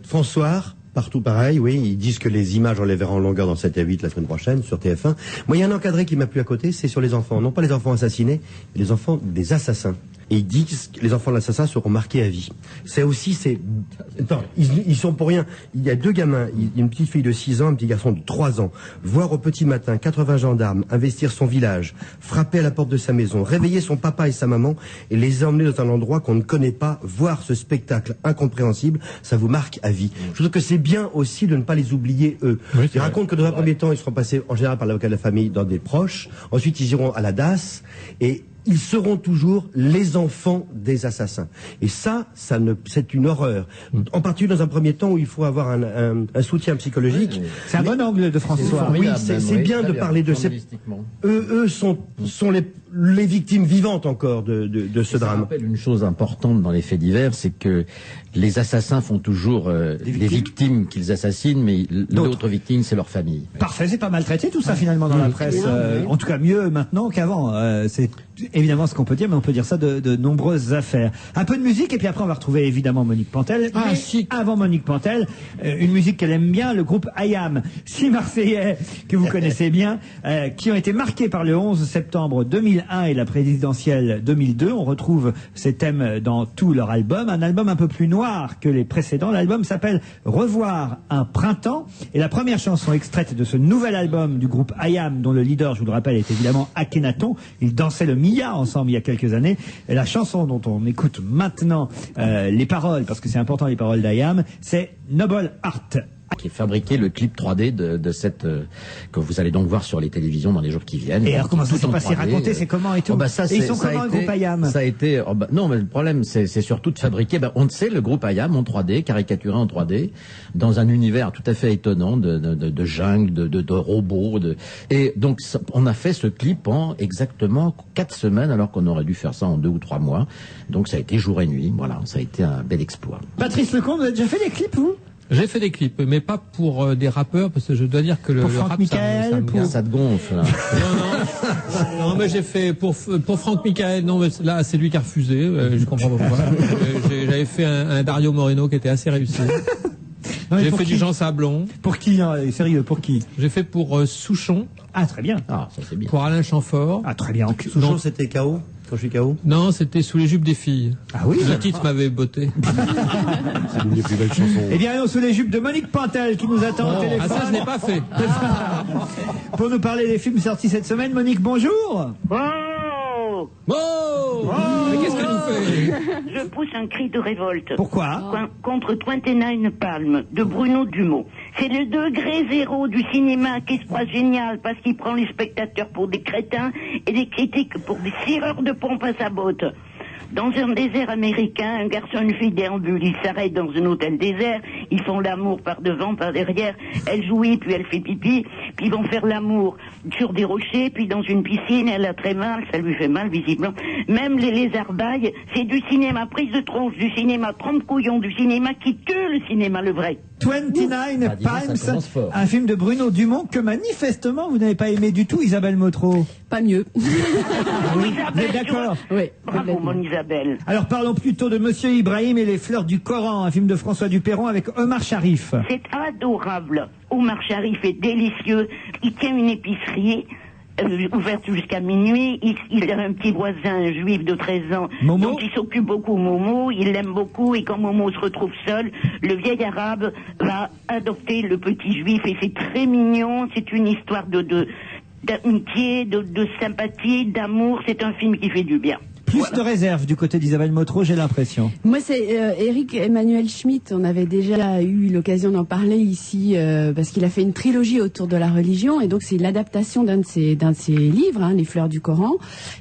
François. Partout pareil, oui, ils disent que les images, on les verra en longueur dans 7 et 8 la semaine prochaine sur TF1. Moi, il y a un encadré qui m'a plu à côté, c'est sur les enfants. Non pas les enfants assassinés, mais les enfants des assassins. Et ils disent que les enfants de l'assassin seront marqués à vie. Attends, ils sont pour rien. Il y a 2 gamins, une petite fille de 6 ans, un petit garçon de 3 ans. Voir au petit matin 80 gendarmes investir son village, frapper à la porte de sa maison, réveiller son papa et sa maman et les emmener dans un endroit qu'on ne connaît pas, voir ce spectacle incompréhensible, ça vous marque à vie. Je trouve que c'est bien aussi de ne pas les oublier, eux. Oui, ils racontent que dans un premier temps, ils seront passés en général par l'avocat de la famille dans des proches. Ensuite, ils iront à la DAS et ils seront toujours les enfants des assassins. Et c'est une horreur. En particulier dans un premier temps où il faut avoir un soutien psychologique. Oui, c'est un bon angle de François. Oui, c'est bien de parler de ces... Eux sont les victimes vivantes encore de ce drame. Ça rappelle une chose importante dans les faits divers, c'est que les assassins font toujours des victimes qu'ils assassinent, mais l'autre victime, c'est leur famille. Parfait, c'est pas maltraité tout ça finalement dans la presse. En tout cas, mieux maintenant qu'avant. C'est évidemment ce qu'on peut dire, mais on peut dire ça de nombreuses affaires. Un peu de musique, et puis après on va retrouver évidemment Monique Pantel. Avant Monique Pantel, une musique qu'elle aime bien, le groupe IAM, 6 Marseillais que vous connaissez bien, qui ont été marqués par le 11 septembre 2001 et la présidentielle 2002. On retrouve ces thèmes dans tout leur album, un album un peu plus noir que les précédents. L'album s'appelle Revoir un printemps, et la première chanson extraite de ce nouvel album du groupe IAM, dont le leader, je vous le rappelle, est évidemment Akhenaton. Ils dansaient le Mia ensemble il y a quelques années. Et la chanson dont on écoute maintenant les paroles, parce que c'est important les paroles d'IAM, c'est Noble Heart. Qui fabriqué le clip 3D de cette que vous allez donc voir sur les télévisions dans les jours qui viennent. Et alors comment ça s'est passé? Racontez, c'est comment et tout. Et ils sont comment le groupe IAM? Ça a été non, mais le problème c'est surtout de fabriquer. On sait le groupe IAM en 3D, caricaturé en 3D, dans un univers tout à fait étonnant de jungle, de robots. Et donc on a fait ce clip en exactement 4 semaines, alors qu'on aurait dû faire ça en 2 ou 3 mois. Donc ça a été jour et nuit. Voilà, ça a été un bel exploit. Patrice Lecomte, vous avez déjà fait des clips, vous? J'ai fait des clips, mais pas pour des rappeurs, parce que je dois dire que le rap, ça te gonfle. Là. Non, mais j'ai fait pour Franck Michael. Non, mais là, c'est lui qui a refusé. Je comprends pas pourquoi. J'avais fait un Dario Moreno qui était assez réussi. J'ai fait du Jean Sablon. Pour qui, sérieux, pour qui? J'ai fait pour Souchon. Ah, très bien. Ah, ça c'est bien. Pour Alain Chamfort. Ah, très bien. Souchon, c'était KO? Quand je suis KO? Non, c'était Sous les jupes des filles. Ah oui? Le titre m'avait botté. C'est une des plus belles chansons. Eh bien, allons sous les jupes de Monique Pantel qui nous attend au téléphone. Ah, ça, je n'ai pas fait. Pour nous parler des films sortis cette semaine, Monique, bonjour. Oh, mais qu'est-ce que nous fait? Je pousse un cri de révolte. Pourquoi? Contre Tointina une palme, de Bruno Dumont. C'est le degré zéro du cinéma qui se croit génial parce qu'il prend les spectateurs pour des crétins et les critiques pour des cireurs de pompe à sa botte. Dans un désert américain, un garçon et une fille déambulent. Ils s'arrêtent dans un hôtel désert. Ils font l'amour par devant, par derrière. Elle jouit, puis elle fait pipi. Puis ils vont faire l'amour sur des rochers, puis dans une piscine. Elle a très mal, ça lui fait mal visiblement. Même les lézards baillent. C'est du cinéma prise de tronche, du cinéma trompe-couillon, du cinéma qui tue le cinéma, le vrai. 29 Palms, un film de Bruno Dumont que manifestement vous n'avez pas aimé du tout, Isabelle Motro. Pas mieux. Oui, vous êtes d'accord? Oui. Bravo, mon Isabelle. Alors parlons plutôt de Monsieur Ibrahim et les fleurs du Coran, un film de François Dupeyron avec Omar Sharif. C'est adorable. Omar Sharif est délicieux. Il tient une épicerie ouverte jusqu'à minuit. Il a un petit voisin juif de 13 ans Momo. dont il s'occupe beaucoup, Momo. Il l'aime beaucoup et quand Momo se retrouve seul, le vieil arabe va adopter le petit juif et c'est très mignon. C'est une histoire d'amitié, de sympathie, d'amour. C'est un film qui fait du bien. Plus de réserve du côté d'Isabelle Motro, j'ai l'impression. Moi, c'est Eric Emmanuel Schmitt. On avait déjà eu l'occasion d'en parler ici parce qu'il a fait une trilogie autour de la religion et donc c'est l'adaptation d'un de ses livres, hein, Les Fleurs du Coran.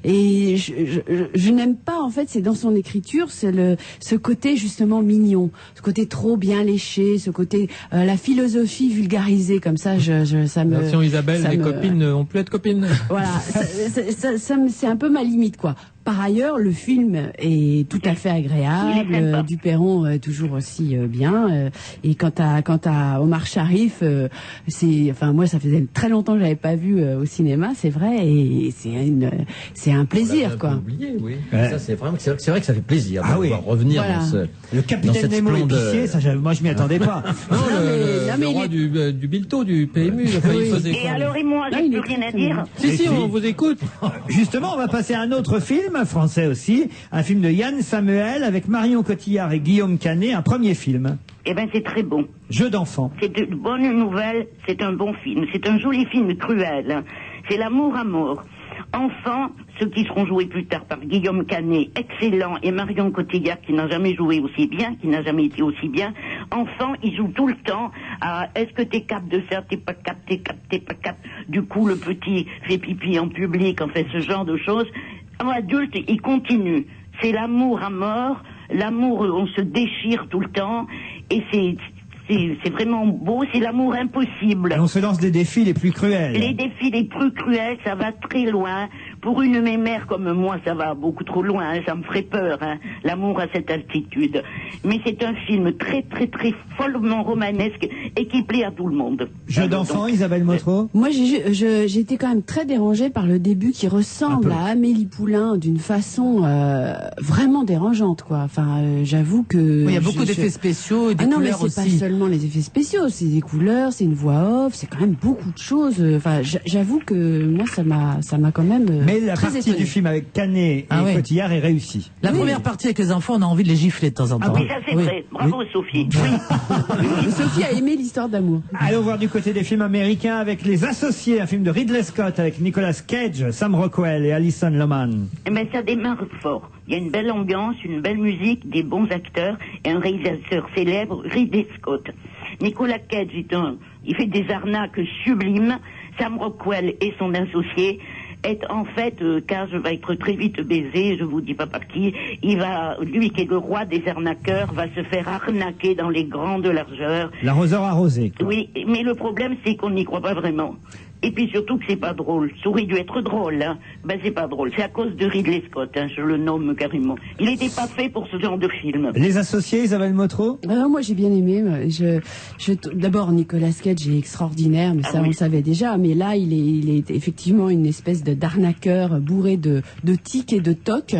Et je n'aime pas, en fait, c'est dans son écriture, c'est ce côté justement mignon, ce côté trop bien léché, ce côté la philosophie vulgarisée comme ça. Ça me. Attention Isabelle, les copines n'ont plus être copines. Voilà, c'est un peu ma limite, quoi. Par ailleurs, le film est tout à fait agréable. Duperron toujours aussi bien. Et quant à Omar Sharif, moi, ça faisait très longtemps que je l'avais pas vu au cinéma, c'est vrai, et c'est un plaisir, quoi. Oublié, oui. Ça, c'est vrai que ça fait plaisir de pouvoir revenir voilà. dans ce. Le capitaine Nemo épicier, ça, moi, je m'y attendais pas. Le roi du Bilto, du PMU. Il faisait et alors, et moi, j'ai plus rien à dire. Si, on vous écoute. Justement, on va passer à un autre film, français aussi, un film de Yann Samuel avec Marion Cotillard et Guillaume Canet, un premier film. Eh ben, c'est très bon. Jeu d'enfant. C'est une bonne nouvelle, c'est un bon film. C'est un joli film cruel. C'est l'amour à mort. Enfants, ceux qui seront joués plus tard par Guillaume Canet, excellent, et Marion Cotillard, qui n'a jamais joué aussi bien, qui n'a jamais été aussi bien. Enfants, ils jouent tout le temps à est-ce que t'es capable de faire, t'es pas capable, t'es pas capable. Du coup, le petit fait pipi en public, en fait, ce genre de choses. Adulte, il continue. C'est l'amour à mort, l'amour, on se déchire tout le temps, et c'est vraiment beau, c'est l'amour impossible. Et on se lance des défis les plus cruels. Les défis les plus cruels, ça va très loin. Pour une mémère comme moi, ça va beaucoup trop loin, hein, ça me ferait peur, hein, l'amour à cette altitude. Mais c'est un film très, très, très follement romanesque et qui plaît à tout le monde. Jeu d'enfant, Isabelle Motro. Moi, j'ai été quand même très dérangée par le début qui ressemble à Amélie Poulain d'une façon vraiment dérangeante, quoi. Enfin, j'avoue que... Il y a beaucoup d'effets spéciaux et des couleurs aussi. Non, mais c'est pas seulement les effets spéciaux, c'est des couleurs, c'est une voix off, c'est quand même beaucoup de choses. Enfin, j'avoue que moi, ça m'a quand même... Mais la partie du film avec Canet et Cotillard est réussie. La première partie avec les enfants, on a envie de les gifler de temps en temps. Ah oui, ça c'est vrai. Bravo Sophie. Oui. Sophie a aimé l'histoire d'amour. Allons voir du côté des films américains avec Les Associés, un film de Ridley Scott avec Nicolas Cage, Sam Rockwell et Alison Lohman. Eh ben, ça démarre fort. Il y a une belle ambiance, une belle musique, des bons acteurs et un réalisateur célèbre, Ridley Scott. Nicolas Cage il fait des arnaques sublimes. Sam Rockwell et son associé est en fait, Cage va être très vite baisé, je vous dis pas par qui, lui qui est le roi des arnaqueurs, va se faire arnaquer dans les grandes largeurs. L'arroseur arrosé. Oui, mais le problème c'est qu'on n'y croit pas vraiment. Et puis surtout que c'est pas drôle. Ça aurait dû être drôle, hein. Ben c'est pas drôle. C'est à cause de Ridley Scott, hein, je le nomme carrément. Il n'était pas fait pour ce genre de film. Les Associés, Isabelle Motro. Moi j'ai bien aimé. D'abord Nicolas Cage est extraordinaire, mais ça on le savait déjà. Mais là il est effectivement une espèce d'arnaqueur bourré de tics et de tocs.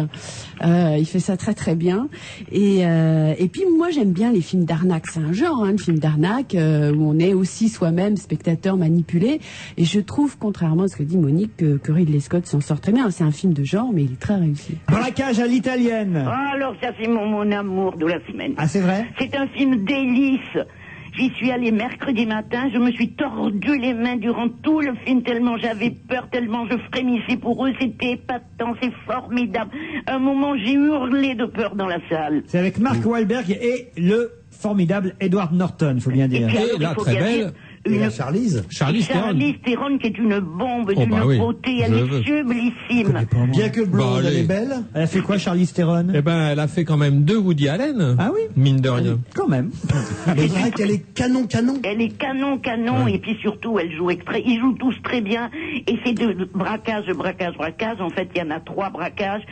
Il fait ça très très bien. Et puis moi j'aime bien les films d'arnaque. C'est un genre, hein, le film d'arnaque où on est aussi soi-même spectateur manipulé. Et je trouve, contrairement à ce que dit Monique, que Ridley Scott s'en sort très bien. C'est un film de genre, mais il est très réussi. Braquage à l'italienne. Ah, alors ça c'est mon amour de la semaine. Ah, c'est vrai? C'est un film délice. J'y suis allée mercredi matin, je me suis tordu les mains durant tout le film tellement j'avais peur, tellement je frémissais pour eux, c'était épatant, c'est formidable. À un moment j'ai hurlé de peur dans la salle. C'est avec Mark Wahlberg et le formidable Edward Norton, faut bien dire. Et là, très belle. Charlize Theron qui est une bombe d'une beauté, elle est sublissime. Bien que blonde, elle est belle. Elle a fait quoi, Charlize Theron? Eh ben, elle a fait quand même 2 Woody Allen. Ah oui? Mine de rien. Quand même. Mais il paraît qu'elle est canon. Elle est canon, et puis surtout, elle joue ils jouent tous très bien, et c'est de braquage. En fait, il y en a 3 braquages.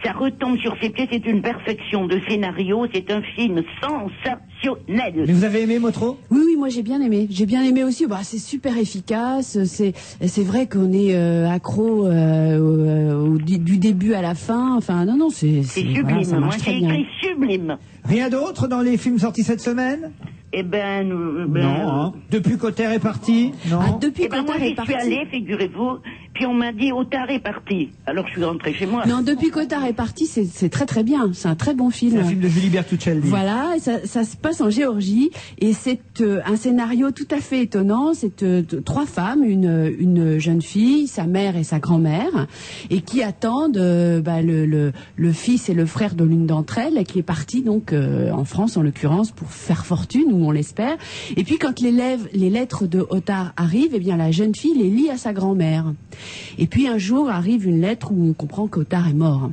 Ça retombe sur ses pieds, c'est une perfection de scénario, c'est un film sensationnel. Mais vous avez aimé, Motro? Oui, moi j'ai bien aimé. J'ai bien aimé aussi. Bah, c'est super efficace. C'est vrai qu'on est accro du début à la fin. Enfin, non, c'est sublime. Voilà, ça moi marche très j'ai bien. écrit sublime. Rien d'autre dans les films sortis cette semaine? Eh ben, non. Hein. Depuis Cotter est parti? Non. Depuis Cotter est parti. Moi, j'y suis allée, figurez-vous. puis on m'a dit Otard est parti. Alors je suis rentrée chez moi. Non, depuis qu'Otard est parti, c'est très très bien. C'est un très bon film. C'est un film de Julie Bertuccelli. Voilà, ça se passe en Géorgie et c'est un scénario tout à fait étonnant. C'est 3 femmes, une jeune fille, sa mère et sa grand-mère, et qui attendent le fils et le frère de l'une d'entre elles, qui est parti donc en France en l'occurrence pour faire fortune, ou on l'espère. Et puis quand les lettres de Otard arrivent, eh bien la jeune fille les lit à sa grand-mère. Et puis un jour arrive une lettre où on comprend qu'Otard est mort.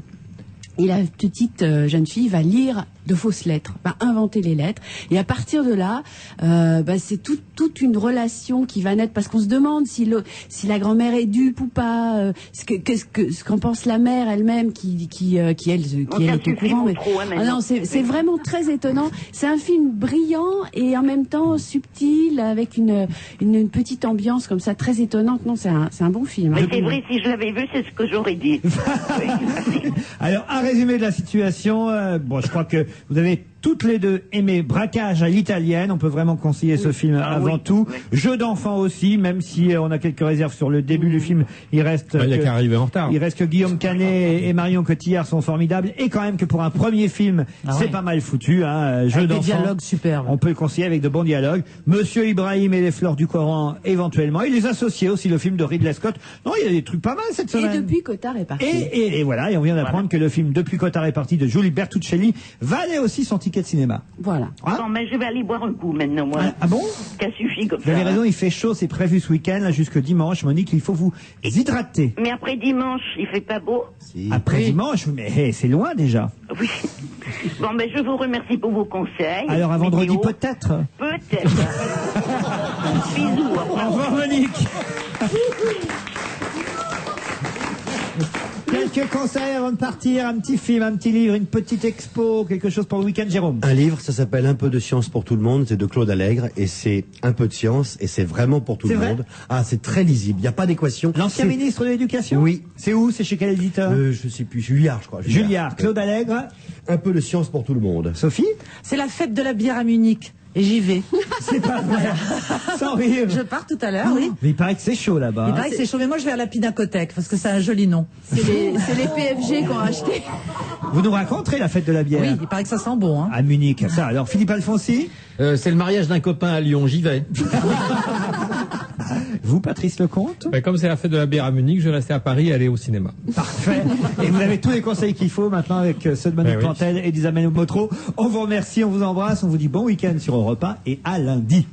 Et la petite jeune fille va lire de fausses lettres, va inventer les lettres. Et à partir de là, c'est toute une relation qui va naître, parce qu'on se demande si la grand-mère est dupe ou pas, ce qu'en pense la mère elle-même qui elle est au courant. Mais... non, c'est vraiment très étonnant. C'est un film brillant et en même temps subtil, avec une petite ambiance comme ça, très étonnante. Non, c'est un bon film. Mais c'est vrai, si je l'avais vu, c'est ce que j'aurais dit. Alors, un résumé de la situation. Je crois que vous avez toutes les deux aimé Braquage à l'italienne. On peut vraiment conseiller ce film avant tout. Jeu d'enfant aussi, même si on a quelques réserves sur le début du film. Il reste il n'y a qu'à arriver en retard. Il reste que Guillaume Canet et Marion Cotillard sont formidables. Et quand même que pour un premier film, c'est pas mal foutu. Jeu d'enfant. Des dialogues superbes. On peut le conseiller avec de bons dialogues. Monsieur Ibrahim et les fleurs du Coran, éventuellement. Et les associés aussi, le film de Ridley Scott. Non, il y a des trucs pas mal cette semaine. Et depuis qu'Otard est parti. Et voilà, et on vient d'apprendre que le film Depuis qu'Otard est parti de Julie Bertuccelli valait aussi son ticket de cinéma. Voilà. Bon, mais je vais aller boire un coup maintenant, moi. Ah bon? Ça suffit comme ça. Vous avez raison, il fait chaud, c'est prévu ce week-end, là, jusque dimanche. Monique, il faut vous hydrater. Mais après dimanche, il fait pas beau? Après dimanche, mais c'est loin déjà. Oui. Bon, mais je vous remercie pour vos conseils. Alors, à vendredi peut-être? Peut-être. Bisous. Au revoir, Monique. Quelques conseils avant de partir, un petit film, un petit livre, une petite expo, quelque chose pour le week-end, Jérôme. Un livre, ça s'appelle Un peu de science pour tout le monde, c'est de Claude Allègre, et c'est un peu de science, et c'est vraiment pour tout le monde. Ah, c'est très lisible, il n'y a pas d'équation. L'ancien ministre de l'Éducation? Oui. C'est où? C'est chez quel éditeur? Je sais plus, Julliard, je crois. Julliard, Claude Allègre. Un peu de science pour tout le monde. Sophie? C'est la fête de la bière à Munich. Et j'y vais. C'est pas vrai. Sans rire. Je pars tout à l'heure, oui. Mais il paraît que c'est chaud là-bas. Il paraît que c'est chaud, mais moi je vais à la Pinacothèque parce que c'est un joli nom. C'est les PFG qu'on a acheté. Vous nous raconterez la fête de la bière? Oui, il paraît que ça sent bon. Hein. À Munich, ça. Alors Philippe Alfonsi? C'est le mariage d'un copain à Lyon, j'y vais. Vous, Patrice Lecomte? Comme c'est la fête de la bière à Munich, je vais rester à Paris et aller au cinéma. Parfait. Et vous avez tous les conseils qu'il faut maintenant avec ceux de Monique Plantel et d'Isabelle Motro. On vous remercie, on vous embrasse, on vous dit bon week-end sur Europe 1 et à lundi.